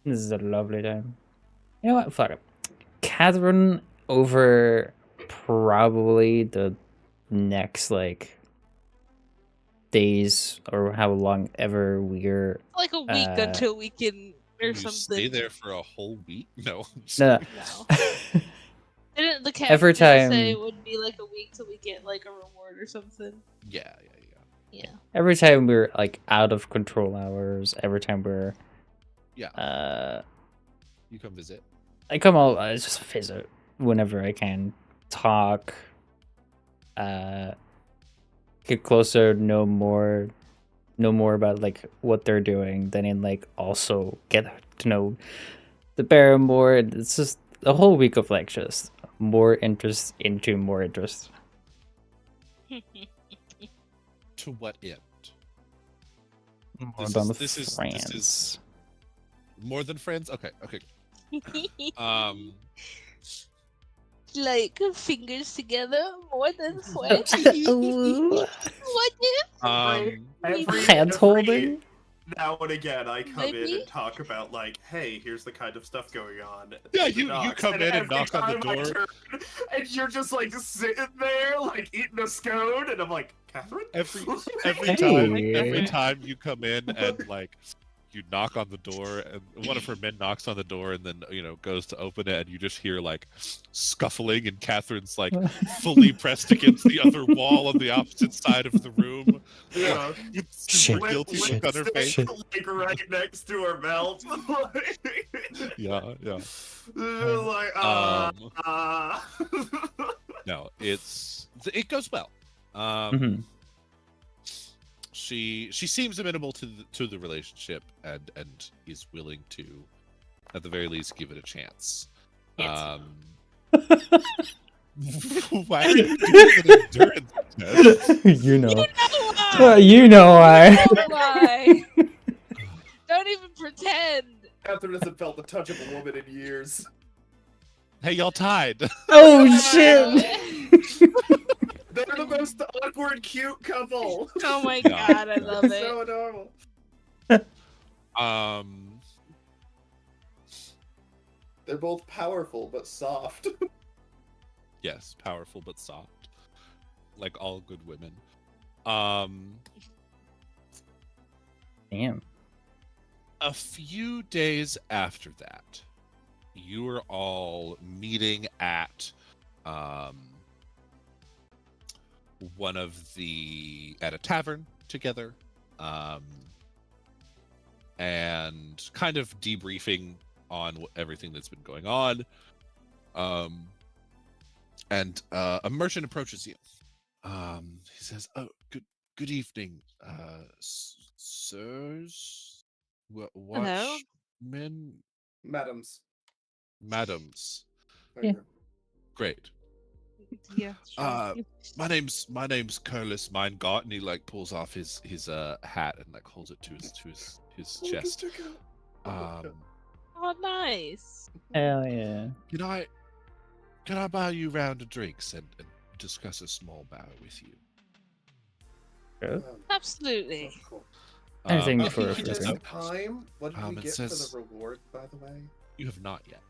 this is a lovely time. You know what? Fuck it. Catherine over probably the next days or how long ever we're Like a week until we can or You something. stay there for a whole week? No. no. Didn't the captain Every time say it would be like a week till we get like a reward or something? Yeah. every time we're like out of control hours, every time we're You come visit. I come out, I just visit whenever I can, talk, get closer, know more about like what they're doing, then in like also get to know the Baron more. It's just a whole week of like just more interest into more interest. To what end? More This than is- this is- friends. this is- More than friends? Okay. like fingers together more than flesh? Ooh. What if? Hand holding? Now and again, I come in Maybe? and talk about like, hey, here's the kind of stuff going on. Yeah, at the you docks. come in and every knock on the time I door. turn, and you're just like sitting there, like eating a scone, and I'm like, Catherine. Every Hey. time you come in and like you knock on the door, and one of her men knocks on the door, and then goes to open it, and you just hear like scuffling, and Catherine's like fully pressed against the other wall on the opposite side of the room. Yeah. Shit. Guilty look on her face. Shit. Like right next to her mouth. Yeah. Like, No, it goes well. Mhm. She seems amenable to the relationship and is willing to, at the very least, give it a chance. Yes. Why are you doing an endurance test? You know. Why? You know why. Why? Don't even pretend. Catherine hasn't felt the touch of a woman in years. Hey, y'all tied. Oh shit! They're the most awkward, cute couple. Oh my Yeah. god, I love it. So adorable. They're both powerful but soft. Yes, powerful but soft, like all good women. Damn. A few days after that, you are all meeting at at a tavern together, and kind of debriefing on everything that's been going on. And a merchant approaches you. He says, "Oh, good evening, sirs, Hello? watchmen, Madams. madams. There you Yeah. go. Great. Yeah, sure. My name's Curlis Mindgart," and he like pulls off his hat and like holds it to his chest. Check it out. Oh, nice. Hell yeah. Can I buy you a round of drinks and discuss a small matter with you? Absolutely. Oh, cool. Anything Um, for a Just free drink. time. What did we it get says- for the reward, by the way? You have not yet.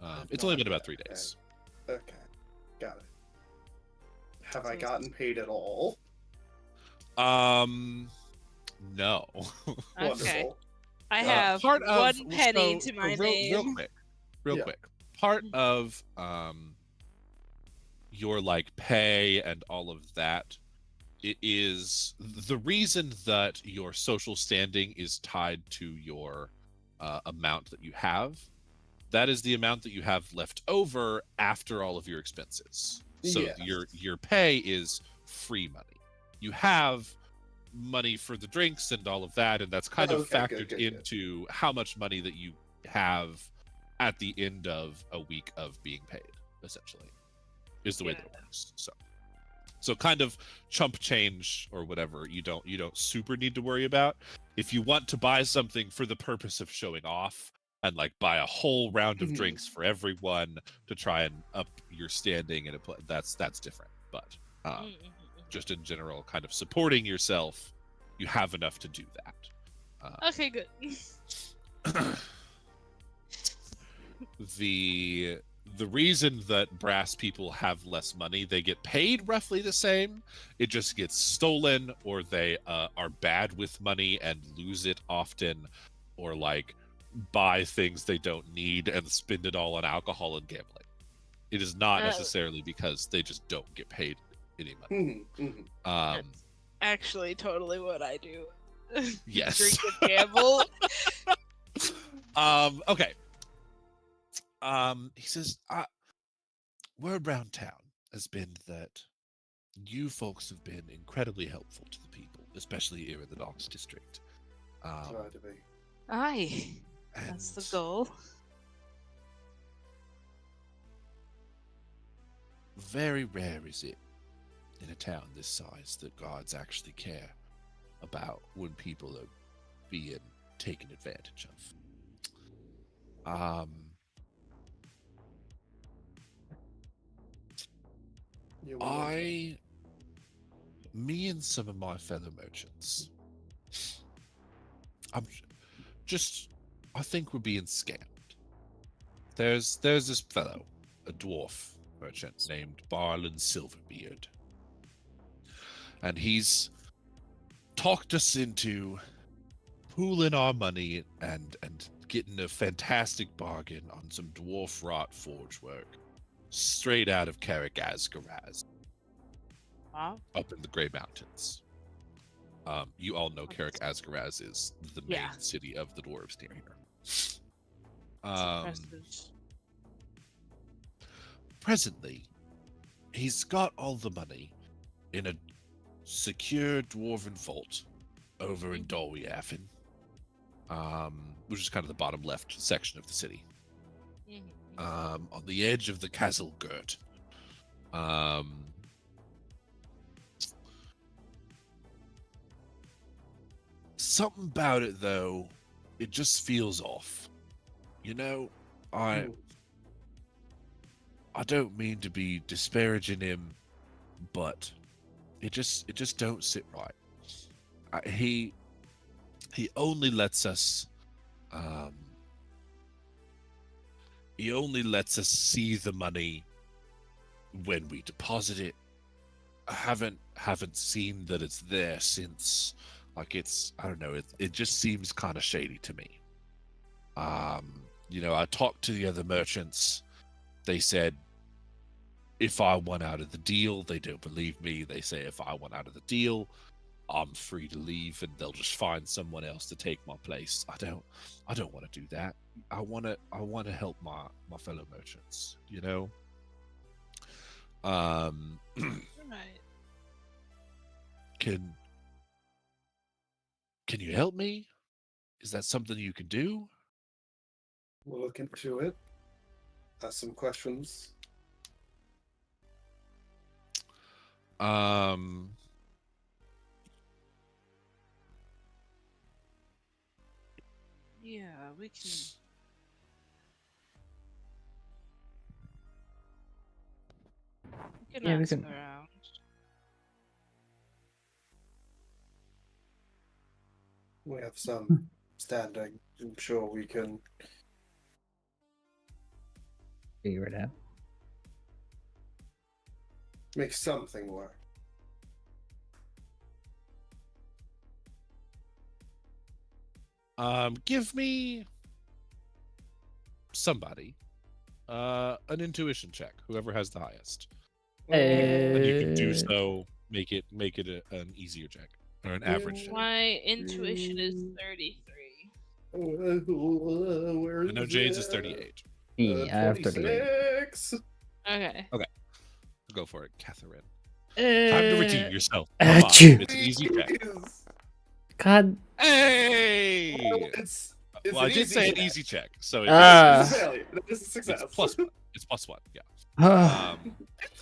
have It's only not been about yet, 3 okay. days. Okay, got it. Have I gotten paid at all? No. Okay. Wonderful. I have Part of- one penny so- to my real, name. Real Yeah. quick. Part of your like pay and all of that, it is the reason that your social standing is tied to your amount that you have. That is the amount that you have left over after all of your expenses. So Yes. your pay is free money. You have money for the drinks and all of that, and that's kind of Okay, factored good. into how much money that you have at the end of a week of being paid, essentially, is the way that it works. So kind of chump change or whatever you don't super need to worry about. If you want to buy something for the purpose of showing off and like buy a whole round of Mhm. drinks for everyone to try and up your standing and that's different. But just in general, kind of supporting yourself, you have enough to do that. Okay, good. The reason that brass people have less money, they get paid roughly the same. It just gets stolen, or they are bad with money and lose it often, or like buy things they don't need and spend it all on alcohol and gambling. It is not necessarily because they just don't get paid any money. That's actually totally what I do. Yes. Drink and gamble. Okay. He says, word around town has been that you folks have been incredibly helpful to the people, especially here in the Docks District. Glad to be. Aye. That's the goal. Very rare is it in a town this size that guards actually care about when people are being taken advantage of. You will not. Me and some of my fellow merchants, I think we're being scammed. There's this fellow, a dwarf merchant named Barlin Silverbeard, and he's talked us into pooling our money and getting a fantastic bargain on some dwarf wrought forge work straight out of Carrick Asgaraz. Wow. Up in the Grey Mountains. You all know Carrick Asgaraz is the main city of the dwarves near here. Presently, he's got all the money in a secure dwarven vault over in Dolwiafen, which is kind of the bottom left section of the city. On the edge of the Castle Girt. Something about it, though, it just feels off. You know, I don't mean to be disparaging him, but it just don't sit right. He only lets us see the money when we deposit it. I haven't seen that it's there since. Like, I don't know, it just seems kind of shady to me. I talked to the other merchants. They said if I want out of the deal, they don't believe me. They say if I want out of the deal, I'm free to leave and they'll just find someone else to take my place. I don't want to do that. I want to help my fellow merchants, you know? Right. Can you help me? Is that something you can do? We'll look into it. Ask some questions. Yeah, we can. We can Yeah, we ask can. around. We have some standing. I'm sure we can Figure it out. make something work. Give me somebody an intuition check, whoever has the highest. And you can do so, make it an easier check or an average check. My intuition is 33. Where I know Jade's is 38. Yeah, I have 38. 26. Okay. Go for it, Catherine. Time to redeem yourself. Come on. Achoo. It's an easy check. God. Hey! It's Well, I an did say an check. easy check, so Ah. It's a failure. It's a success. it's plus one. It's plus one, yeah.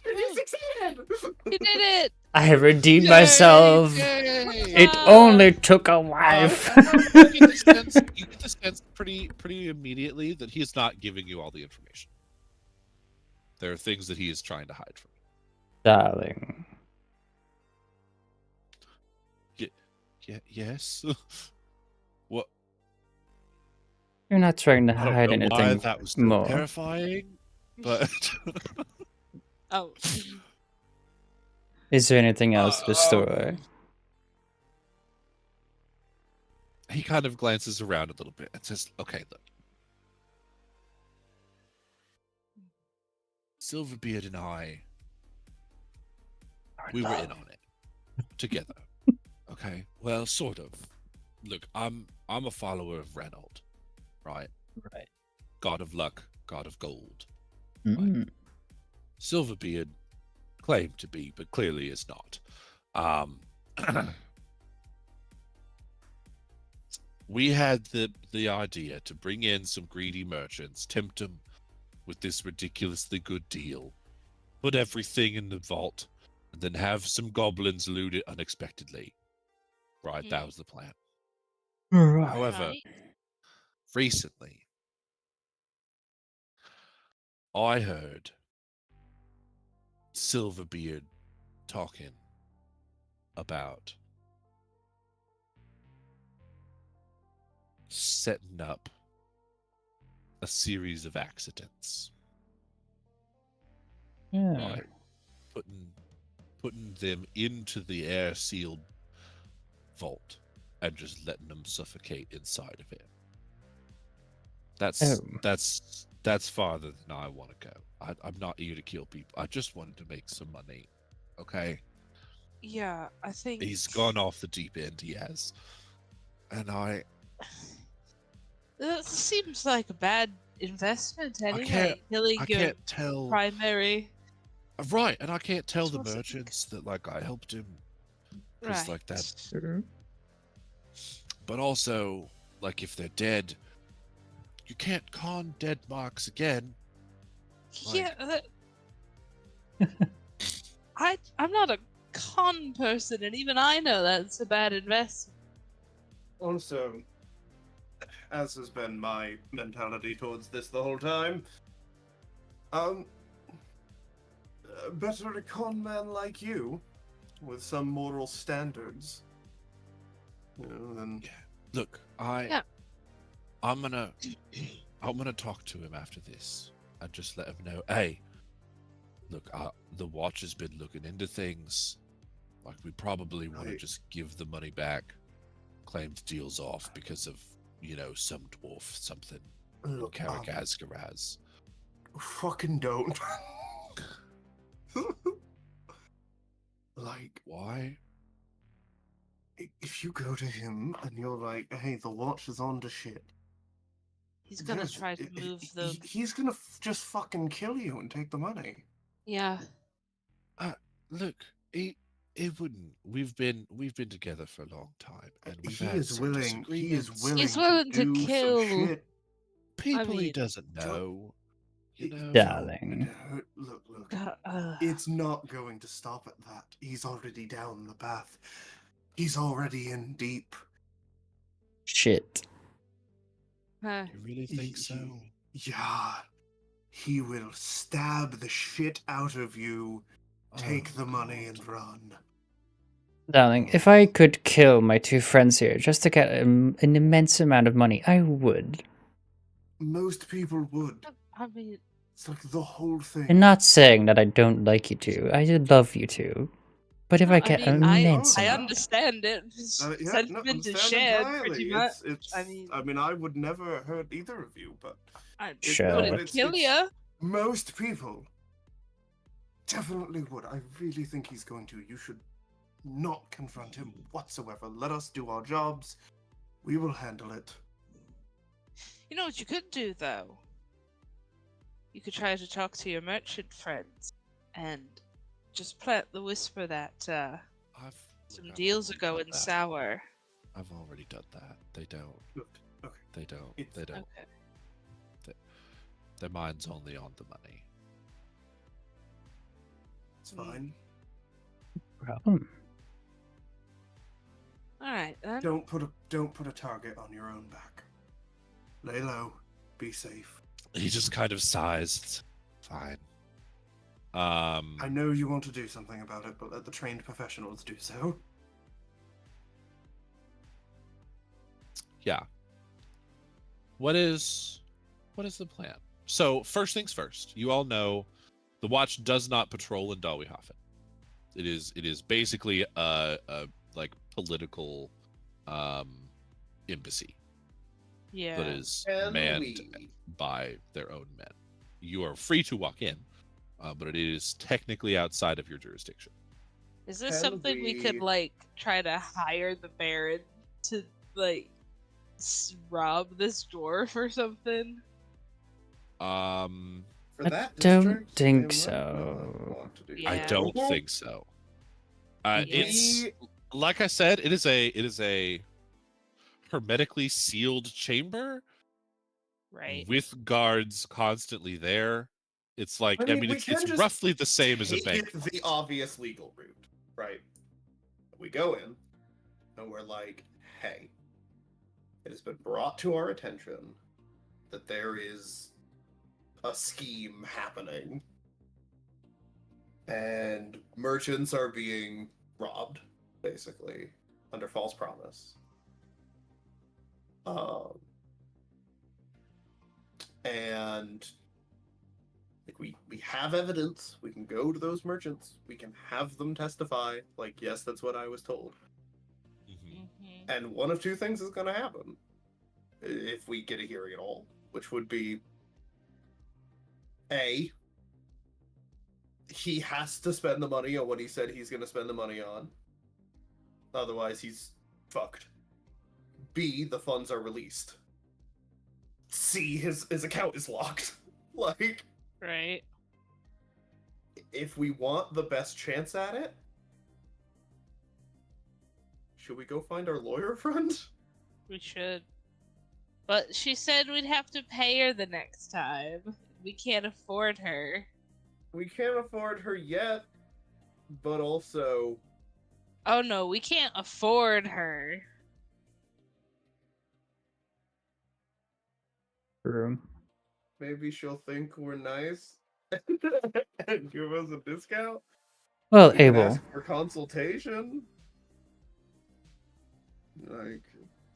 You succeeded! You did it! I redeemed Yay! myself. Yay! It only took a wife. You get the sense pretty immediately that he is not giving you all the information. There are things that he is trying to hide from you. Darling. Yes. What? You're not trying to I don't hide know why anything that was more. terrifying, but Oh. Is there anything else to the story? he kind of glances around a little bit and says, "Okay, look. Silverbeard and I, we were in on it together. Okay, well, sort of. Look, I'm a follower of Reynald, right? Right. God of luck, god of gold. Mm. Silverbeard claimed to be, but clearly is not. We had the idea to bring in some greedy merchants, tempt them with this ridiculously good deal, put everything in the vault, and then have some goblins loot it unexpectedly. Right, that was the plan. However, Right. recently, I heard Silverbeard talking about setting up a series of accidents. Yeah. Right. Putting them into the air sealed vault and just letting them suffocate inside of it. That's farther than I want to go. I'm not here to kill people. I just wanted to make some money. Okay? Yeah, I think He's gone off the deep end, he has. And that seems like a bad investment anyway. can't- Killing I your can't tell. primary. Right, and I can't tell the Supposed to merchants that like I helped him. Because like that. Sure. But also, like if they're dead, you can't con dead marks again. Yeah, I'm not a con person, and even I know that's a bad investment. Also, as has been my mentality towards this the whole time, better a con man like you, with some moral standards, than... Look, I'm gonna talk to him after this and just let him know, hey, look, the watch has been looking into things. Like, we probably want to just give the money back, claim the deals off because of, some dwarf, something. Look, Karagazgaraz. fucking don't. Like, why? If you go to him and you're like, hey, the watch is on to shit. He's gonna try to move the. He's gonna just fucking kill you and take the money. Yeah. Look, it wouldn't. We've been together for a long time, and we've He had is some willing. He is disagreements. willing. He's willing to do kill. Some shit. People he mean, doesn't know. Darling. Look. It's not going to stop at that. He's already down the path. He's already in deep. Shit. You really think so? Yeah. He will stab the shit out of you, take the money, and run. Darling, if I could kill my two friends here just to get an immense amount of money, I would. Most people would. I mean, It's like the whole thing. I'm not saying that I don't like you two. I do love you two. But if I get immense I amount... understand it. Sentiment is shared pretty much. I mean, I would never hurt either of you, but I Sure. wouldn't kill you. most people definitely would. I really think he's going to. You should not confront him whatsoever. Let us do our jobs. We will handle it. You know what you could do, though? You could try to talk to your merchant friends and just plant the whisper that some deals are going sour. I've already done that. They don't. Okay. They don't. They don't. Okay. Their mind's only on the money. It's fine. Problem. All right then. Don't put a target on your own back. Lay low. Be safe. He just kind of sighs. It's fine. I know you want to do something about it, but let the trained professionals do so. Yeah. What is the plan? So first things first. You all know the watch does not patrol in Dalwyhofen. It is basically a like political embassy. Yeah. That is manned by their own men. You are free to walk in, but it is technically outside of your jurisdiction. Is this something we could like try to hire the Baron to like rob this dwarf or something? I don't think so. I don't think so. It's like I said, it is a hermetically sealed chamber, right? With guards constantly there. It's like I mean it's roughly the same as a bank. It's the obvious legal route, right? We go in, and we're like, "Hey, it has been brought to our attention that there is a scheme happening, and merchants are being robbed, basically, under false promise. And like we have evidence. We can go to those merchants. We can have them testify. Like, yes, that's what I was told. And one of two things is going to happen if we get a hearing at all, which would be A, he has to spend the money on what he said he's going to spend the money on. Otherwise, he's fucked. B, the funds are released. C, his account is locked. Like, Right. if we want the best chance at it, should we go find our lawyer friend? We should. But she said we'd have to pay her the next time. We can't afford her. We can't afford her yet, but also... Oh no, we can't afford her. True. maybe she'll think we're nice and give us a discount. Well, We can Abel, ask for consultation. Like,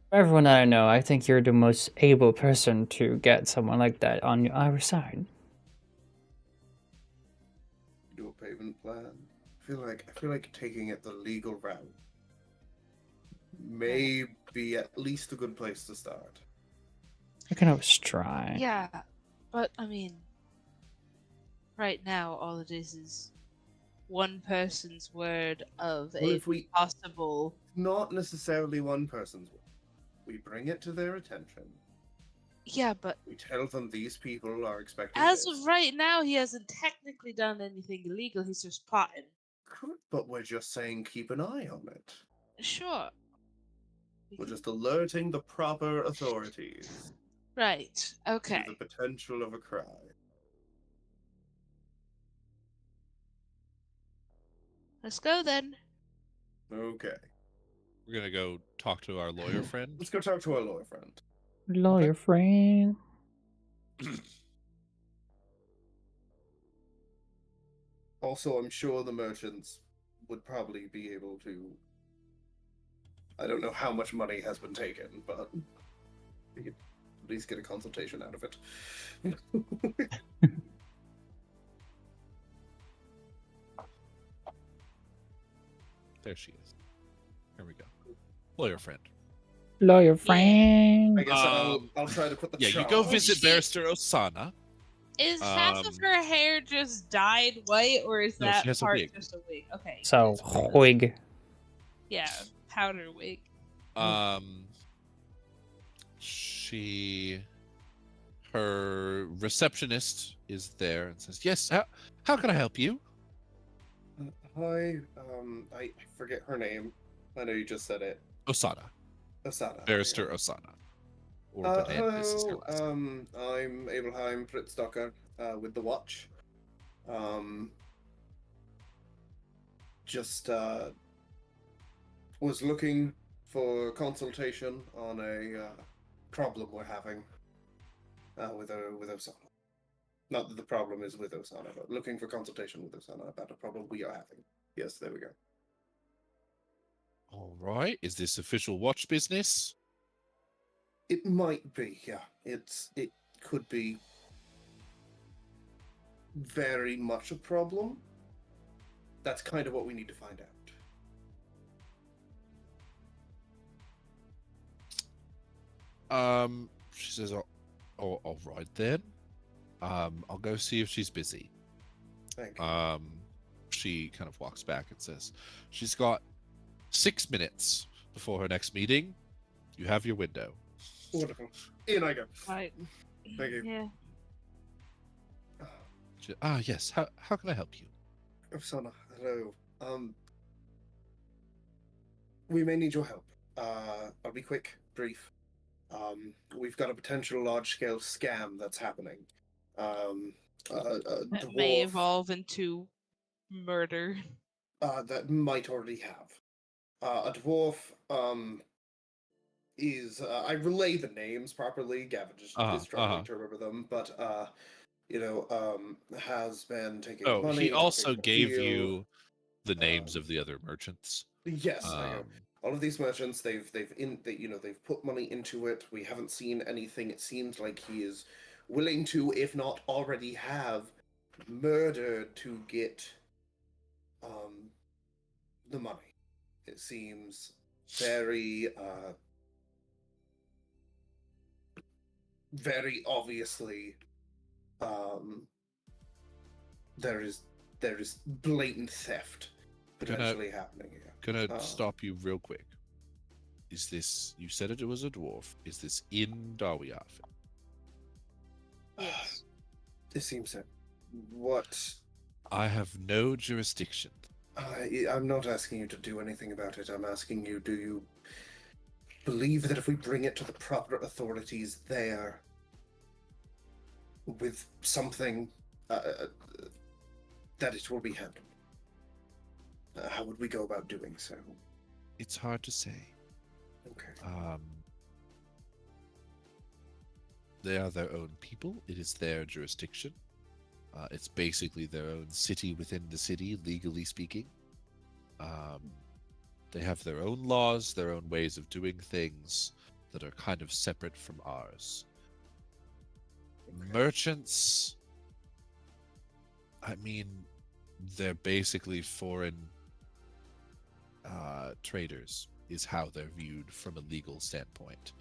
for everyone that I know, I think you're the most able person to get someone like that on our side. do a payment plan. I feel like taking it the legal route may be at least a good place to start. I can always try. Yeah, but I mean, right now all it is one person's word of Well, a if we possible. not necessarily one person's word, we bring it to their attention. Yeah, but We tell them these people are expecting as this. of right now, he hasn't technically done anything illegal. He's just plotting. Good, but we're just saying keep an eye on it. Sure. We're just alerting the proper authorities Right. Okay. to the potential of a crime. Let's go then. Okay. We're gonna go talk to our lawyer friend. Let's go talk to our lawyer friend. Lawyer friend. Also, I'm sure the merchants would probably be able to... I don't know how much money has been taken, but we could at least get a consultation out of it. There she is. Here we go. Lawyer friend. Lawyer friend. I guess I'll try to put the Yeah, you charge. go visit she- Barrister Osana. Is half of Um, her hair just dyed white, or is No, that she has a part wig. just a wig? Okay. So, wig. Yeah, powder wig. Her receptionist is there and says, "Yes, how can I help you?" Hi, I forget her name. I know you just said it. Osana. Asana. Barrister Osana. Or Bernard is her last name. I'm Abelheim Pritzdocker, with the Watch. Just was looking for consultation on a problem we're having with Osana. Not that the problem is with Osana, but looking for consultation with Osana about a problem we are having. Yes, there we go. All right. Is this official watch business? It might be, yeah. It could be very much a problem. That's kind of what we need to find out. She says, "Oh, all right then. I'll go see if she's busy." Thank you. She kind of walks back and says, "She's got 6 minutes before her next meeting. You have your window." Wonderful. In I go. Right. Thank you. Yeah. Yes. How can I help you? Osana, hello. We may need your help. I'll be quick, brief. We've got a potential large-scale scam that's happening. That may evolve into murder. That might already have. A dwarf is I relay the names properly. Gavin just is struggling to remember them, but has been taking Oh, money. he also talking gave deal. you the names Um, of the other merchants. Yes, I know. Um, All of these merchants, they've put money into it. We haven't seen anything. It seems like he is willing to, if not already have, murdered to get the money. It seems very very obviously there is blatant theft potentially happening here. Gonna stop you real quick. Is this, you said it was a dwarf, is this in Darwiaf? Yes. It seems so. What? I have no jurisdiction. I'm not asking you to do anything about it. I'm asking you, do you believe that if we bring it to the proper authorities there with something, that it will be handled? How would we go about doing so? It's hard to say. Okay. They are their own people. It is their jurisdiction. It's basically their own city within the city, legally speaking. They have their own laws, their own ways of doing things that are kind of separate from ours. Okay. Merchants, I mean, they're basically foreign traders, is how they're viewed from a legal standpoint.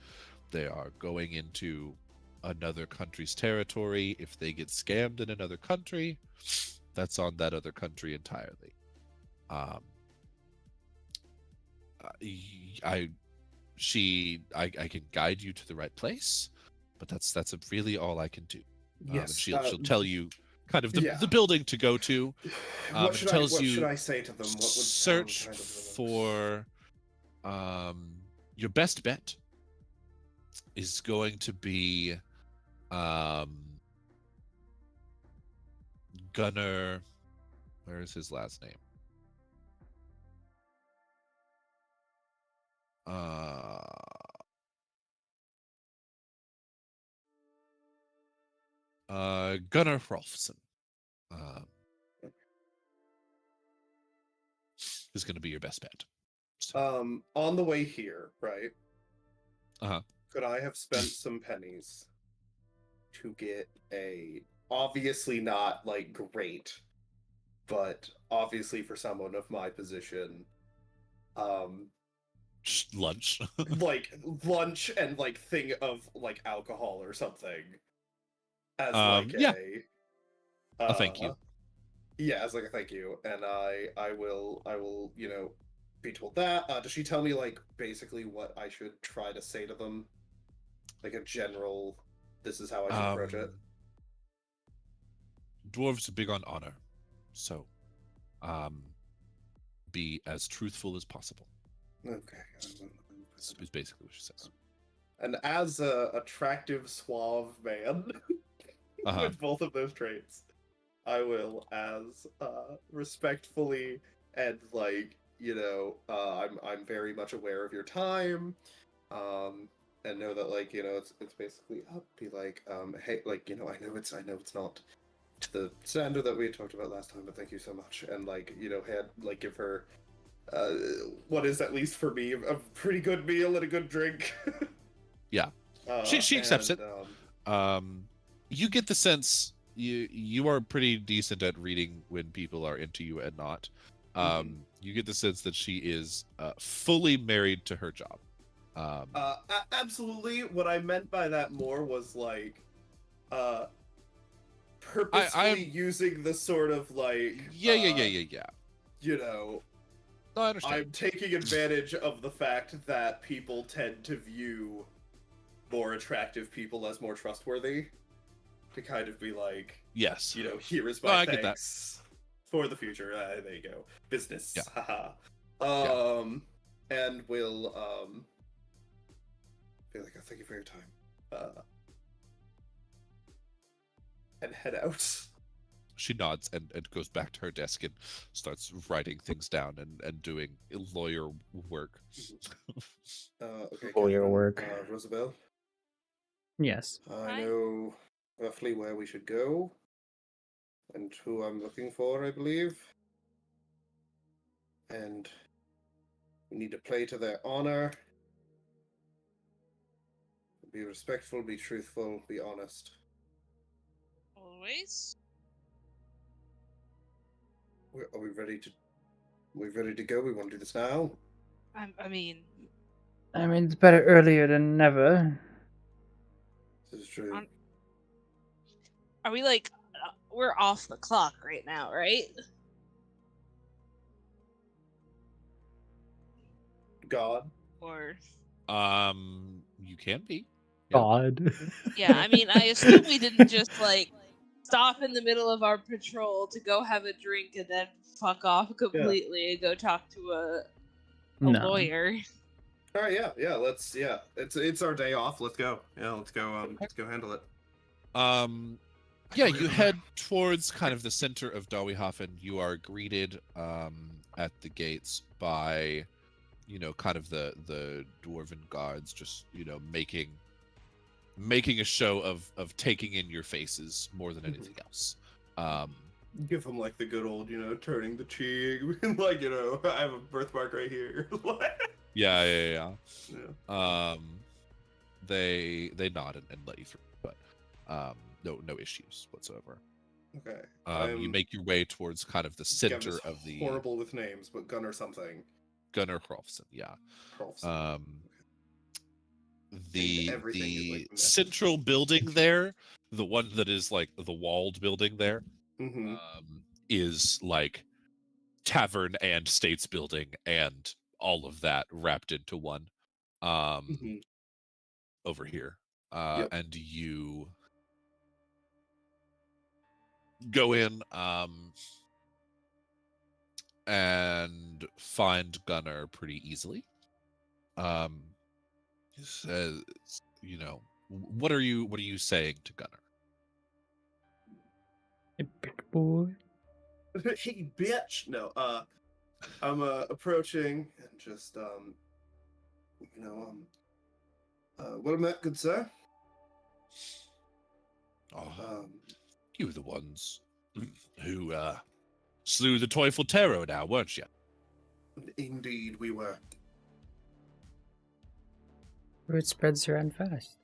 They are going into another country's territory. If they get scammed in another country, that's on that other country entirely. I can guide you to the right place, but that's really all I can do. Yes. And she'll tell you kind of the building to go to. What should I say to them? What would search kind of for your best bet is going to be Gunnar. Where is his last name? Gunnar Hrolfsson is going to be your best bet. So. On the way here, right? Uh-huh. Could I have spent some pennies to get a, obviously not like great, but obviously for someone of my position, just lunch. like lunch and like thing of like alcohol or something as a thank you. Yeah, as like a thank you. And I will be told that. Does she tell me like basically what I should try to say to them? Like a general, this is how I should approach it. Dwarves are big on honor, so be as truthful as possible. Okay. Is basically what she says. And as a attractive, suave man with both of those traits, I will, as respectfully and like I'm very much aware of your time, and know that like it's basically be like hey, like I know it's not to the standard that we had talked about last time, but thank you so much, and like had like give her what is at least for me a pretty good meal and a good drink. Yeah, she accepts it. You get the sense you are pretty decent at reading when people are into you and not. You get the sense that she is fully married to her job. Absolutely. What I meant by that more was like purposefully using the sort of like yeah. No, I understand. I'm taking advantage of the fact that people tend to view more attractive people as more trustworthy, to kind of be like, yes, here is my thanks for the future. There you go, business. Yeah. And we'll be like, thank you for your time, and head out. She nods and goes back to her desk and starts writing things down and doing lawyer work. Okay. Lawyer Catherine, work. Rosabelle? Yes. I know roughly where we should go and who I'm looking for, I believe. And we need to play to their honor. Be respectful, be truthful, be honest. Always. Are we ready to? We ready to go? We want to do this now. I mean, it's better earlier than never. This is true. are we like, we're off the clock right now, right? God. Or You can be. Yeah. God. yeah, I mean, I assume we didn't just like stop in the middle of our patrol to go have a drink and then fuck off completely and go talk to a No. lawyer. All right, yeah. Let's it's our day off. Let's go. Yeah, let's go. Let's go handle it. Yeah, you head towards kind of the center of Dawihafen. You are greeted at the gates by, kind of the dwarven guards, just making a show of taking in your faces more than anything else. Give them like the good old, turning the cheek, like I have a birthmark right here. Yeah. They nod and let you through, but no issues whatsoever. Okay. You make your way towards kind of the center of the horrible with names, but Gunnar something. Gunnar Hrolfsson, yeah. Hrolfsson. The central building there, the one that is like the walled building there, is like tavern and states building and all of that wrapped into one over here. And you go in and find Gunnar pretty easily. He says, what are you saying to Gunnar? Hey, big boy. Hey, bitch! No, I'm approaching and just well met, good sir. You were the ones who slew the Teufel Terror now, weren't you? Indeed, we were. Word spreads around fast.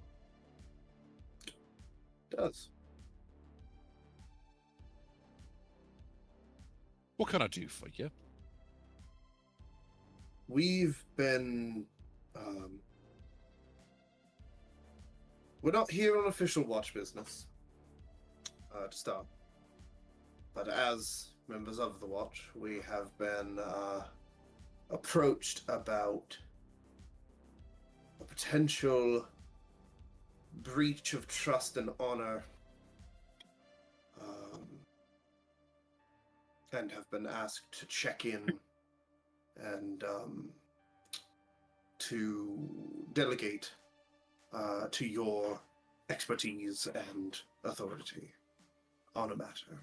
It does. What can I do for you? We've been we're not here on official watch business to start, but as members of the watch, we have been approached about a potential breach of trust and honor, and have been asked to check in and to delegate to your expertise and authority on a matter.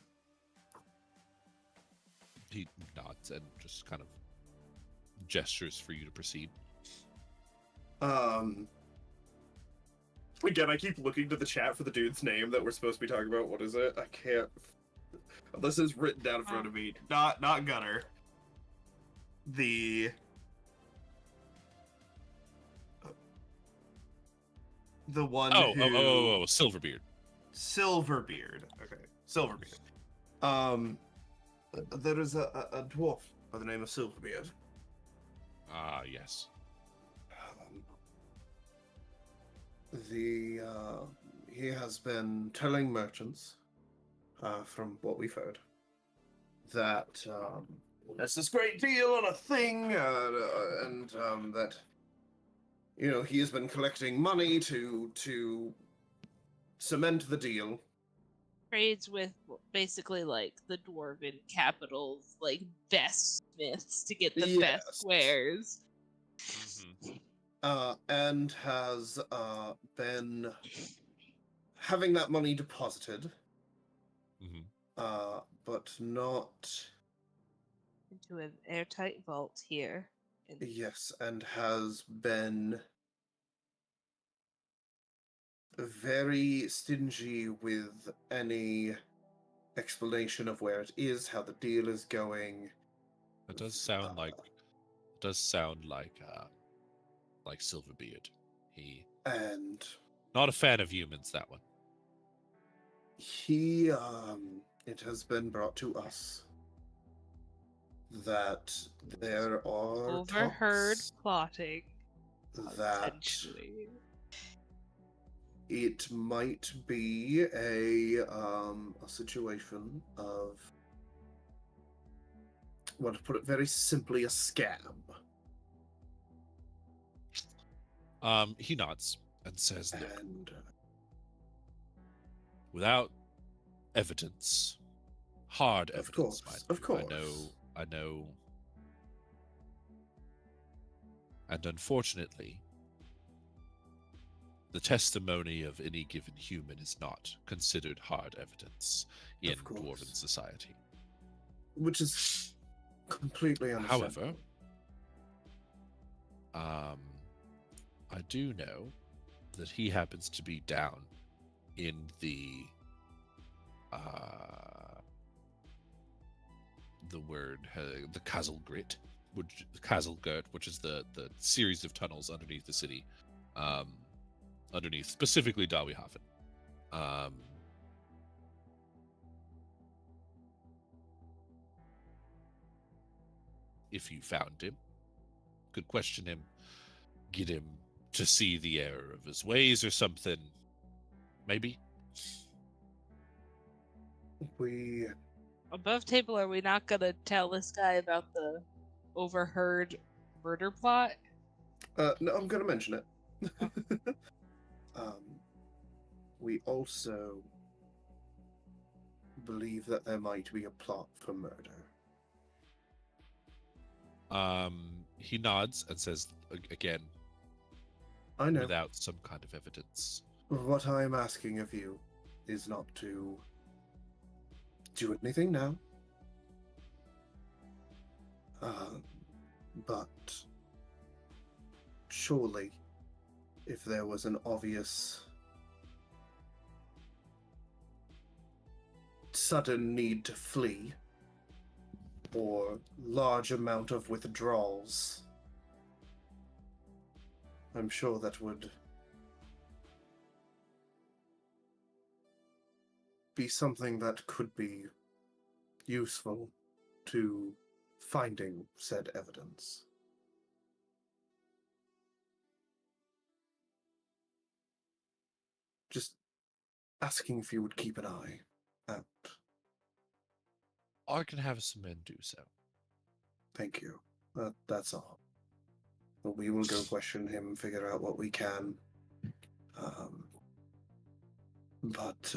He nods and just kind of gestures for you to proceed. Again, I keep looking to the chat for the dude's name that we're supposed to be talking about. What is it? I can't. Unless it's written down in front of me. Not Gunnar. The one who... Silverbeard. Silverbeard. Okay, Silverbeard. There is a dwarf by the name of Silverbeard. Yes. He has been telling merchants, from what we've heard, that there's this great deal on a thing, and that he has been collecting money to cement the deal. Trades with basically like the dwarven capitals, like best smiths to get the best wares. And has been having that money deposited, but not into an airtight vault here. Yes, and has been very stingy with any explanation of where it is, how the deal is going. It does sound like Silverbeard. He And not a fan of humans, that one. it has been brought to us that there are Overheard talks plotting. that Potentially. it might be a situation of, well, to put it very simply, a scam. He nods and says, "Look, And without evidence, hard Of evidence, course, mind of you, course. I know, and unfortunately, the testimony of any given human is not considered hard evidence in Of course. Dwarven society. which is completely understandable. However, I do know that he happens to be down in the Castle Grit, which is the series of tunnels underneath the city, underneath specifically Dawihafen. If you found him, could question him, get him to see the error of his ways or something, maybe. We Above table, are we not gonna tell this guy about the overheard murder plot? no, I'm going to mention it. We also believe that there might be a plot for murder. He nods and says again, I know. without some kind of evidence. What I'm asking of you is not to do anything now. But surely, if there was an obvious sudden need to flee, or large amount of withdrawals, I'm sure that would be something that could be useful to finding said evidence. Just asking if you would keep an eye out. I can have some men do so. Thank you. That's all. But we will go question him, figure out what we can. But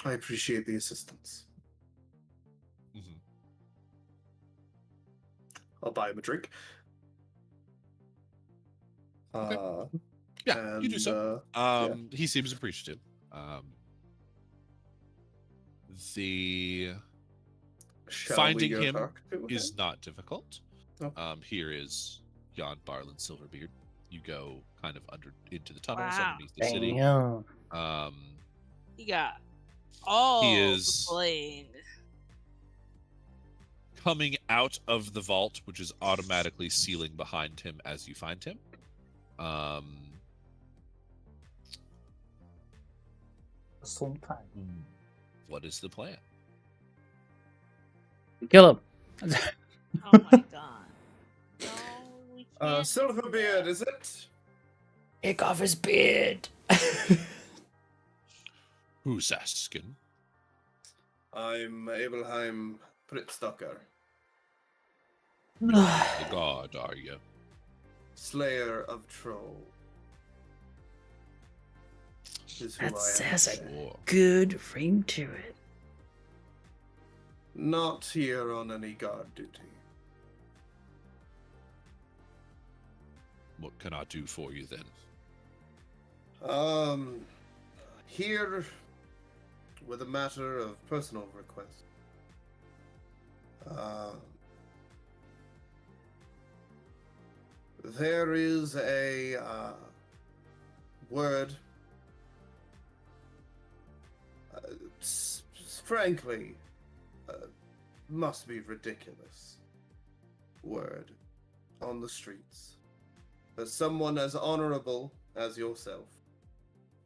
I appreciate the assistance. Mm-hmm. I'll buy him a drink. Okay. Yeah, you do so. He seems appreciative. Finding him is not difficult. Oh. Here is Jan Barlin Silverbeard. You go kind of into the tunnels underneath the city. He got all the bling. Coming out of the vault, which is automatically sealing behind him as you find him. What is the plan? Kill him. Oh my god. No, we can't. Silverbeard, is it? Take off his beard. Who's asking? I'm Abelheim Prittstocker. The god, are you? Slayer of Troll. That has a good ring to it. Not here on any guard duty. What can I do for you then? Here with a matter of personal request. There is a word, frankly, must be ridiculous. Word on the streets that someone as honorable as yourself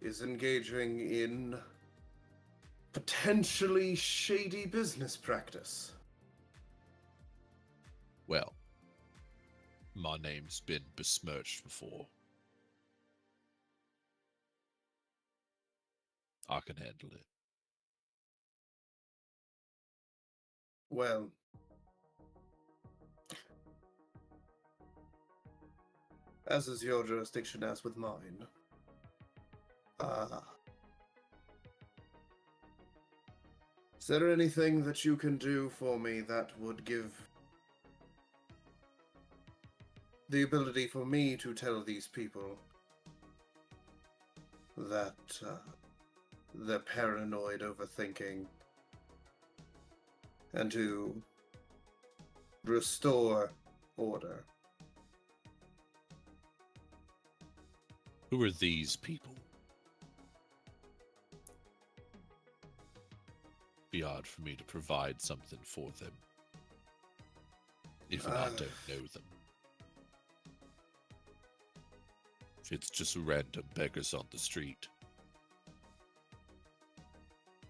is engaging in potentially shady business practice. Well, my name's been besmirched before. I can handle it. Well, as is your jurisdiction, as with mine. Is there anything that you can do for me that would give the ability for me to tell these people that they're paranoid, overthinking, and to restore order? Who are these people? Be hard for me to provide something for them if I don't know them. If it's just random beggars on the street.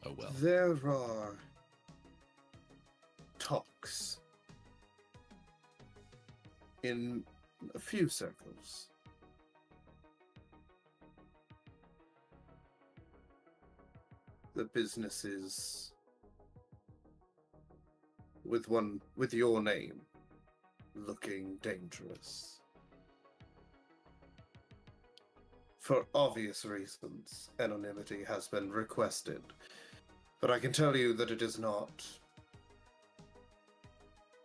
Oh well. There are talks in a few circles the businesses with your name looking dangerous. For obvious reasons, anonymity has been requested, but I can tell you that it is not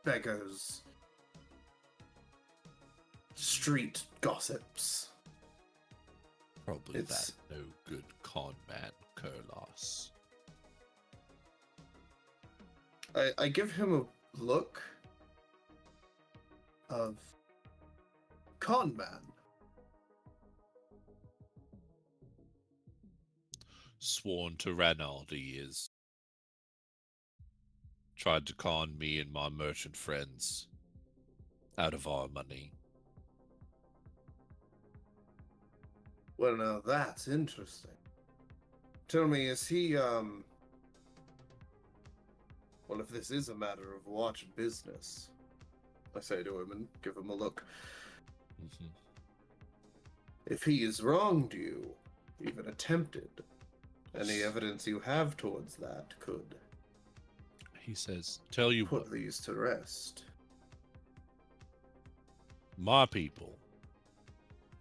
beggars, street gossips. Probably that no good con man, Kurlas. I give him a look of con man. Sworn to Ranald he is. Tried to con me and my merchant friends out of our money. Well, now that's interesting. Tell me, is he, well, if this is a matter of watch business, I say to him and give him a look. Mm-hmm. If he has wronged you, even attempted, any evidence you have towards that could, he says, tell you put what, these to rest. my people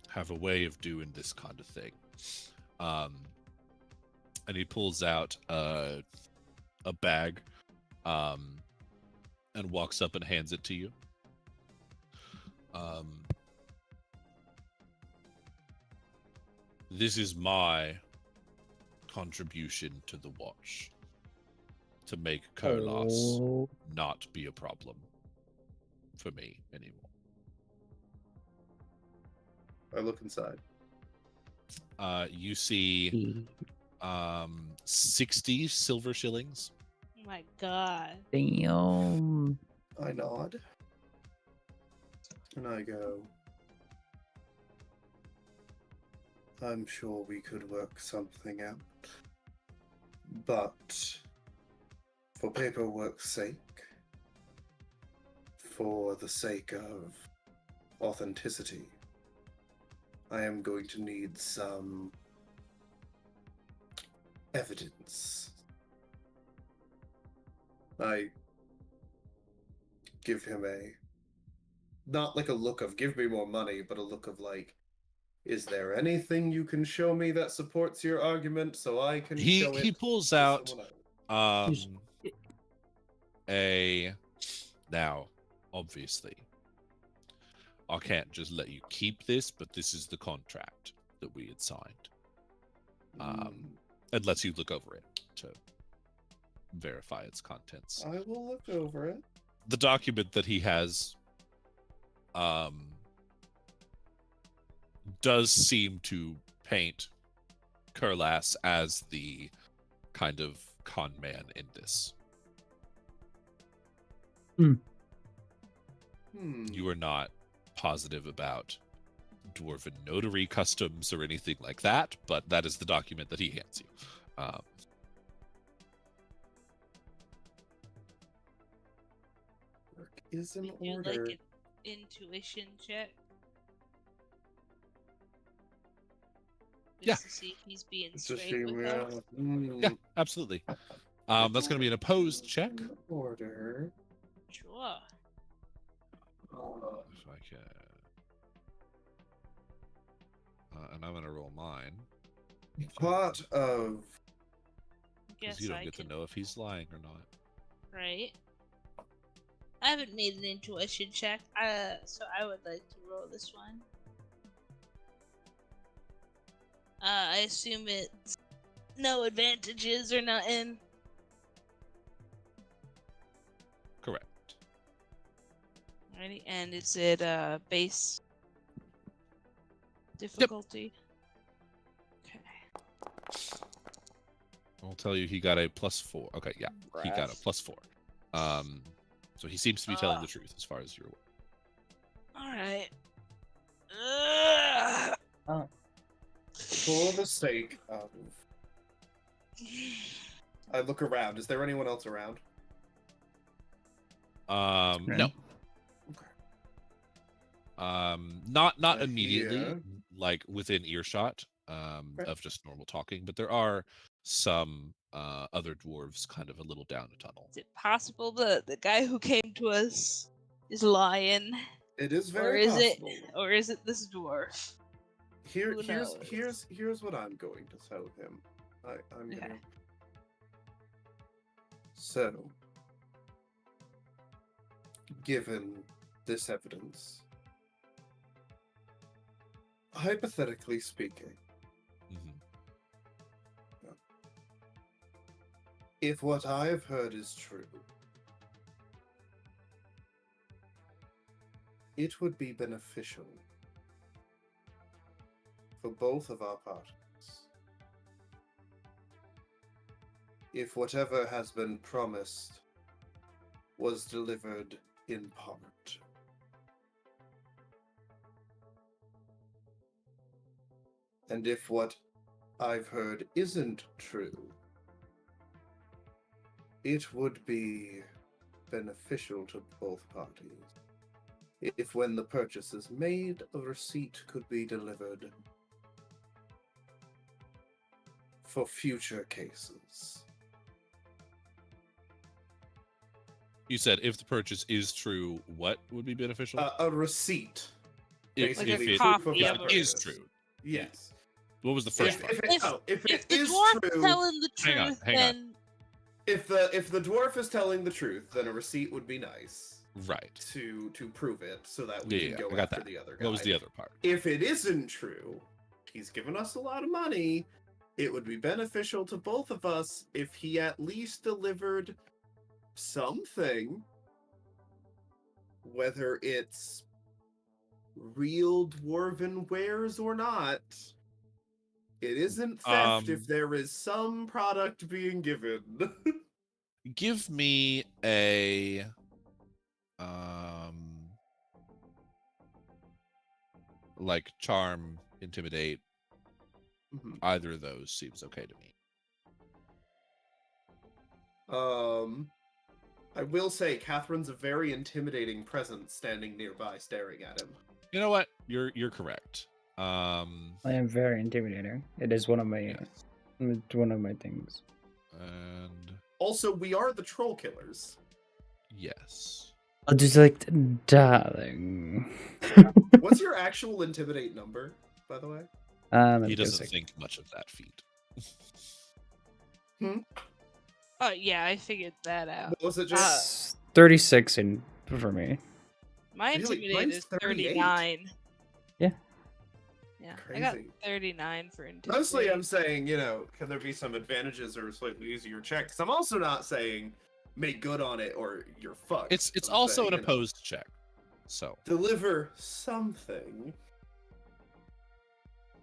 have a way of doing this kind of thing. And he pulls out a bag and walks up and hands it to you. This is my contribution to the watch to make Kurlas not be a problem for me anymore. I look inside. You see 60 silver shillings. Oh my god. Damn. I nod. And I go, I'm sure we could work something out. But for paperwork's sake, for the sake of authenticity, I am going to need some evidence. I give him not like a look of give me more money, but a look of like, is there anything you can show me that supports your argument so I can show it? He pulls to out someone else? now, obviously, I can't just let you keep this, but this is the contract that we had signed. It lets you look over it to verify its contents. I will look over it. The document that he has does seem to paint Kurlas as the kind of con man in this. You are not positive about dwarven notary customs or anything like that, but that is the document that he hands you. Work is in You order. like an intuition check? Yeah. Just to see if he's being It's a straight shame, with yeah. us. Mm. Yeah, absolutely. That's going to be an opposed check. In order. Sure. If I can. And I'm going to roll mine. Part of Guess Because you don't I get can. to know if he's lying or not. Right. I haven't made an intuition check, so I would like to roll this one. I assume it's no advantages or nothing. Correct. Alrighty, and it's at base difficulty. Okay. I'll tell you he got a +4. Okay, yeah. He got a +4. So he seems to be telling the truth as far as you're aware. Alright. for the sake of I look around. Is there anyone else around? No. Okay. Not immediately, hear- like within earshot of just normal talking, but there are some other dwarves kind of a little down a tunnel. Is it possible the guy who came to us is lying? It is Or very is it possible. or is it this dwarf? Who knows? Here's what I'm going to tell him. I'm Okay. gonna. So, given this evidence, hypothetically speaking, Mhm. if what I've heard is true, it would be beneficial for both of our parties if whatever has been promised was delivered in part. And if what I've heard isn't true, it would be beneficial to both parties if when the purchase is made, a receipt could be delivered for future cases. You said if the purchase is true, what would be beneficial? A receipt. if Like if a it copy of of the it. is purchase. true. Yes. What was the first If, part? if If it the is dwarf true, telling the Hang on, truth, hang on. then if the dwarf is telling the truth, then a receipt would be nice Right. to prove it, so that we Yeah, can I go got after that. the other guy. What was the other part? If it isn't true, he's given us a lot of money. It would be beneficial to both of us if he at least delivered something, whether it's real dwarven wares or not. It isn't theft if there is some product being given. Give me a like charm, intimidate. Mhm. Either of those seems okay to me. I will say Catherine's a very intimidating presence standing nearby staring at him. You know what? You're correct. I am very intimidating. It is one of my Yes. one of my things. And Also, we are the troll killers. yes. I'll just like, darling. What's your actual intimidate number, by the way? He doesn't think much of that feat. oh yeah, I figured that out. What was it just? 36 in for me. My Really? intimidate Mine's is 38. 39. Yeah. Yeah, I got Crazy. 39 for intimidate. Mostly, I'm saying, can there be some advantages or a slightly easier check? Because I'm also not saying make good on it or you're fucked. It's I'm also saying, an opposed check. So deliver something.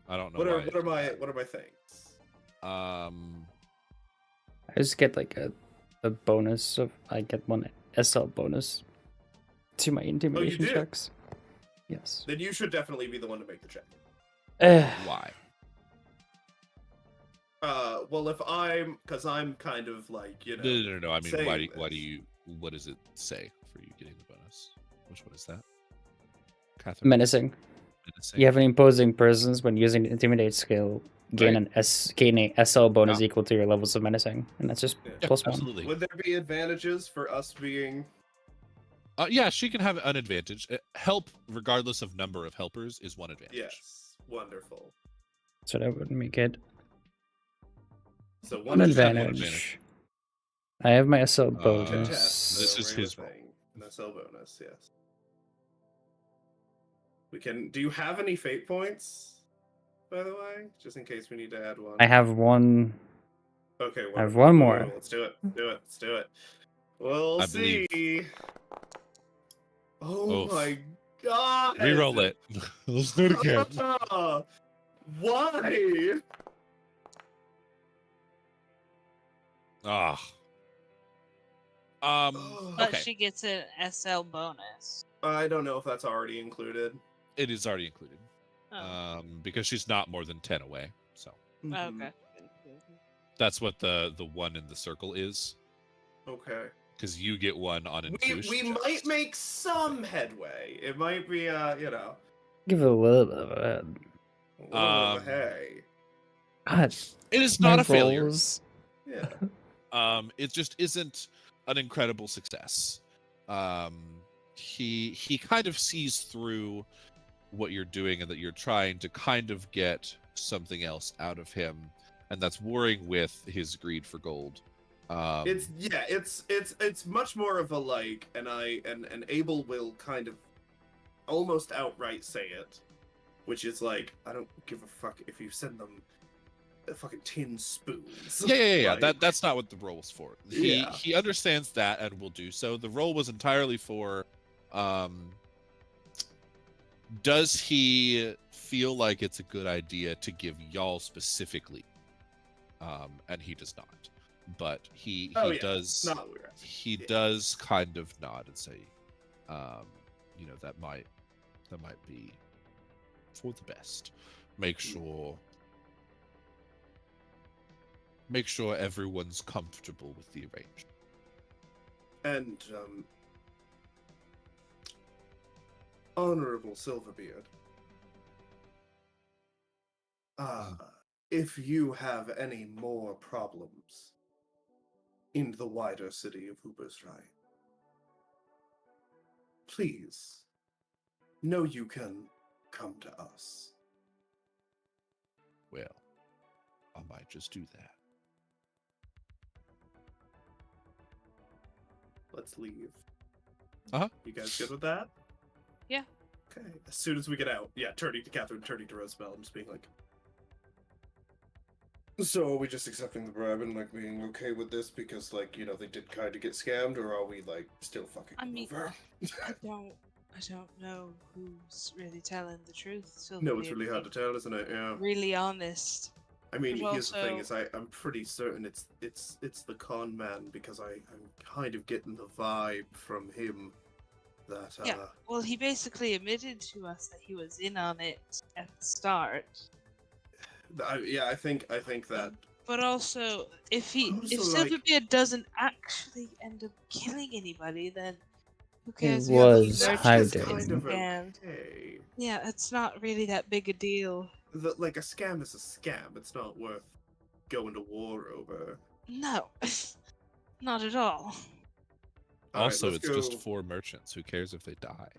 I don't know What why. are my things? I just get like a bonus of I get one SL bonus to my intimidation do? checks. Yes. Then you should definitely be the one to make the check. Why? Well, because I'm kind of like, you know. No. I mean, saying why do this. you? What does it say for you getting the bonus? Which one is that? Catherine. Menacing. You have an imposing presence when using the intimidate skill. Gain a SL bonus equal to your levels of menacing, and that's just plus one. Absolutely. Would there be advantages for us being? Yeah, she can have an advantage. Help, regardless of number of helpers, is one advantage. Yes, wonderful. So that would make it So one advantage. I have my SL bonus. Contest, This is his thing. An SL bonus, yes. We can. Do you have any fate points, by the way, just in case we need to add one? I have one. Okay, I have one more. Let's do it. Let's do it. We'll see. Oh my god! Reroll it. Let's do it again. Why? But Okay. she gets an SL bonus. I don't know if that's already included. It is already included. Oh. Because she's not more than 10 away. So Okay. that's what the one in the circle is. Okay. Because you get one on intuition. We might make some headway. It might be, you know. Give it a little bit of a Hey. God, it is my not a failure. rolls. Yeah. It just isn't an incredible success. He kind of sees through what you're doing and that you're trying to kind of get something else out of him, and that's warring with his greed for gold. It's much more of a like, and Abel will kind of almost outright say it, which is like, I don't give a fuck if you send them fucking tin spoons. Yeah. Like, That's not what the roll was for. He understands that and will do so. The roll was entirely for, does he feel like it's a good idea to give y'all specifically? And he does not. But he does. Not what we're asking. He does kind of nod and say, you know, that might be for the best. Make sure everyone's comfortable with the arrangement. And Honorable Silverbeard, if you have any more problems in the wider city of Ubersreik, please know you can come to us. Well, I might just do that. Let's leave. Uh-huh. You guys good with that? Yeah. Okay. As soon as we get out, turning to Catherine, turning to Rosebell, I'm just being like, so are we just accepting the bribe and like being okay with this because like, you know, they did kind of get scammed, or are we like still fucking over? I don't know who's really telling the truth. No, it's really hard to tell, isn't it? Yeah. Really honest. I mean, But here's the thing: is also- I'm pretty certain it's the con man, because I'm kind of getting the vibe from him that Yeah. Well, he basically admitted to us that he was in on it at the start. I think that But also, if Also, like- Silverbeard doesn't actually end up killing anybody, then who He cares? was that's hiding. just kind of And okay. yeah, it's not really that big a deal. Like a scam is a scam. It's not worth going to war over. No, not at all. All right, Also, let's it's just go- 4 merchants. Who cares if they die?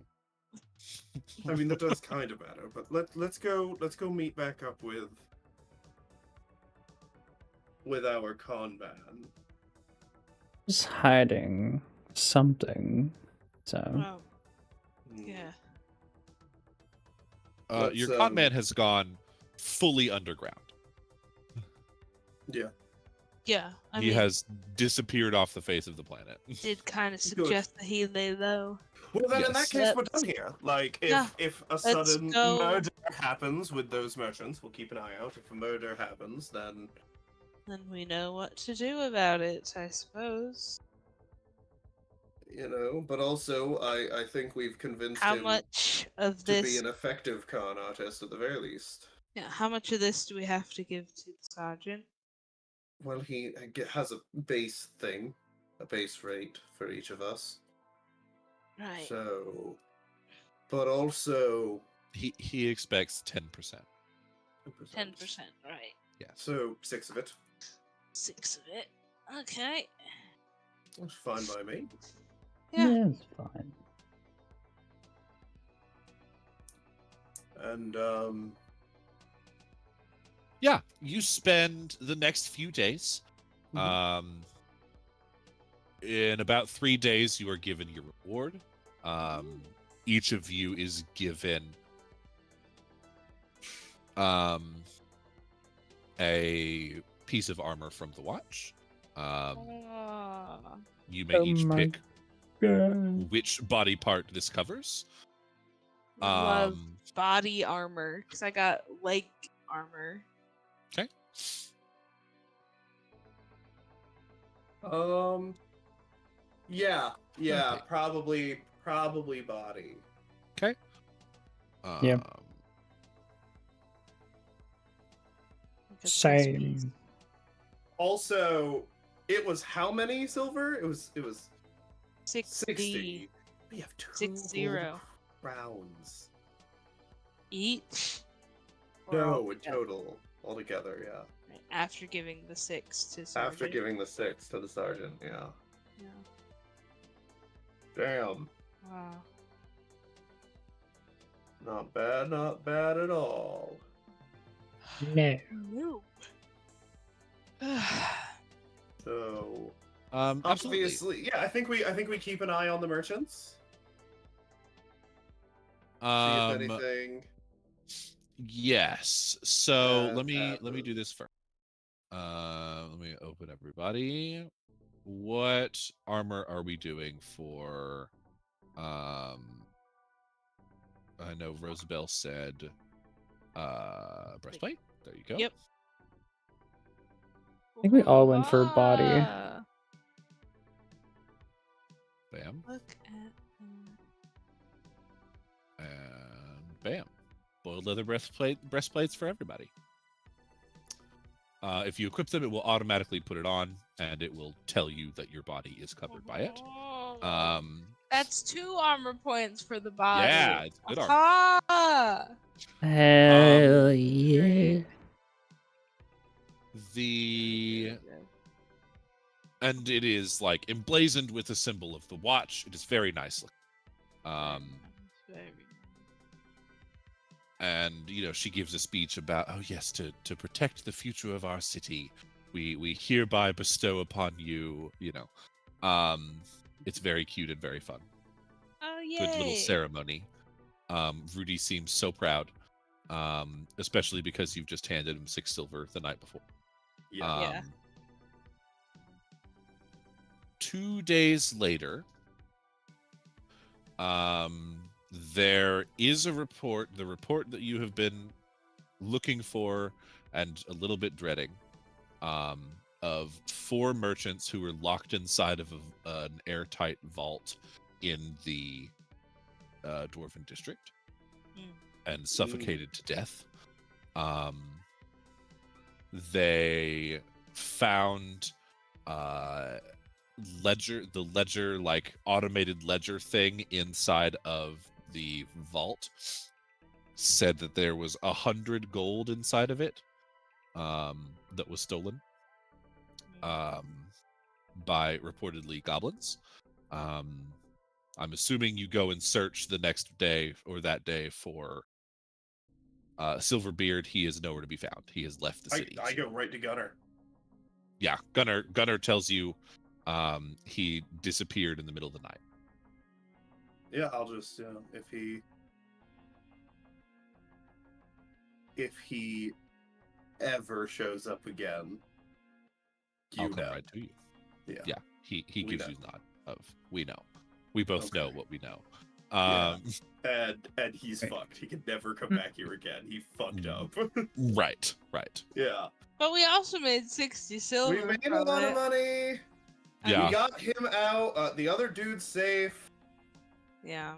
I mean, that does kind of matter, but let's go meet back up with our con man. Just hiding something. So Well, Hmm. yeah. Your Let's, con man has gone fully underground. Yeah. Yeah, I He mean, has disappeared off the face of the planet. did kind of suggest that he lay low. Well, then in that Yes. case, we're done here. Like, Yeah, if a let's sudden go. murder happens with those merchants, we'll keep an eye out. If a murder happens, then Then we know what to do about it, I suppose. But also I think we've convinced How him much of to be this? an effective con artist at the very least. Yeah, how much of this do we have to give to the sergeant? Well, he has a base thing, a base rate for each of us. Right. So, but also He expects 10%. 10%, right? Yes. So 6 of it. 6 of it. Okay. That's fine by me. Yeah. it's fine. And Yeah, you spend the next few days. In about 3 days, you are given your reward. Each of you is given a piece of armor from the watch. You may each pick which body part this covers. Love body armor, because I got leg armor. Okay. yeah, Okay. probably body. Okay. Yep. Because Same. Also, it was how many silver? It was 60 We have 2 60 gold crowns. each. Or No, in altogether? total, altogether, yeah. Right, after giving the 6 to sergeant. After giving the 6 to the sergeant, yeah. Yeah. Damn, Wow. not bad at all. No. No. So Absolutely. obviously, yeah, I think we keep an eye on the merchants. See if anything. Yes. So let me happens. do this first. Let me open everybody. What armor are we doing for? I know Rosabelle said breastplate. There you go. Yep. I think we all went for body. Bam. Look at And bam. Boiled leather breastplates for everybody. If you equip them, it will automatically put it on, and it will tell you that your body is covered by it. That's 2 armor points for the body. Yeah, it's good armor. Aha! Hell yeah. And it is like emblazoned with the symbol of the watch. It is very nice looking. And she gives a speech about, oh yes, to protect the future of our city, we hereby bestow upon you. It's very cute and very fun. Oh yay! Good little ceremony. Rudy seems so proud, especially because you've just handed him 6 silver the night before. Yeah. 2 days later, there is a report, the report that you have been looking for and a little bit dreading, of 4 merchants who were locked inside of an airtight vault in the Dwarven district and suffocated to death. They found the ledger, like automated ledger thing inside of the vault, said that there was 100 gold inside of it, that was stolen by reportedly goblins. I'm assuming you go and search the next day or that day for Silverbeard. He is nowhere to be found. He has left the city. I go right to Gunner. Yeah, Gunner tells you he disappeared in the middle of the night. Yeah, I'll just if he ever shows up again, I'll You come know. right to you. Yeah. Yeah, he We gives know. you a nod of we know. We both know Okay. what we know. Yeah. And he's Right. fucked. He can never come back here again. He fucked up. Right. Yeah. But we also made 60 silver. We made a from lot it. of money. Yeah. We got him out. The other dude's safe. Yeah.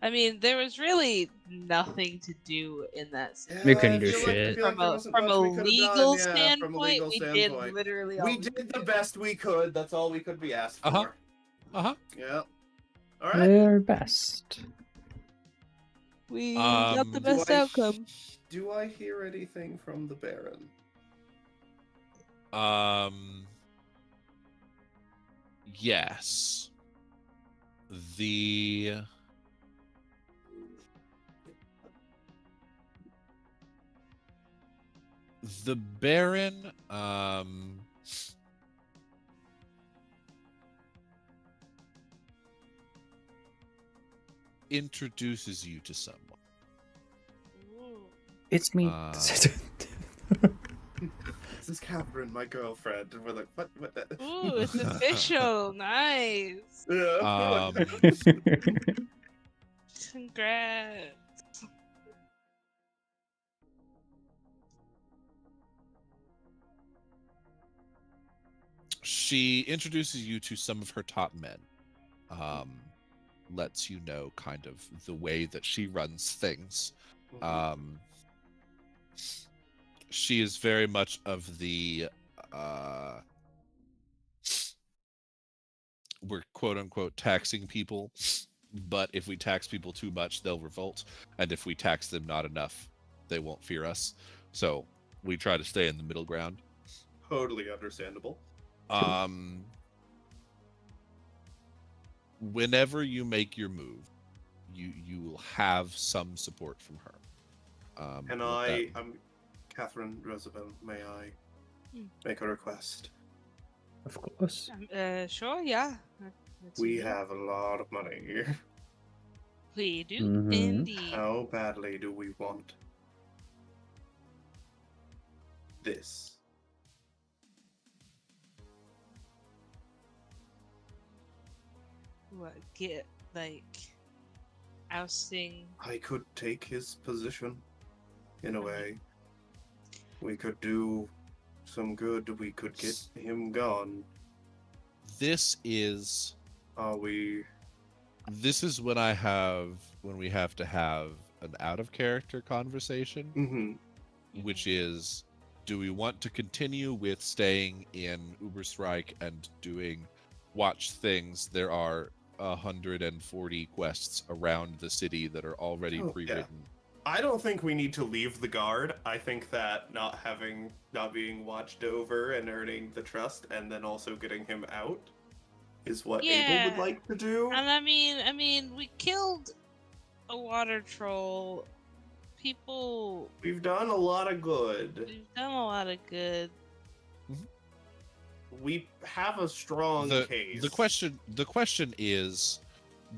I mean, there was really nothing to do in that Yeah, We couldn't I do feel shit. I feel like there wasn't from much a we could have legal done. Yeah, standpoint, from a legal we standpoint. did literally all We did the best we could. That's all we could be asked for. Uh-huh. Uh-huh. Yeah. All right. Their best. We got the Do best outcome. Do I hear anything from the Baron? Yes. The Baron introduces you to someone. It's me. This is Catherine, my girlfriend. And we're like, what? Ooh, it's official. Nice. Yeah. Congrats. She introduces you to some of her top men. Lets you know kind of the way that she runs things. She is very much of the we're quote unquote taxing people, but if we tax people too much, they'll revolt, and if we tax them not enough, they won't fear us. So we try to stay in the middle ground. Totally understandable. Whenever you make your move, you will have some support from her. And I'm Catherine Roosevelt. May I make a request? Of course. Sure, yeah. That's We me. have a lot of money. We do Mhm. indeed. How badly do we want this? What, get, like, ousting? I could take his position, in a way. We could do some good. We could get him gone. This is Are we? when we have to have an out of character conversation, Mm-hmm. which is, do we want to continue with staying in Ubersreik and doing watch things? There are 140 quests around the city that are already Oh, yeah. pre-written. I don't think we need to leave the guard. I think that not being watched over and earning the trust, and then also getting him out, is what Abel would Yeah. like to do. And I mean, we killed a water troll. People, We've done a lot of good. we've done a lot of good. We have a strong case. The question is,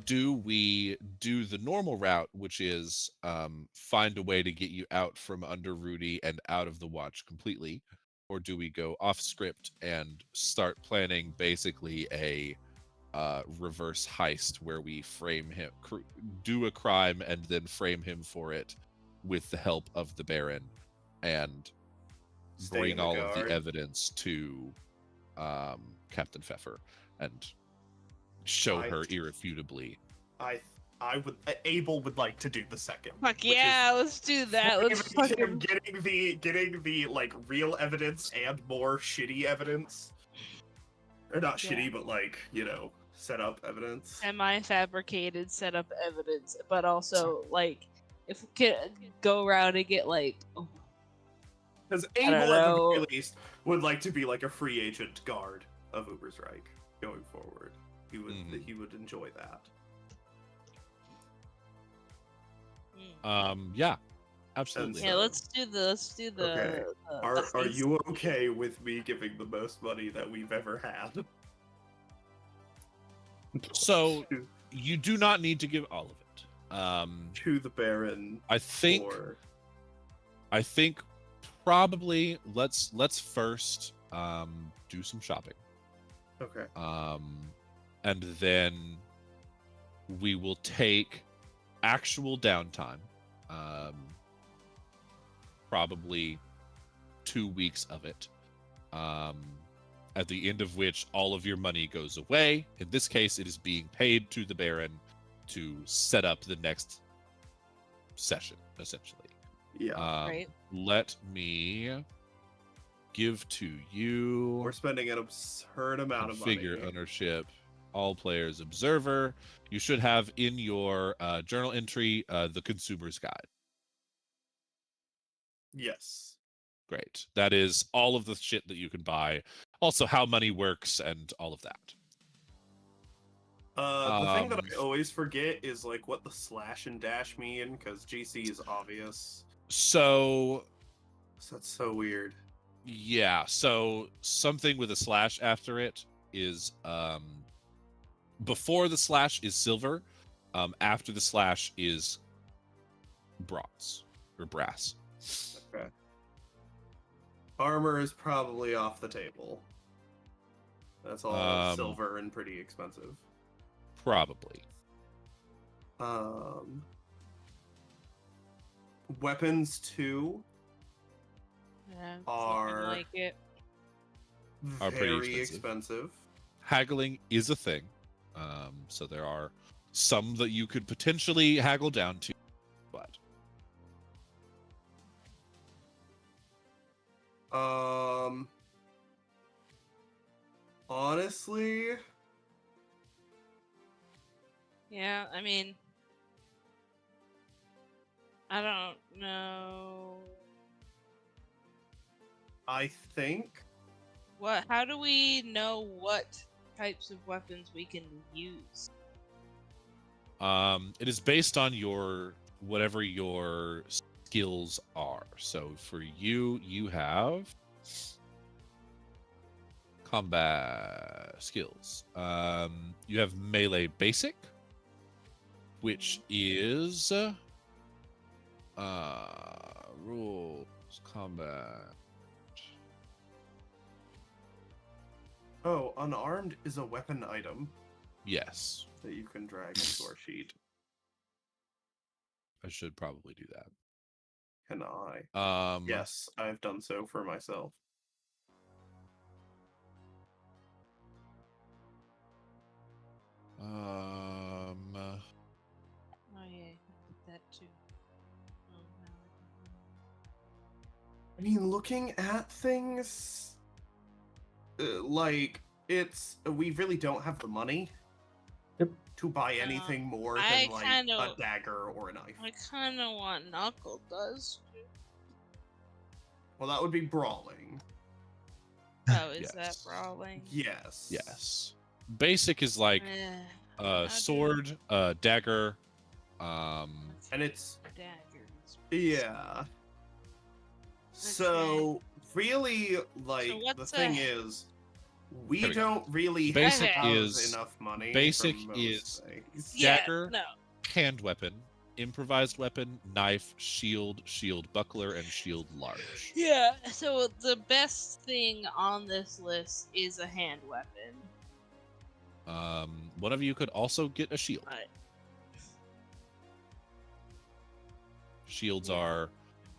do we do the normal route, which is find a way to get you out from under Rudy and out of the watch completely, or do we go off script and start planning basically a reverse heist where we frame him, do a crime, and then frame him for it with the help of the Baron, and Stay in bring the all of guard. the evidence to Captain Pfeffer and show her irrefutably. Abel would like to do the second. Fuck which is yeah, let's do that. Let's him fucking... getting the like real evidence and more shitty evidence. Or not Yeah. shitty, but like, set up evidence. Semi-fabricated setup evidence, but also like if we could go around and get like Because I Abel, don't at the know. very least, would like to be like a free agent guard of Ubersreik going forward. He would he would enjoy that. Yeah, absolutely. yeah, let's do the Okay. the Are heist. you okay with me giving the most money that we've ever had? So you do not need to give all of it. To the Baron. I think or... probably let's first do some shopping. Okay. And then we will take actual downtime, probably 2 weeks of it, at the end of which all of your money goes away. In this case, it is being paid to the Baron to set up the next session, essentially. Yeah. Right. Let me give to you We're spending an absurd amount of configure money. ownership, all players observer. You should have in your journal entry the consumer's guide. Yes. Great. That is all of the shit that you can buy. Also, how money works and all of that. The thing that I always forget is like what the slash and dash mean, because GC is obvious. So That's so weird. yeah, so something with a slash after it is before the slash is silver, after the slash is bronze or brass. Okay. Armor is probably off the table. That's all silver and pretty expensive. Probably. Weapons too Yeah, are like it. Are pretty very expensive. expensive. Haggling is a thing. So there are some that you could potentially haggle down to, but Honestly, Yeah, I mean, I don't know. I think How do we know what types of weapons we can use? it is based on your whatever your skills are. So for you, you have combat skills. You have melee basic, which is rules combat. Oh, unarmed is a weapon item Yes, that you can drag into our sheet. I should probably do that. Can I? Um, Yes, I've done so for myself. Oh yeah, I did that too. Oh, no, I mean, looking at things, like, we really don't have the money to buy anything more than, like, a dagger or a knife. I kind of want Knuckle Dust. Well, that would be brawling. Oh, is that Yes. brawling? Yes. yes. Basic is like sword, dagger, And it's daggers. yeah. So really, like, So the what's thing a- is, we There we go. don't really Basic have is- enough money. basic for most is- things. Dagger. No. hand weapon, improvised weapon, knife, shield, shield buckler, and shield large. Yeah. So the best thing on this list is a hand weapon. One of you could also get a shield. Right. Shields Yeah. are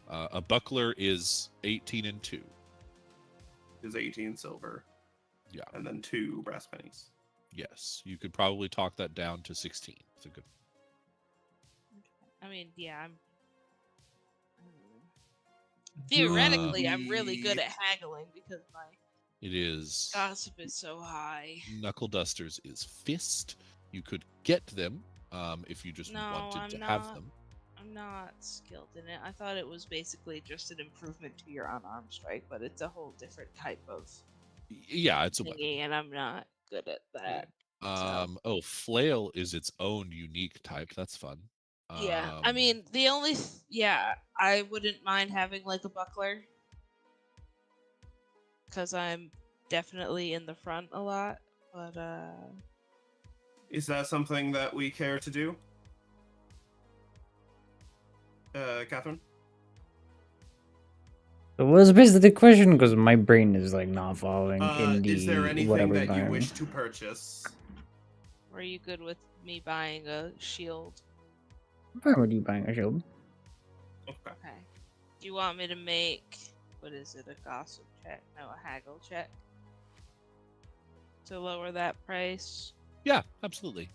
a buckler is 18 and 2. Is 18 silver. Yeah. And then 2 brass pennies. Yes, you could probably talk that down to 16. It's a good. I mean, yeah. Theoretically, I'm really good at haggling because my It is. gossip is so high. Knuckle dusters is fist. You could get them if you just No, wanted I'm to not. have them. I'm not skilled in it. I thought it was basically just an improvement to your unarmed strike, but it's a whole different type of Yeah, it's a weapon. thingy, and I'm not good at that. Oh, flail is its own unique type. That's fun. Yeah, I mean, the only I wouldn't mind having like a buckler because I'm definitely in the front a lot. But Is that something that we care to do? Catherine? It was basically the question because my brain is like not following in Is there the anything whatever that you environment. wish to purchase? Or are you good with me buying a shield? Why would you buying a shield? Okay. Okay. Do you want me to make, what is it, a gossip check? No, a haggle check? To lower that price? Yeah, absolutely.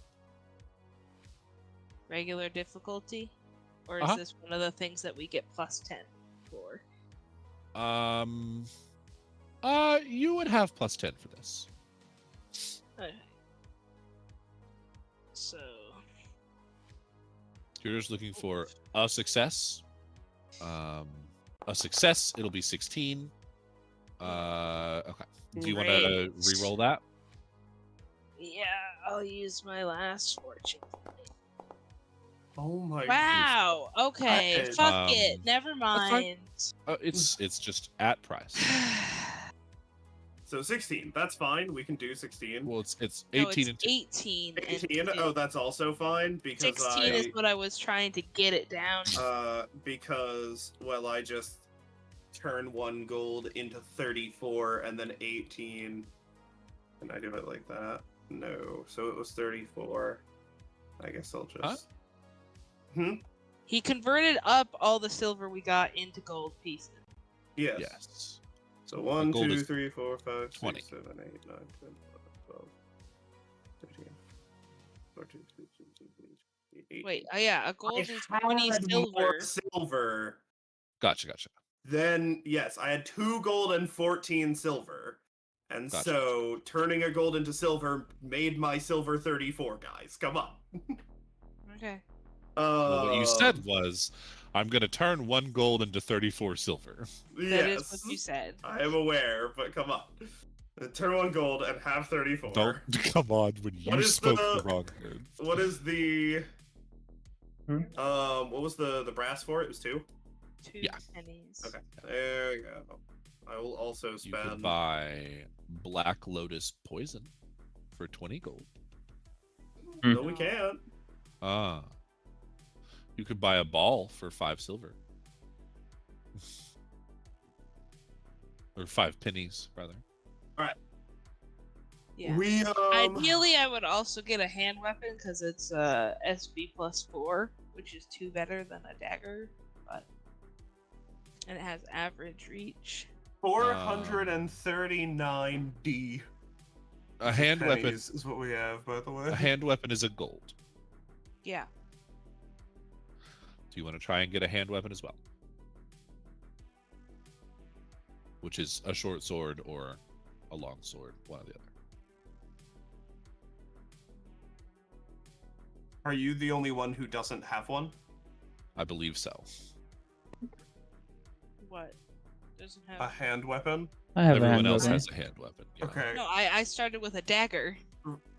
Regular difficulty? Or is this one of the things that we get +10 for? You would have +10 for this. Okay. So, You're just looking for a success. A success, it'll be 16. Okay. Do you want to Great. re-roll that? yeah, I'll use my last fortune point. Oh my. Wow. Okay. I- Fuck it. Never fine. mind. It's just at price. So 16. That's fine. We can do 16. Well, it's No, 18 it's and 18. 18. And Oh, that's also fine because 16 is what I was trying to get it down. because well, I just turn 1 gold into 34 and then 18. Can I do it like that? No. So it was 34. I guess I'll just. He converted up all the silver we got into gold pieces. Yes. Yes. So 1, gold 2, is 3, 4, 5, 20. 6, 7, 8, 9, 10, 11, 12, 13, 14, 15, 16, 18. Wait, oh yeah, a gold I is 20 had silver. more silver. Gotcha. Then yes, I had 2 gold and 14 silver. And Gotcha. so turning a gold into silver made my silver 34, guys. Come on. Okay. Well, what you said was, I'm going to turn 1 gold into 34 silver. That is what you said. I am aware, but come on. Turn 1 gold and have 34. Don't come on when What you is spoke the- the wrong word. What is the Hmm? what was the brass for it? It was 2? 2 Yeah. pennies. Okay. There we go. I will also You spend could buy Black Lotus Poison for 20 gold. No, we can't. You could buy a ball for 5 silver. Or 5 pennies, rather. Yeah. We Ideally, I would also get a hand weapon because it's SB +4, which is 2 better than a dagger, and it has average reach. 439D. A hand weapon. Pennies is what we have, by the way. A hand weapon is a gold. Yeah. Do you want to try and get a hand weapon as well? Which is a short sword or a long sword, one or the other. Are you the only one who doesn't have one? I believe so. What? Doesn't have. A hand weapon? I have Everyone a hand else weapon. has a hand weapon. Yeah. Okay. No, I started with a dagger.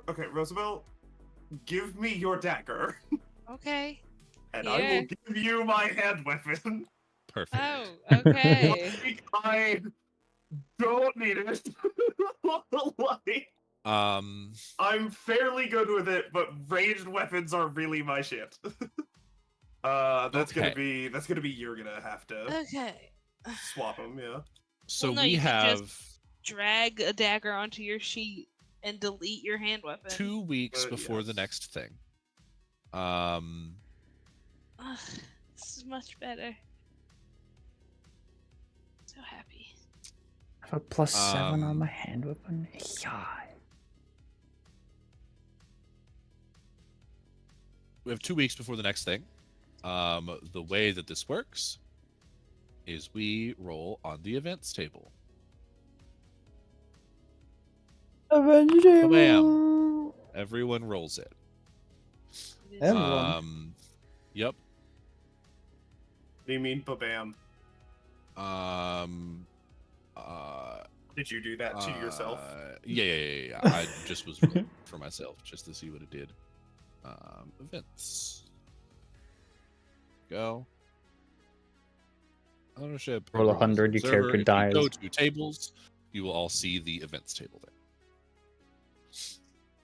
Okay, Roosevelt, give me your dagger, Okay. and I Here. will give you my hand weapon. Perfect. Oh, okay. Like, I don't need it. Like, I'm fairly good with it, but ranged weapons are really my shit. That's gonna Okay. be you're gonna have to Okay. swap them, yeah. So Well, no, we you can have just drag a dagger onto your sheet and delete your hand weapon. 2 weeks before the Yes. next thing. Ugh, this is much better. So happy. I have a +7 on Um, my hand weapon. Yeah. We have 2 weeks before the next thing. The way that this works is we roll on the events table. Bam. Everyone rolls it. It is- Everyone. Yep. What do you mean, ba-bam? Did you do that to yourself? Yeah. I just was rolling for myself just to see what it did. Events. Go. Ownership. Roll everyone's 100, your observer. character If dies. you go to tables, you will all see the events table there.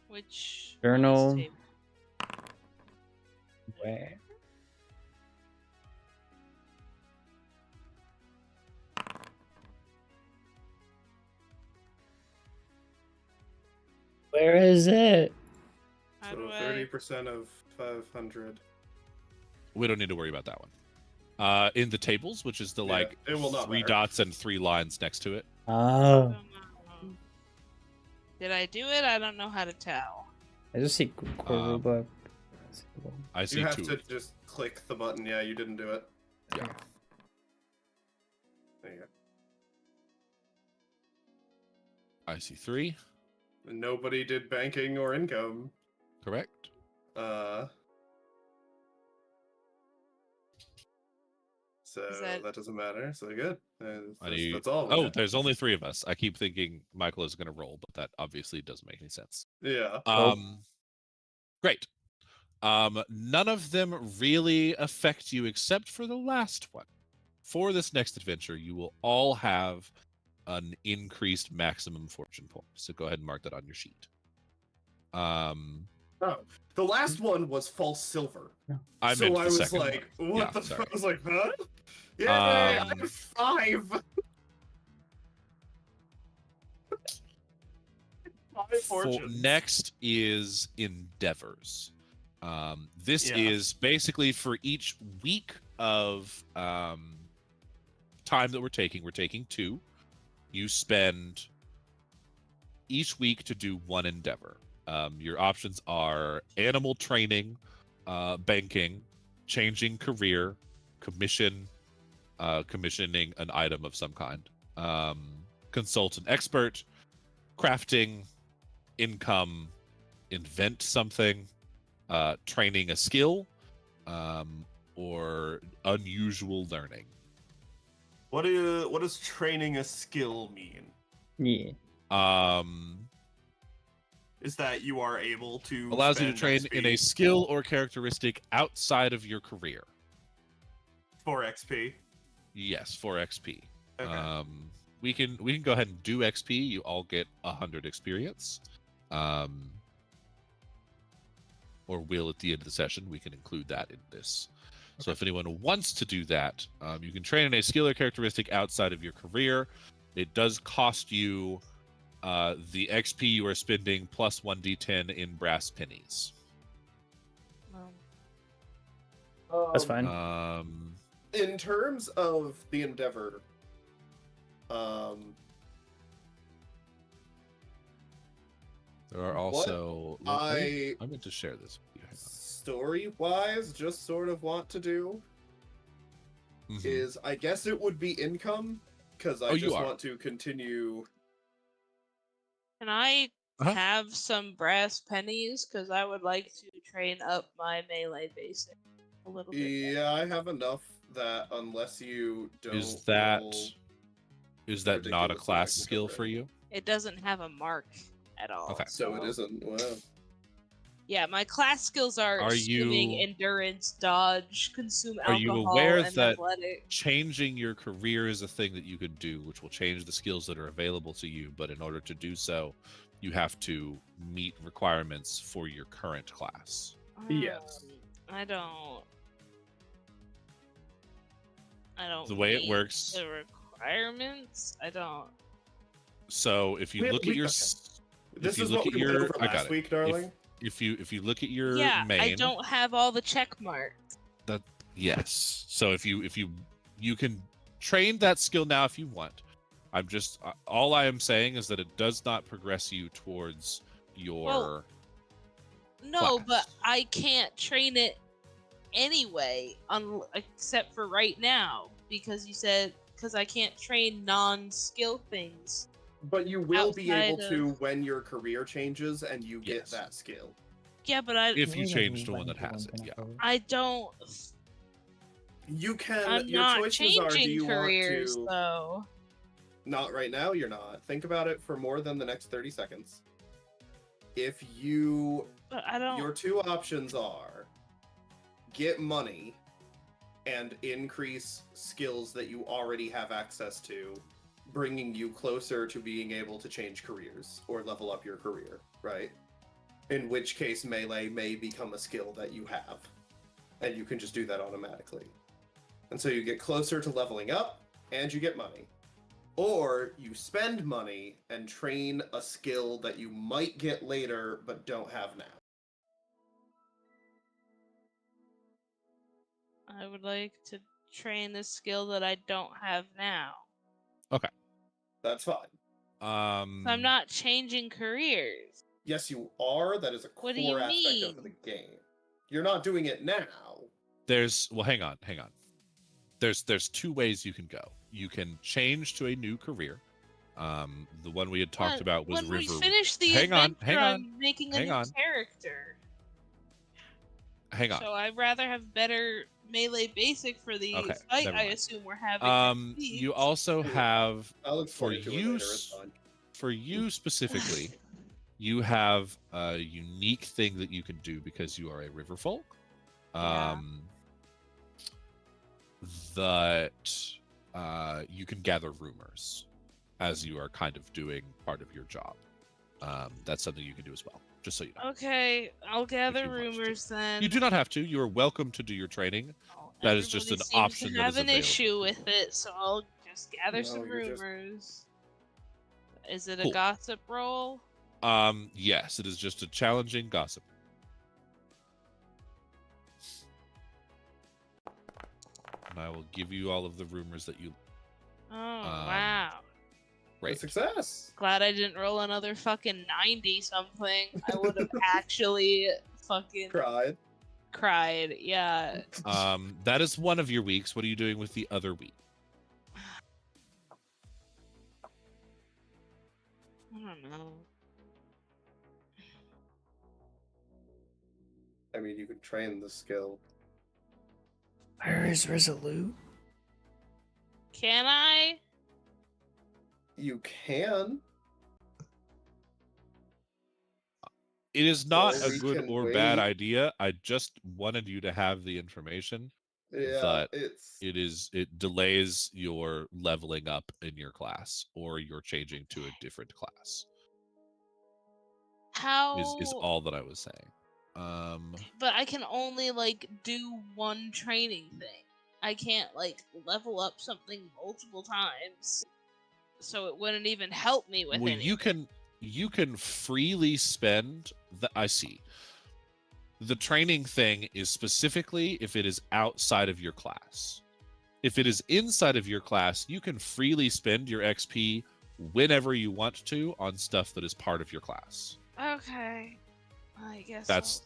Which Journal. one's table? Where? Where is it? How So do I? 30% of 500. We don't need to worry about that one. In the tables, which is the Yeah, like it will not 3 matter. dots and 3 lines next to it. I Oh, don't know. Did I do it? I don't know how to tell. I just see Koruba. I see You have 2. to just click the button. Yeah, you didn't do it. Yeah. There you go. I see 3. Nobody did banking or income. Correct. So that- that doesn't matter. So good. I need- That's all. we Oh, got. there's only 3 of us. I keep thinking Michael is going to roll, but that obviously doesn't make any sense. Yeah. Great. None of them really affect you except for the last one. For this next adventure, you will all have an increased maximum fortune point. So go ahead and mark that on your sheet. Oh, the last one was false silver. I So meant I the was second like, one. what Yeah, the sorry. fuck? I was like, huh? Yeah, Um, I'm 5. 5 fortunes. Next is endeavors. This Yeah. is basically for each week of time that we're taking 2. You spend each week to do 1 endeavor. Your options are animal training, banking, changing career, commissioning an item of some kind, consult an expert, crafting, income, invent something, training a skill, or unusual learning. What does training a skill mean? Yeah. Is that you are able to Allows you to spend train in XP a skill or characteristic outside of your career. for XP? Yes, for XP. Okay. We can go ahead and do XP. You all get 100 experience. Or will at the end of the session. We can include that in this. So if anyone wants to do that, you can train in a skill or characteristic outside of your career. It does cost you the XP you are spending plus 1d10 in brass pennies. That's fine. In terms of the endeavor, There are also. I meant to share this with you. Hang on. story-wise, just sort of want to do Mhm. is, I guess it would be income, because I Oh, you just are. want to continue. Can I Uh-huh. have some brass pennies? Because I would like to train up my melee basic a little bit. Yeah, I have enough that unless you don't. Is that roll not a ridiculously class technical skill for rating. you? It doesn't have a mark at all. Okay. So it isn't. Wow. Yeah, my class skills are Are swimming, you- endurance, dodge, consume Are you alcohol, aware and that athletic. changing your career is a thing that you could do, which will change the skills that are available to you, but in order to do so, you have to meet requirements for your current class. Yes. I don't. The way it meet works- The requirements. I don't. So if you We- look we- at your okay. This you is look what at we went your- over I got last it. week, darling. if you look at your Yeah, main, I don't have all the check marks. yes. So if you can train that skill now if you want. I'm just all I am saying is that it does not progress you towards your Well, No, class. but I can't train it anyway, except for right now, because you said because I can't train non-skill things. But you will be able outside to when your career changes and you get Yes. that skill. Yeah, but I if you change to one that has it, yeah. I don't. You can. I'm your not choices are: do changing you careers want to? though. Not right now. You're not. Think about it for more than the next 30 seconds. If you, But I don't. your 2 options are get money and increase skills that you already have access to, bringing you closer to being able to change careers or level up your career, right? In which case, melee may become a skill that you have, and you can just do that automatically. And so you get closer to leveling up, and you get money. or you spend money and train a skill that you might get later but don't have now. I would like to train the skill that I don't have now. That's fine. So I'm not changing careers. Yes, you are. That is a What do you core aspect of mean? the game. You're not doing it now. Hang on. There's two ways you can go. You can change to a new career. The one we had talked about was when River. we finish the Hang on, adventure, I'm making a new character. Hang on. So I'd rather have better melee basic for the Okay, fight. never I mind. assume we're having. You also have I'll for explain to it later, it's fine. for you specifically, you have a unique thing that you can do because you are a river folk. That you can gather rumors as you are kind of doing part of your job. That's something you can do as well, just so you know. Okay, I'll gather you want to. rumors then. You do not have to. You are welcome to do your training. That is just an Everybody seems option to that have is an available. issue with it, so I'll just gather No, some you're just- rumors. Is it a Cool. gossip roll? Yes, it is just a challenging gossip. And I will give you all of the rumors that you. Oh, wow. A Right. success. Glad I didn't roll another fucking 90 something. I would have actually fucking Cried. Yeah. That is one of your weeks. What are you doing with the other week? I don't know. I mean, you could train the skill. Where is Resolute? Can I? You can. It is not Or a we good can or bad wait. idea. I just wanted you to have the information Yeah, that it's it delays your leveling up in your class or you're changing to a different class. How? Is all that I was saying. But I can only like do one training thing. I can't like level up something multiple times. So it wouldn't even help me with well, anything. you can freely spend I see. The training thing is specifically if it is outside of your class. If it is inside of your class, you can freely spend your XP whenever you want to on stuff that is part of your class. Okay. I guess That's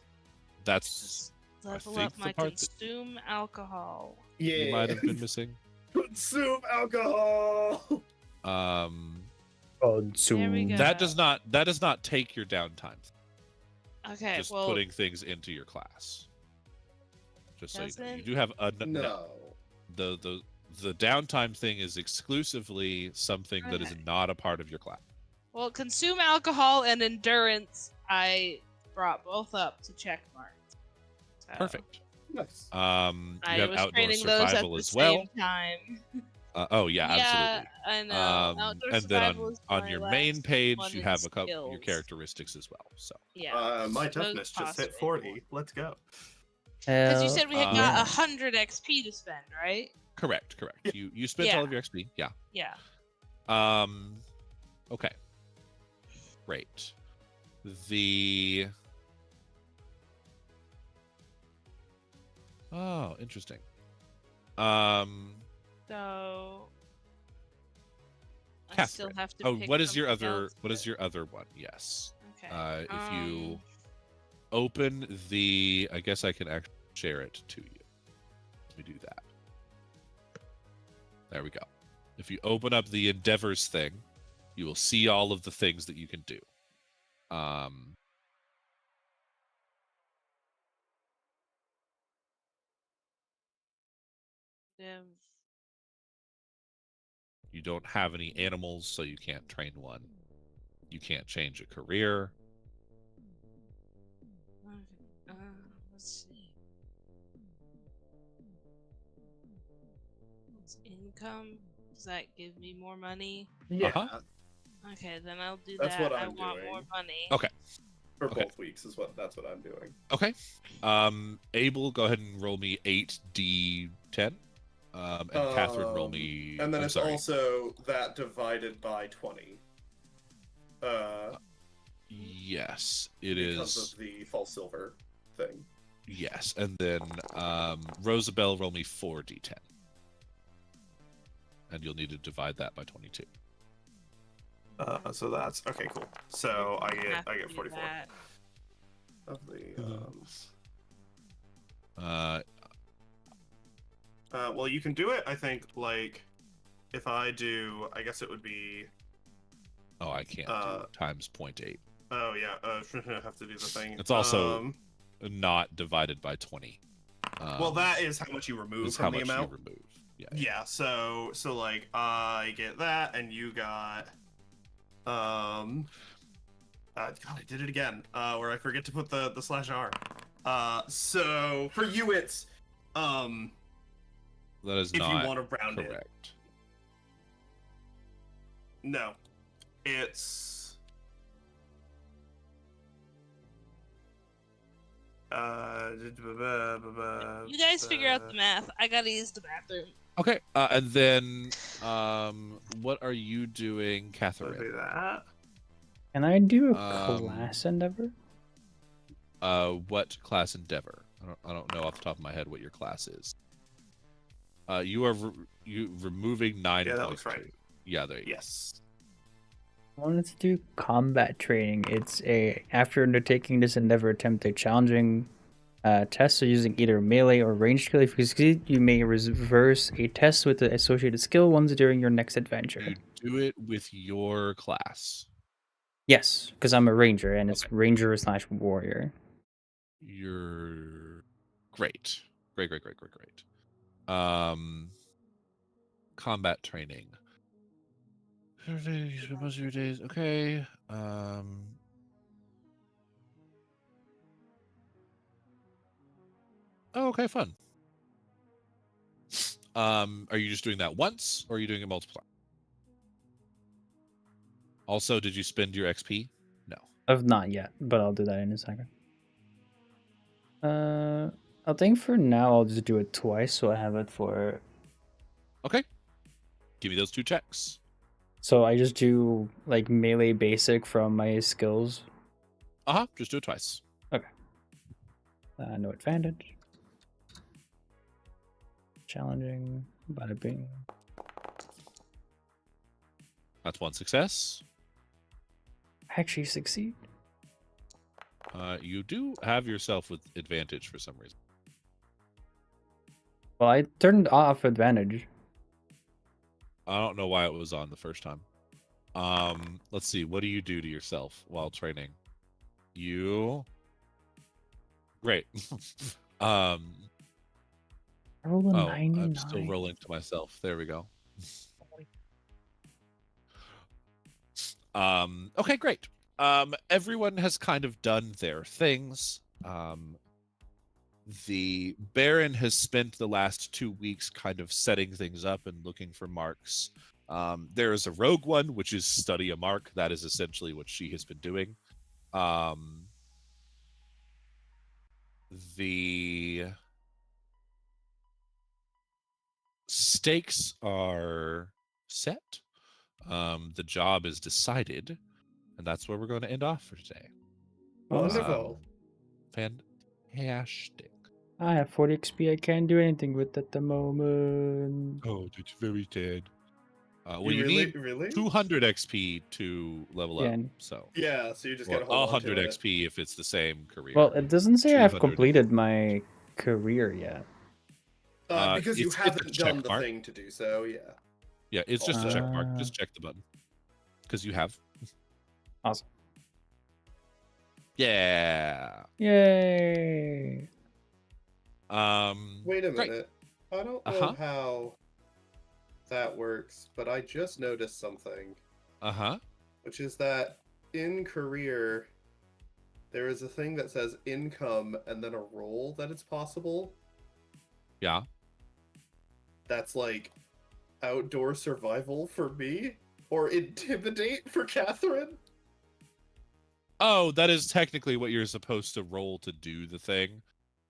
I'll just level think up the my part that- consume alcohol. You might have been missing. Consume alcohol. There we go. That does not take your downtime. Okay, Just well, putting things into your class. Just so you know, you Doesn't- do have a No. The downtime thing is exclusively something that is Okay. not a part of your class. well, consume alcohol and endurance. I brought both up to check mark. So, Perfect. Nice. You I have was outdoor training those at survival the as well. same time. Oh yeah, absolutely. I know. Outdoor And then survival is on my your last main page, one you in have a couple your skills. characteristics as well. So Yeah. My those toughness just hit possibly 40. Let's go. Because you said we had got yeah. 100 XP to spend, right? correct. Yeah. You spent Yeah. all of your XP. Yeah. Yeah. Okay. Great. Oh, interesting. So I still Catherine. have to. Oh, pick what is your something other? else, What is but- your other one? Yes. Okay. If you open the, I guess I can actually share it to you. Let me do that. There we go. If you open up the endeavors thing, you will see all of the things that you can do. You don't have any animals, so you can't train one. You can't change a career. Let's see. What's income? Does that give me more money? Yeah. Uh-huh. Okay, then I'll do That's that. what I I'm want doing. more money. Okay. For Okay. both weeks that's what I'm doing. Okay. Abel, go ahead and roll me 8d10. And Catherine, roll me. And then I'm it's sorry. also that divided by 20. Yes, it because is. of the false silver thing. Yes, and then Rosabelle, roll me 4d10. And you'll need to divide that by 22. So that's okay, cool. So I get 44 That. of the. Well, you can do it. I think like if I do, I guess it would be. Oh, I can't do times 0.8. Oh yeah, I have to do the thing. It's also not divided by 20. Well, that is how much you remove is from how the much amount. you remove. Yeah. Yeah. So like I get that, and you got. God, I did it again. Where I forget to put the /R. So for you, it's That is if not you want to round it. correct. No, it's. You guys figure out the math. I gotta use the bathroom. Okay, and then what are you doing, Catherine? Do that. Can I do a class endeavor? What class endeavor? I don't know off the top of my head what your class is. You are removing 9 Yeah, that points. looks right. Yeah, there you Yes. I wanted to do combat training. It's after undertaking this endeavor, attempt a challenging test, so using either melee or ranged skill. If you succeed, you may reverse a test with the associated skill ones during your next adventure. You do it with your class. Yes, because I'm a ranger, and it's ranger/warrior. You're great. Great. Combat training. Most of your days. Okay. Oh, okay, fun. Are you just doing that once, or are you doing it multiple times? Also, did you spend your XP? No. I've not yet, but I'll do that in a second. I think for now I'll just do it twice, so I have it for. Okay. Give me those 2 checks. So I just do like melee basic from my skills. Just do it twice. Okay. No advantage. Challenging. Bada bing. That's 1 success. I actually succeed. You do have yourself with advantage for some reason. Well, I turned off advantage. I don't know why it was on the first time. Let's see. What do you do to yourself while training? Great. I rolled a 99. I'm still rolling to myself. There we go. Okay, great. Everyone has kind of done their things. The Baron has spent the last 2 weeks kind of setting things up and looking for marks. There is a rogue one, which is study a mark. That is essentially what she has been doing. The stakes are set. The job is decided. And that's where we're going to end off for today. Wonderful. Fantastic. I have 40 XP. I can't do anything with at the moment. Oh, that's very sad. Well, you need really? 200 XP to level up. So yeah, so you just or gotta hold 100 on to XP if it's the same career. Well, it doesn't say I've 200. completed my career yet. Because you it's a haven't done check the mark. thing to do so, yeah. Yeah, it's just a check mark. Ah. Just check the button. Because you have. Awesome. Yeah. Yay! Wait a great. minute. I don't know how that works, but I just noticed something. Which is that in career, there is a thing that says income and then a role that it's possible. Yeah. That's like outdoor survival for me, or intimidate for Catherine. Oh, that is technically what you're supposed to roll to do the thing.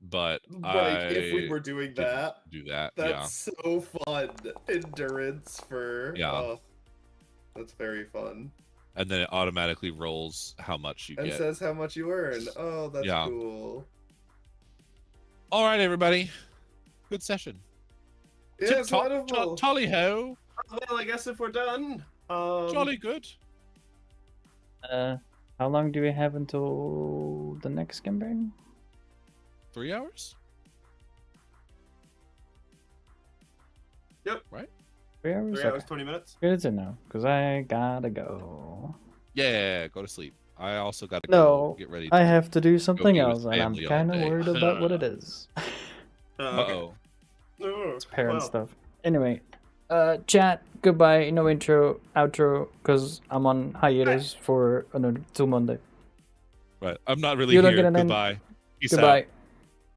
but Like, if we were doing didn't that, do that. that's so fun. Endurance for that's very fun. And then it automatically rolls how much you And get. says how much you earn. Oh, that's cool. All right, everybody. Good session. Yeah, it's wonderful. Tally ho. Well, I guess if we're done, Jolly good. How long do we have until the next campaign? 3 hours? Yep. Right? 3 hours? 3 hours, 20 minutes. Good to know, because I gotta go. Yeah, go to sleep. I also gotta No, go get ready. I have to do something be with else, and I'm family all kind of day. worried about what it is. Uh-oh. It's parent stuff. Anyway, chat, goodbye, no intro, outro, because I'm on hiatus for another 2 Monday. Right. I'm not really You don't here. get an end. Goodbye. Peace Goodbye. out.